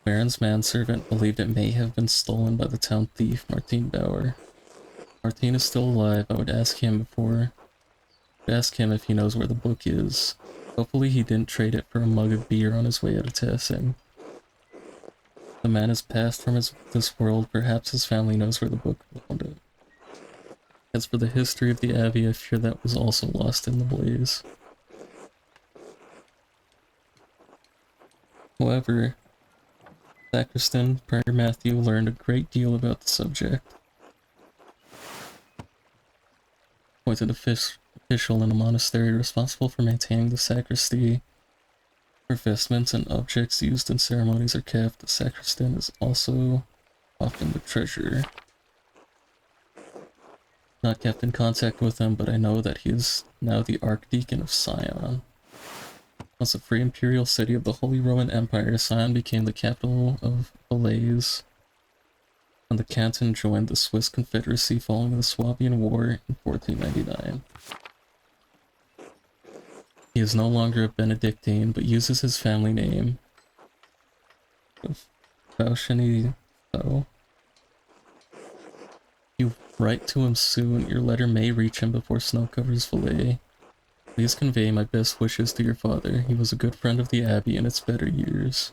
Baron's manservant, believed it may have been stolen by the town thief Martin Bauer. Martin is still alive. I would ask him if he knows where the book is. Hopefully he didn't trade it for a mug of beer on his way out of Tassing. The man has passed from this world. Perhaps his family knows where the book found it. As for the history of the Abbey, I fear that was also lost in the blaze. However, Sacristan Prior Matthew learned a great deal about the subject. Appointed official in a monastery responsible for maintaining the sacristy, where vestments and objects used in ceremonies are kept. The sacristan is also often the treasurer. Not kept in contact with him, but I know that he is now the Archdeacon of Sion. Once a free imperial city of the Holy Roman Empire, Sion became the capital of Falaise, and the canton joined the Swiss Confederacy following the Swabian War in 1499. He is no longer a Benedictine, but uses his family name of Faucheny. You write to him soon. Your letter may reach him before snow covers Valais. Please convey my best wishes to your father. He was a good friend of the Abbey in its better years.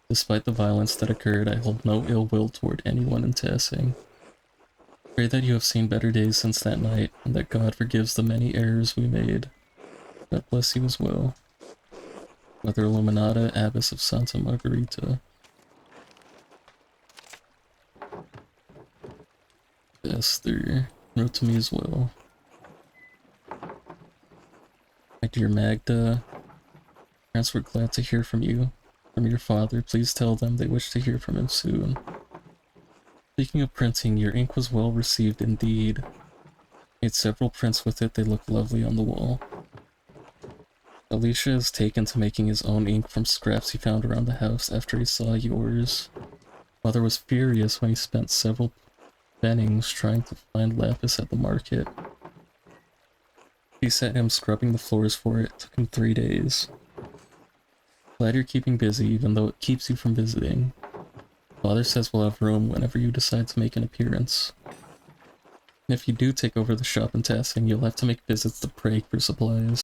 Despite the violence that occurred, I hold no ill will toward anyone in Tassing. Pray that you have seen better days since that night, and that God forgives the many errors we made. God bless you as well. Mother Illuminata, Abbess of Santa Margherita. Esther wrote to me as well. My dear Magda, parents were glad to hear from you. From your father, please tell them they wish to hear from him soon. Speaking of printing, your ink was well received indeed. Made several prints with it, they look lovely on the wall. Alicia is taken to making his own ink from scraps he found around the house after he saw yours. Mother was furious when he spent several pfennigs trying to find lapis at the market. He set him scrubbing the floors for it. It took him 3 days. Glad you're keeping busy, even though it keeps you from visiting. Father says we'll have room whenever you decide to make an appearance. And if you do take over the shop in Tassing, you'll have to make visits to Prague for supplies.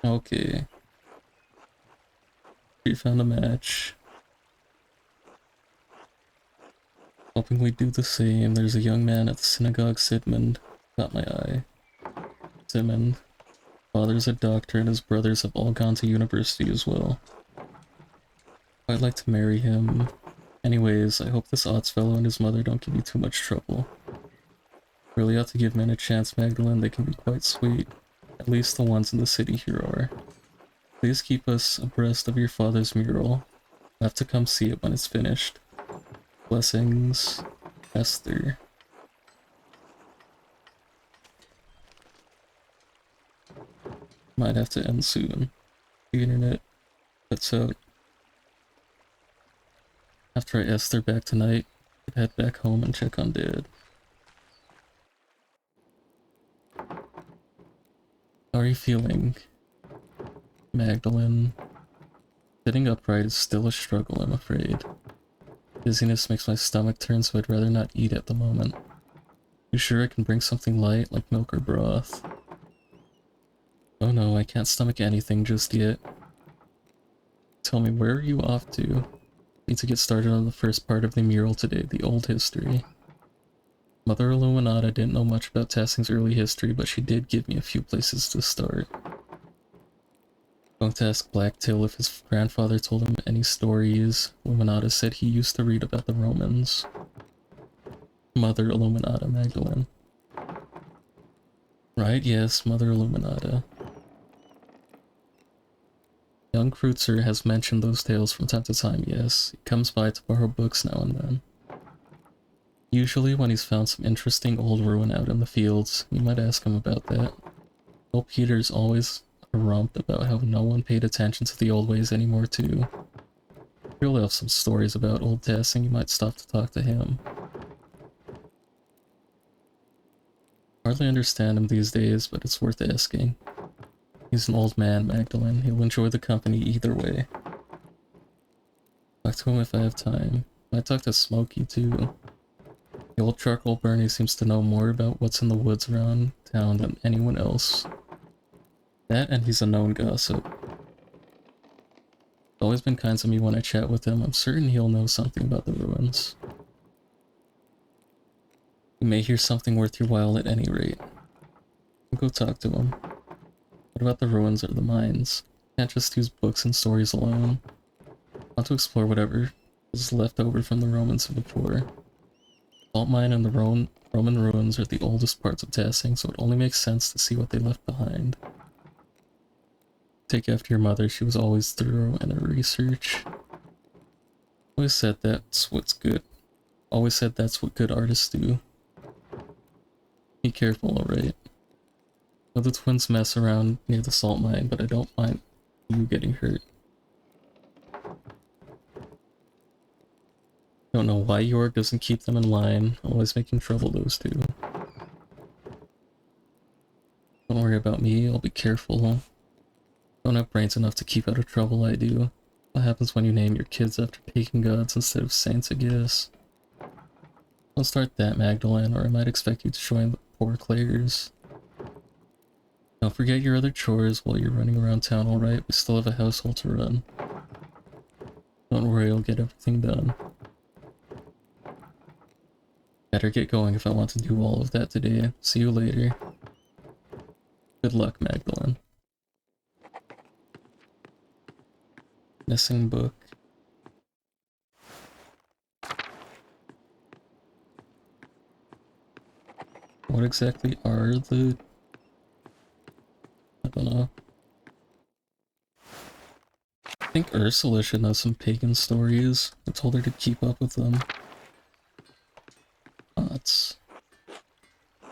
Okay. We found a match. Hoping we do the same. There's a young man at the synagogue, Sidmund. Caught my eye. Sidmund. Father's a doctor and his brothers have all gone to university as well. I'd like to marry him. Anyways, I hope this Otts fellow and his mother don't give you too much trouble. Really ought to give men a chance, Magdalene. They can be quite sweet. At least the ones in the city here are. Please keep us abreast of your father's mural. I'll have to come see it when it's finished. Blessings, Esther. Might have to end soon. The internet cuts out. After I Esther back tonight, I'd head back home and check on Dad. How are you feeling, Magdalene? Sitting upright is still a struggle, I'm afraid. Dizziness makes my stomach turn, so I'd rather not eat at the moment. You sure I can bring something light, like milk or broth? Oh no, I can't stomach anything just yet. Tell me, where are you off to? Need to get started on the first part of the mural today, the old history. Mother Illuminata didn't know much about Tassing's early history, but she did give me a few places to start. Going to ask Blacktail if his grandfather told him any stories. Illuminata said he used to read about the Romans. Mother Illuminata Magdalene. Right, yes, Mother Illuminata. Young Kreutzer has mentioned those tales from time to time, yes. He comes by to borrow books now and then. Usually when he's found some interesting old ruin out in the fields, you might ask him about that. Old Peter's always harumphed about how no one paid attention to the old ways anymore too. He'll have some stories about old tasking, you might stop to talk to him. Hardly understand him these days, but it's worth asking. He's an old man, Magdalene. He'll enjoy the company either way. Talk to him if I have time. Might talk to Smokey too. The old charcoal Bernie seems to know more about what's in the woods around town than anyone else. That, and he's a known gossip. It's always been kind to me when I chat with him. I'm certain he'll know something about the ruins. You may hear something worth your while at any rate. Go talk to him. What about the ruins or the mines? Can't just use books and stories alone. I want to explore whatever is left over from the Romans before. Salt mine and the Roman ruins are the oldest parts of Tassing, so it only makes sense to see what they left behind. Take after your mother, she was always thorough in her research. Always said that's what's good. Always said that's what good artists do. Be careful, alright? Well, the twins mess around near the salt mine, but I don't mind you getting hurt. Don't know why York doesn't keep them in line, always making trouble, those two. Don't worry about me, I'll be careful. Don't have brains enough to keep out of trouble, I do. What happens when you name your kids after pagan gods instead of saints, I guess? Don't start that, Magdalene, or I might expect you to join the poor Clares. Don't forget your other chores while you're running around town, alright? We still have a household to run. Don't worry, I'll get everything done. Better get going if I want to do all of that today. See you later. Good luck, Magdalene. Missing book. What exactly are the... I don't know. I think Ursula should know some pagan stories. I told her to keep up with them. Thoughts.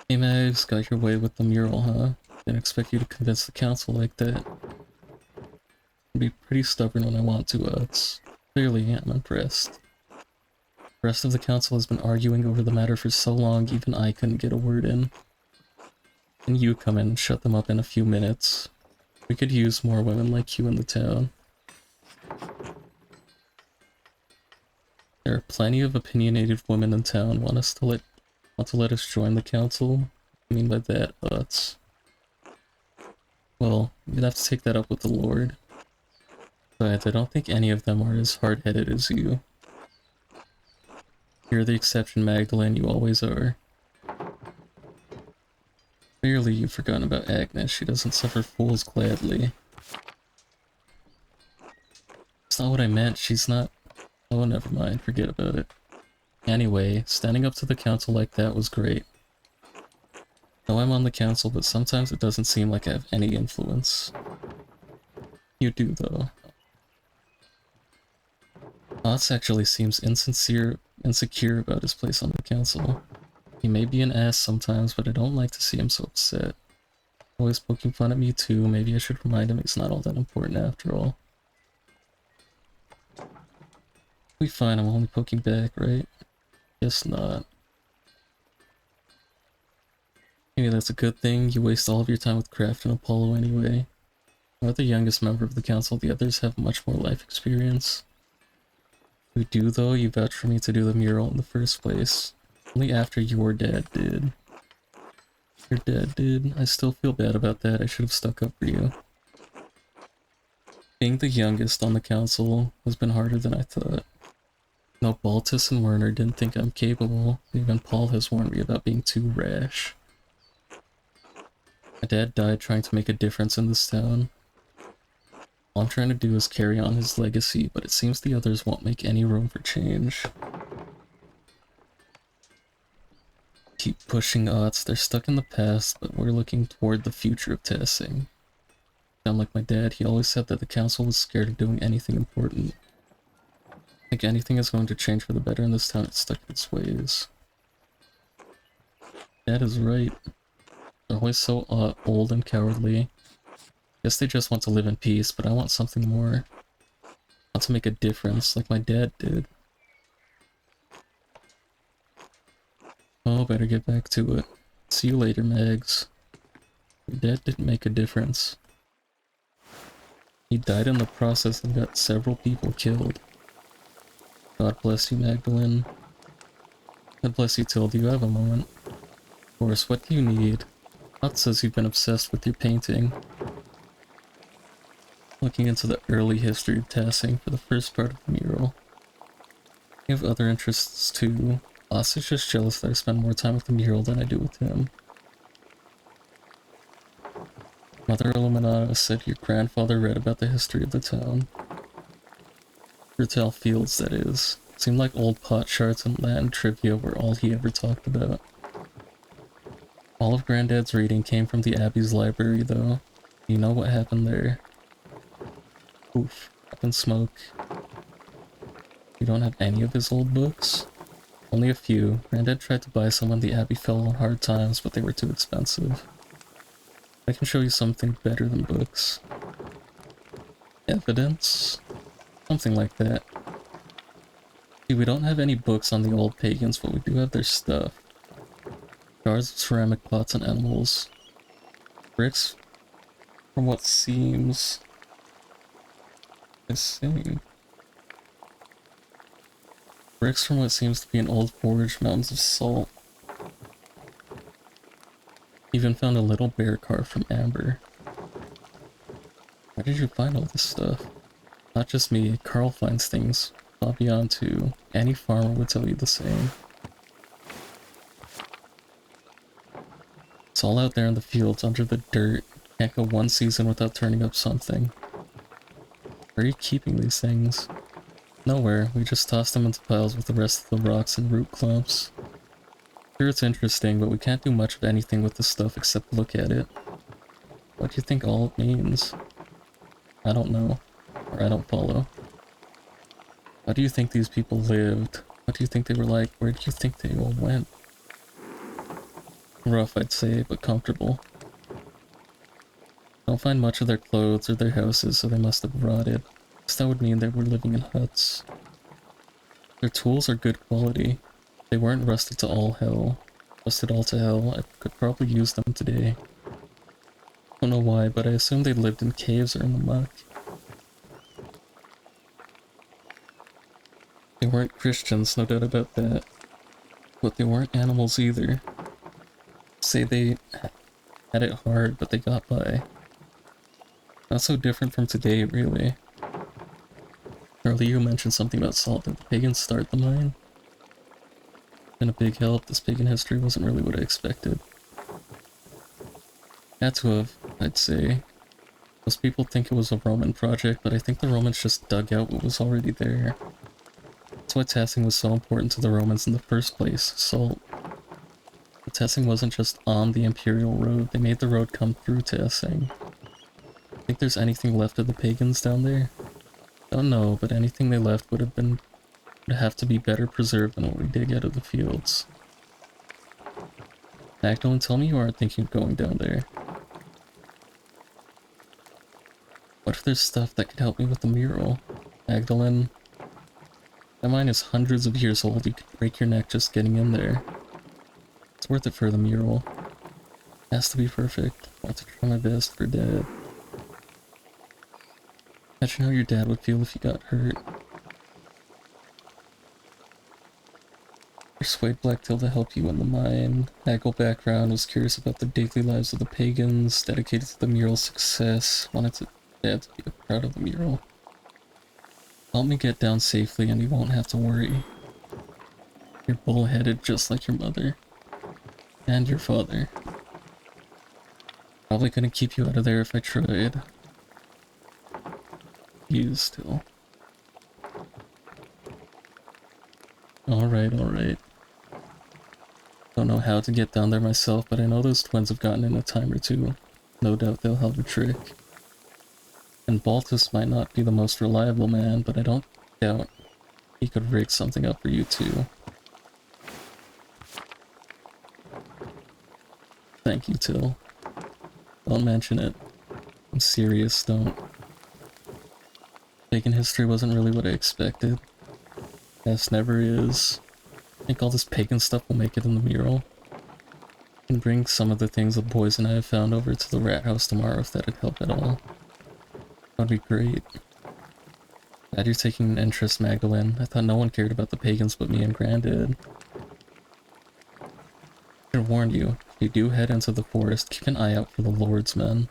Hey Mags, got your way with the mural, huh? Didn't expect you to convince the council like that. I'll be pretty stubborn when I want to, Utz. Clearly, I'm impressed. The rest of the council has been arguing over the matter for so long, even I couldn't get a word in. And you come in and shut them up in a few minutes. We could use more women like you in the town. There are plenty of opinionated women in town want to let us join the council. What do you mean by that, Utz? Well, you'd have to take that up with the Lord. But I don't think any of them are as hard-headed as you. You're the exception, Magdalene, you always are. Clearly you've forgotten about Agnes, she doesn't suffer fools gladly. That's not what I meant, she's not... Oh, never mind, forget about it. Anyway, standing up to the council like that was great. I know I'm on the council, but sometimes it doesn't seem like I have any influence. You do, though. Otz actually seems insecure about his place on the council. He may be an ass sometimes, but I don't like to see him so upset. Always poking fun at me too, maybe I should remind him he's not all that important after all. Be fine, I'm only poking back, right? Guess not. Maybe that's a good thing, you waste all of your time with Kraft and Apollo anyway. You're the youngest member of the council, the others have much more life experience. We do though, you vouched for me to do the mural in the first place. Only after your dad did. Your dad did. I still feel bad about that, I should have stuck up for you. Being the youngest on the council has been harder than I thought. No, Baltus and Werner didn't think I'm capable. Even Paul has warned me about being too rash. My dad died trying to make a difference in this town. All I'm trying to do is carry on his legacy, but it seems the others won't make any room for change. Keep pushing odds, they're stuck in the past, but we're looking toward the future of testing. Sound like my dad, he always said that the council was scared of doing anything important. I think anything is going to change for the better in this town, it's stuck in its ways. Dad is right. They're always so old and cowardly. Guess they just want to live in peace, but I want something more. I want to make a difference, like my dad did. Oh, better get back to it. See you later, Mags. Your dad didn't make a difference. He died in the process and got several people killed. God bless you, Magdalene. God bless you, Till. Do you have a moment? Of course, what do you need? Hot says you've been obsessed with your painting. Looking into the early history of Tassing for the first part of the mural. You have other interests too. Boss is just jealous that I spend more time with the mural than I do with him. Mother Illuminata said your grandfather read about the history of the town. Fertile Fields, that is. Seemed like old pot charts and Latin trivia were all he ever talked about. All of Granddad's reading came from the Abbey's library, though. You know what happened there. Oof, up in smoke. You don't have any of his old books? Only a few. Granddad tried to buy some when the Abbey fell on hard times, but they were too expensive. I can show you something better than books. Evidence? Something like that. See, we don't have any books on the old pagans, but we do have their stuff. Jars of ceramic pots and animals. Bricks from what seems... Bricks from what seems to be an old forge, mountains of salt. Even found a little bear carved from amber. Where did you find all this stuff? Not just me, Carl finds things. Far beyond too. Any farmer would tell you the same. It's all out there in the fields, under the dirt. Can't go one season without turning up something. Where are you keeping these things? Nowhere, we just toss them into piles with the rest of the rocks and root clumps. Sure, it's interesting, but we can't do much of anything with this stuff except look at it. What do you think all it means? I don't know. Or I don't follow. How do you think these people lived? What do you think they were like? Where do you think they all went? Rough, I'd say, but comfortable. Don't find much of their clothes or their houses, so they must have rotted. That would mean they were living in huts. Their tools are good quality. They weren't rusted to all hell. Rusted all to hell, I could probably use them today. Don't know why, but I assume they lived in caves or in the muck. They weren't Christians, no doubt about that. But they weren't animals either. Say they had it hard, but they got by. Not so different from today, really. Earlier you mentioned something about salt. Did the pagans start the mine? Been a big help. This pagan history wasn't really what I expected. Had to have, I'd say. Most people think it was a Roman project, but I think the Romans just dug out what was already there. That's why testing was so important to the Romans in the first place. Salt. But testing wasn't just on the Imperial Road. They made the road come through testing. Think there's anything left of the pagans down there? Don't know, but anything they left would have to be better preserved than what we dig out of the fields. Magdalene, tell me you aren't thinking of going down there. What if there's stuff that could help me with the mural? Magdalene, that mine is hundreds of years old. You could break your neck just getting in there. It's worth it for the mural. It has to be perfect. I want to try my best for Dad. Imagine how your dad would feel if you got hurt. Persuade Blacktail to help you in the mine. Haggle background, was curious about the daily lives of the pagans, dedicated to the mural's success, wanted Dad to be proud of the mural. Help me get down safely and you won't have to worry. You're bullheaded just like your mother. And your father. Probably couldn't keep you out of there if I tried. used to. Alright, alright. Don't know how to get down there myself, but I know those twins have gotten in a time or two. No doubt they'll have a trick. And Baltus might not be the most reliable man, but I don't doubt he could rig something up for you too. Thank you, Till. Don't mention it. I'm serious, don't. Pagan history wasn't really what I expected. Past never is. I think all this pagan stuff will make it in the mural. I can bring some of the things the boys and I have found over to the rat house tomorrow if that'd help at all. That'd be great. Glad you're taking an interest, Magdalene. I thought no one cared about the pagans but me and Granddad. I should have warned you. If you do head into the forest, keep an eye out for the Lord's men.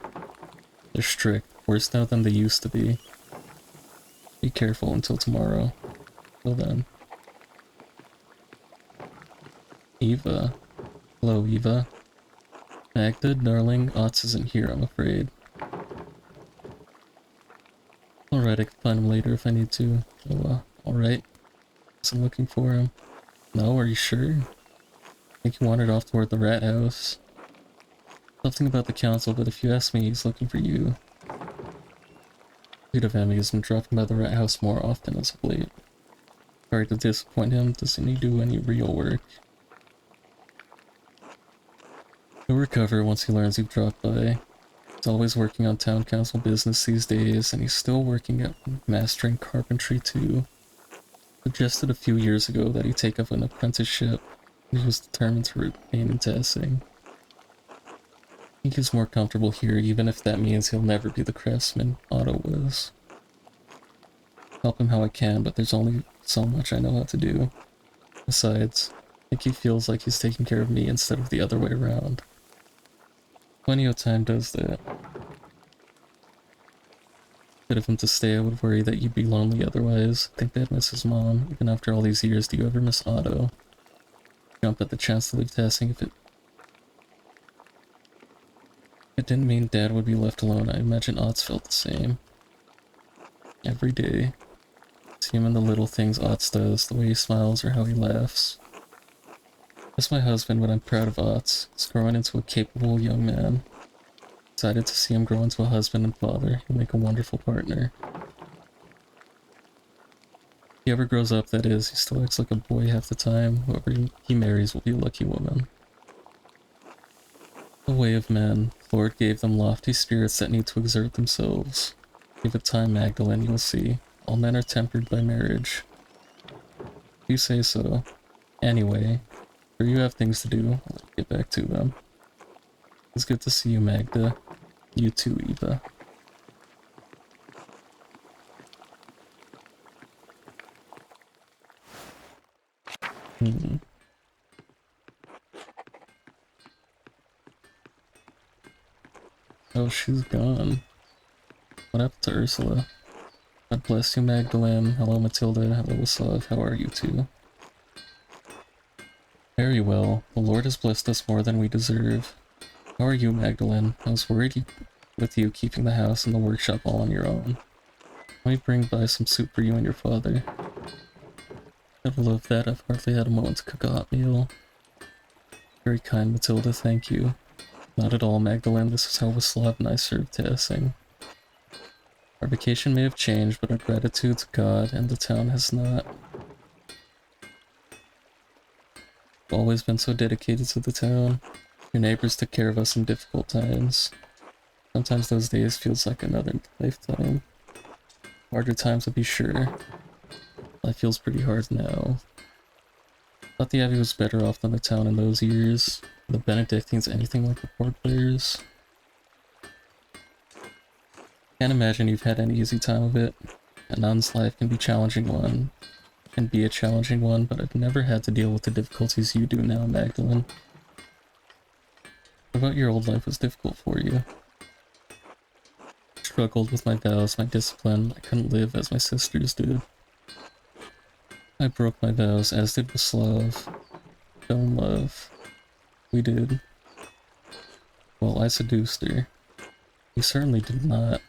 They're strict, worse now than they used to be. Be careful until tomorrow. Till then. Eva. Hello, Eva. Magda, darling, Otz isn't here, I'm afraid. Alright, I can find him later if I need to. Oh, alright. So I'm looking for him. No, are you sure? I think he wandered off toward the rat house. Something about the council, but if you ask me, he's looking for you. Sweet of him, he's been dropping by the rat house more often as of late. Sorry to disappoint him, doesn't he do any real work? He'll recover once he learns you've dropped by. He's always working on town council business these days, and he's still working at mastering carpentry too. Suggested a few years ago that he take up an apprenticeship, and he was determined to remain in Tassing. I think he's more comfortable here, even if that means he'll never be the craftsman Otto was. Help him how I can, but there's only so much I know how to do. Besides, I think he feels like he's taking care of me instead of the other way around. Plenty of time does that. Bit of him to stay, I would worry that you'd be lonely otherwise. I think Dad miss his mom. Even after all these years, do you ever miss Otto? Jump at the chance to leave Tassing if it didn't mean Dad would be left alone. I imagine Otz felt the same. Every day. See him in the little things Otz does, the way he smiles or how he laughs. That's my husband, but I'm proud of Otz. He's growing into a capable young man. Excited to see him grow into a husband and father. He'll make a wonderful partner. If he ever grows up, that is, he still acts like a boy half the time. Whoever he marries will be a lucky woman. The way of men. The Lord gave them lofty spirits that need to exert themselves. Give it time, Magdalene, you'll see. All men are tempered by marriage. You say so. Anyway, sure you have things to do. I'll get back to them. It's good to see you, Magda. You too, Eva. Oh, she's gone. What happened to Ursula? God bless you, Magdalene. Hello, Matilda. Hello, Wasav. How are you two? Very well. The Lord has blessed us more than we deserve. How are you, Magdalene? I was worried with you keeping the house and the workshop all on your own. Let me bring by some soup for you and your father. I'd love that. I've hardly had a moment to cook a hot meal. Very kind, Matilda. Thank you. Not at all, Magdalene. This is how Waslav and I serve Tassing. Our vacation may have changed, but our gratitude to God and the town has not. We've always been so dedicated to the town. Your neighbors took care of us in difficult times. Sometimes those days feels like another lifetime. Harder times to be sure. Life feels pretty hard now. Thought the Abbey was better off than the town in those years. Were the Benedictines anything like the Court players? Can't imagine you've had any easy time of it. A nun's life can be a challenging one, but I've never had to deal with the difficulties you do now, Magdalene. What about your old life was difficult for you? I struggled with my vows, my discipline. I couldn't live as my sisters did. I broke my vows, as did Waslav. Fell in love. We did. Well, I seduced her. You certainly did not.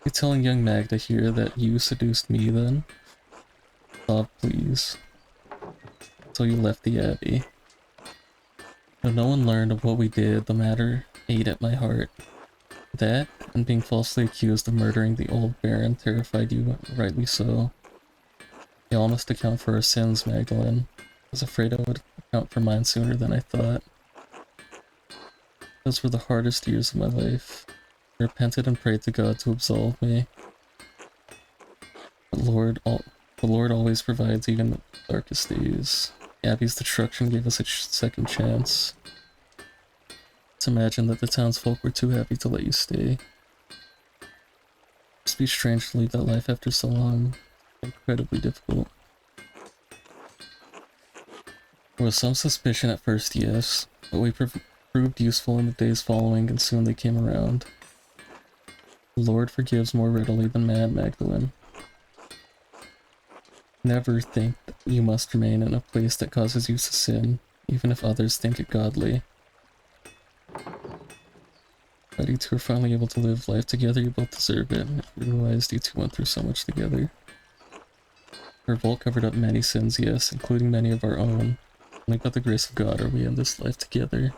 You telling young Magda here that you seduced me then? Bob, please. So you left the Abbey. When no one learned of what we did, the matter ate at my heart. That, and being falsely accused of murdering the old Baron, terrified you, rightly so. You all must account for our sins, Magdalene. I was afraid I would account for mine sooner than I thought. Those were the hardest years of my life. I repented and prayed to God to absolve me. But the Lord always provides even the darkest days. Abbey's destruction gave us a second chance. Let's imagine that the townsfolk were too happy to let you stay. It must be strange to leave that life after so long. Incredibly difficult. There was some suspicion at first, yes, but we proved useful in the days following, and soon they came around. The Lord forgives more readily than man, Magdalene. Never think that you must remain in a place that causes you to sin, even if others think it godly. Glad you two are finally able to live life together. You both deserve it. I realized you two went through so much together. Our revolt covered up many sins, yes, including many of our own. Only by the grace of God are we in this life together.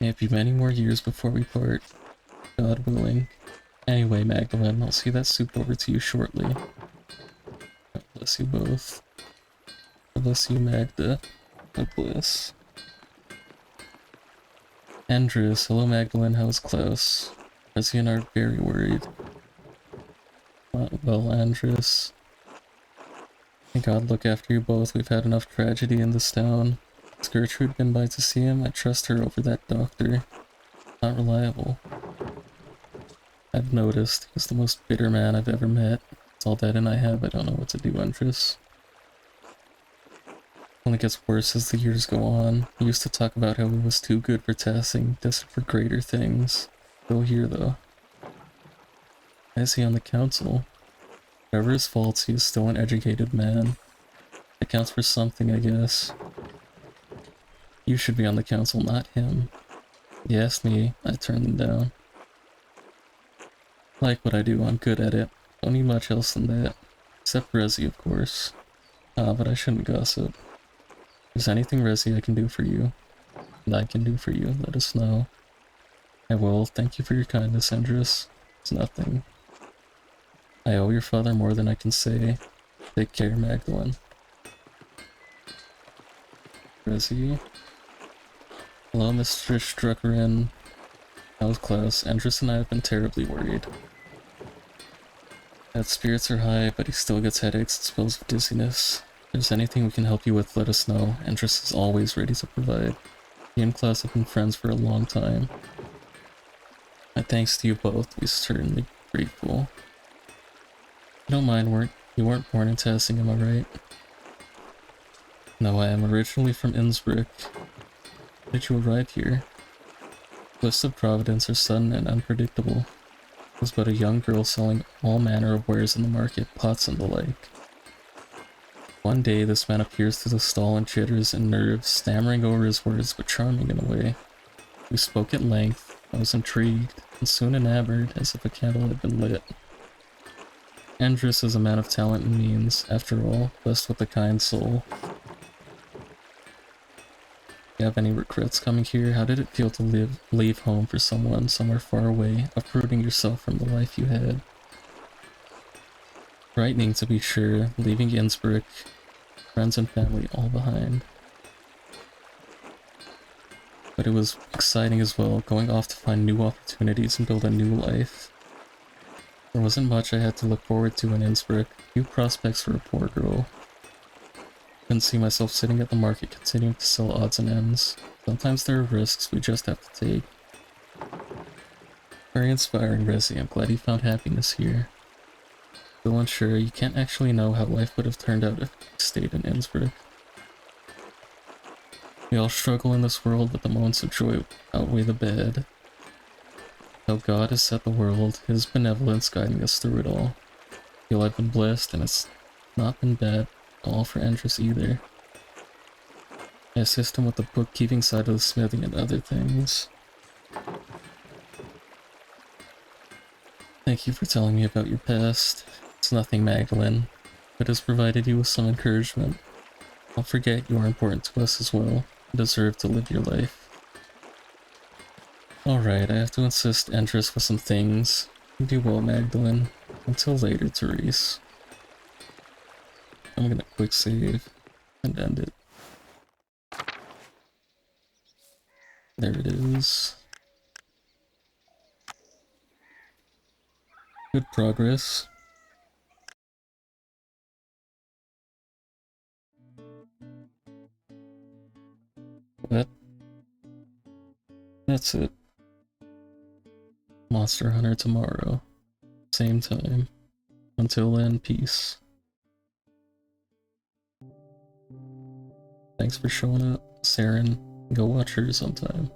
May it be many more years before we part, God willing. Anyway, Magdalene, I'll see that soup over to you shortly. God bless you both. God bless you, Magda. God bless. Andrews, hello Magdalene, how's Klaus? Rezzy and I are very worried. Well, Andrews. May God look after you both. We've had enough tragedy in this town. Has Gertrude been by to see him? I trust her over that doctor. Not reliable. I've noticed. He's the most bitter man I've ever met. It's all Dad and I have. I don't know what to do, Andrews. Only gets worse as the years go on. He used to talk about how he was too good for testing, destined for greater things. Still here, though. Why is he on the council? Whatever his faults, he is still an educated man. That counts for something, I guess. You should be on the council, not him. If you asked me, I'd turn them down. I like what I do, I'm good at it. Don't need much else than that. Except Rezzy, of course. But I shouldn't gossip. If there's anything, Rezzy, I can do for you, and I can do for you, let us know. I will. Thank you for your kindness, Andrus. It's nothing. I owe your father more than I can say. Take care, Magdalene. Rezzy. Hello, Mr. Struckerin. How's Klaus? Andrus and I have been terribly worried. Dad's spirits are high, but he still gets headaches and spells of dizziness. If there's anything we can help you with, let us know. Andrus is always ready to provide. He and Klaus have been friends for a long time. My thanks to you both. We're certainly grateful. You don't mind, you weren't born in Tassing, am I right? No, I am originally from Innsbruck. How did you arrive here? Twists of Providence are sudden and unpredictable. I was but a young girl selling all manner of wares in the market, pots and the like. One day this man appears through the stall and jitters and nerves, stammering over his words but charming in a way. We spoke at length. I was intrigued, and soon enamored, as if a candle had been lit. Andrus is a man of talent and means, after all, blessed with a kind soul. Do you have any regrets coming here? How did it feel to leave home for someone somewhere far away, uprooting yourself from the life you had? Frightening, to be sure, leaving Innsbruck, friends and family all behind. But it was exciting as well, going off to find new opportunities and build a new life. There wasn't much I had to look forward to in Innsbruck, few prospects for a poor girl. Couldn't see myself sitting at the market continuing to sell odds and ends. Sometimes there are risks we just have to take. Very inspiring, Rezzy. I'm glad you found happiness here. Still unsure, you can't actually know how life would have turned out if you stayed in Innsbruck. We all struggle in this world, but the moments of joy outweigh the bad. How God has set the world, His benevolence guiding us through it all. I feel I've been blessed, and it's not been bad at all for Andrus either. I assist him with the bookkeeping side of the smithing and other things. Thank you for telling me about your past. It's nothing, Magdalene. It has provided you with some encouragement. Don't forget you are important to us as well. You deserve to live your life. Alright, I have to assist Endress with some things. You do well, Magdalene. Until later, Therese. I'm gonna quick save and end it. There it is. Good progress. But that's it. Monster Hunter tomorrow. Same time. Until then, peace. Thanks for showing up, Saren. Go watch her sometime.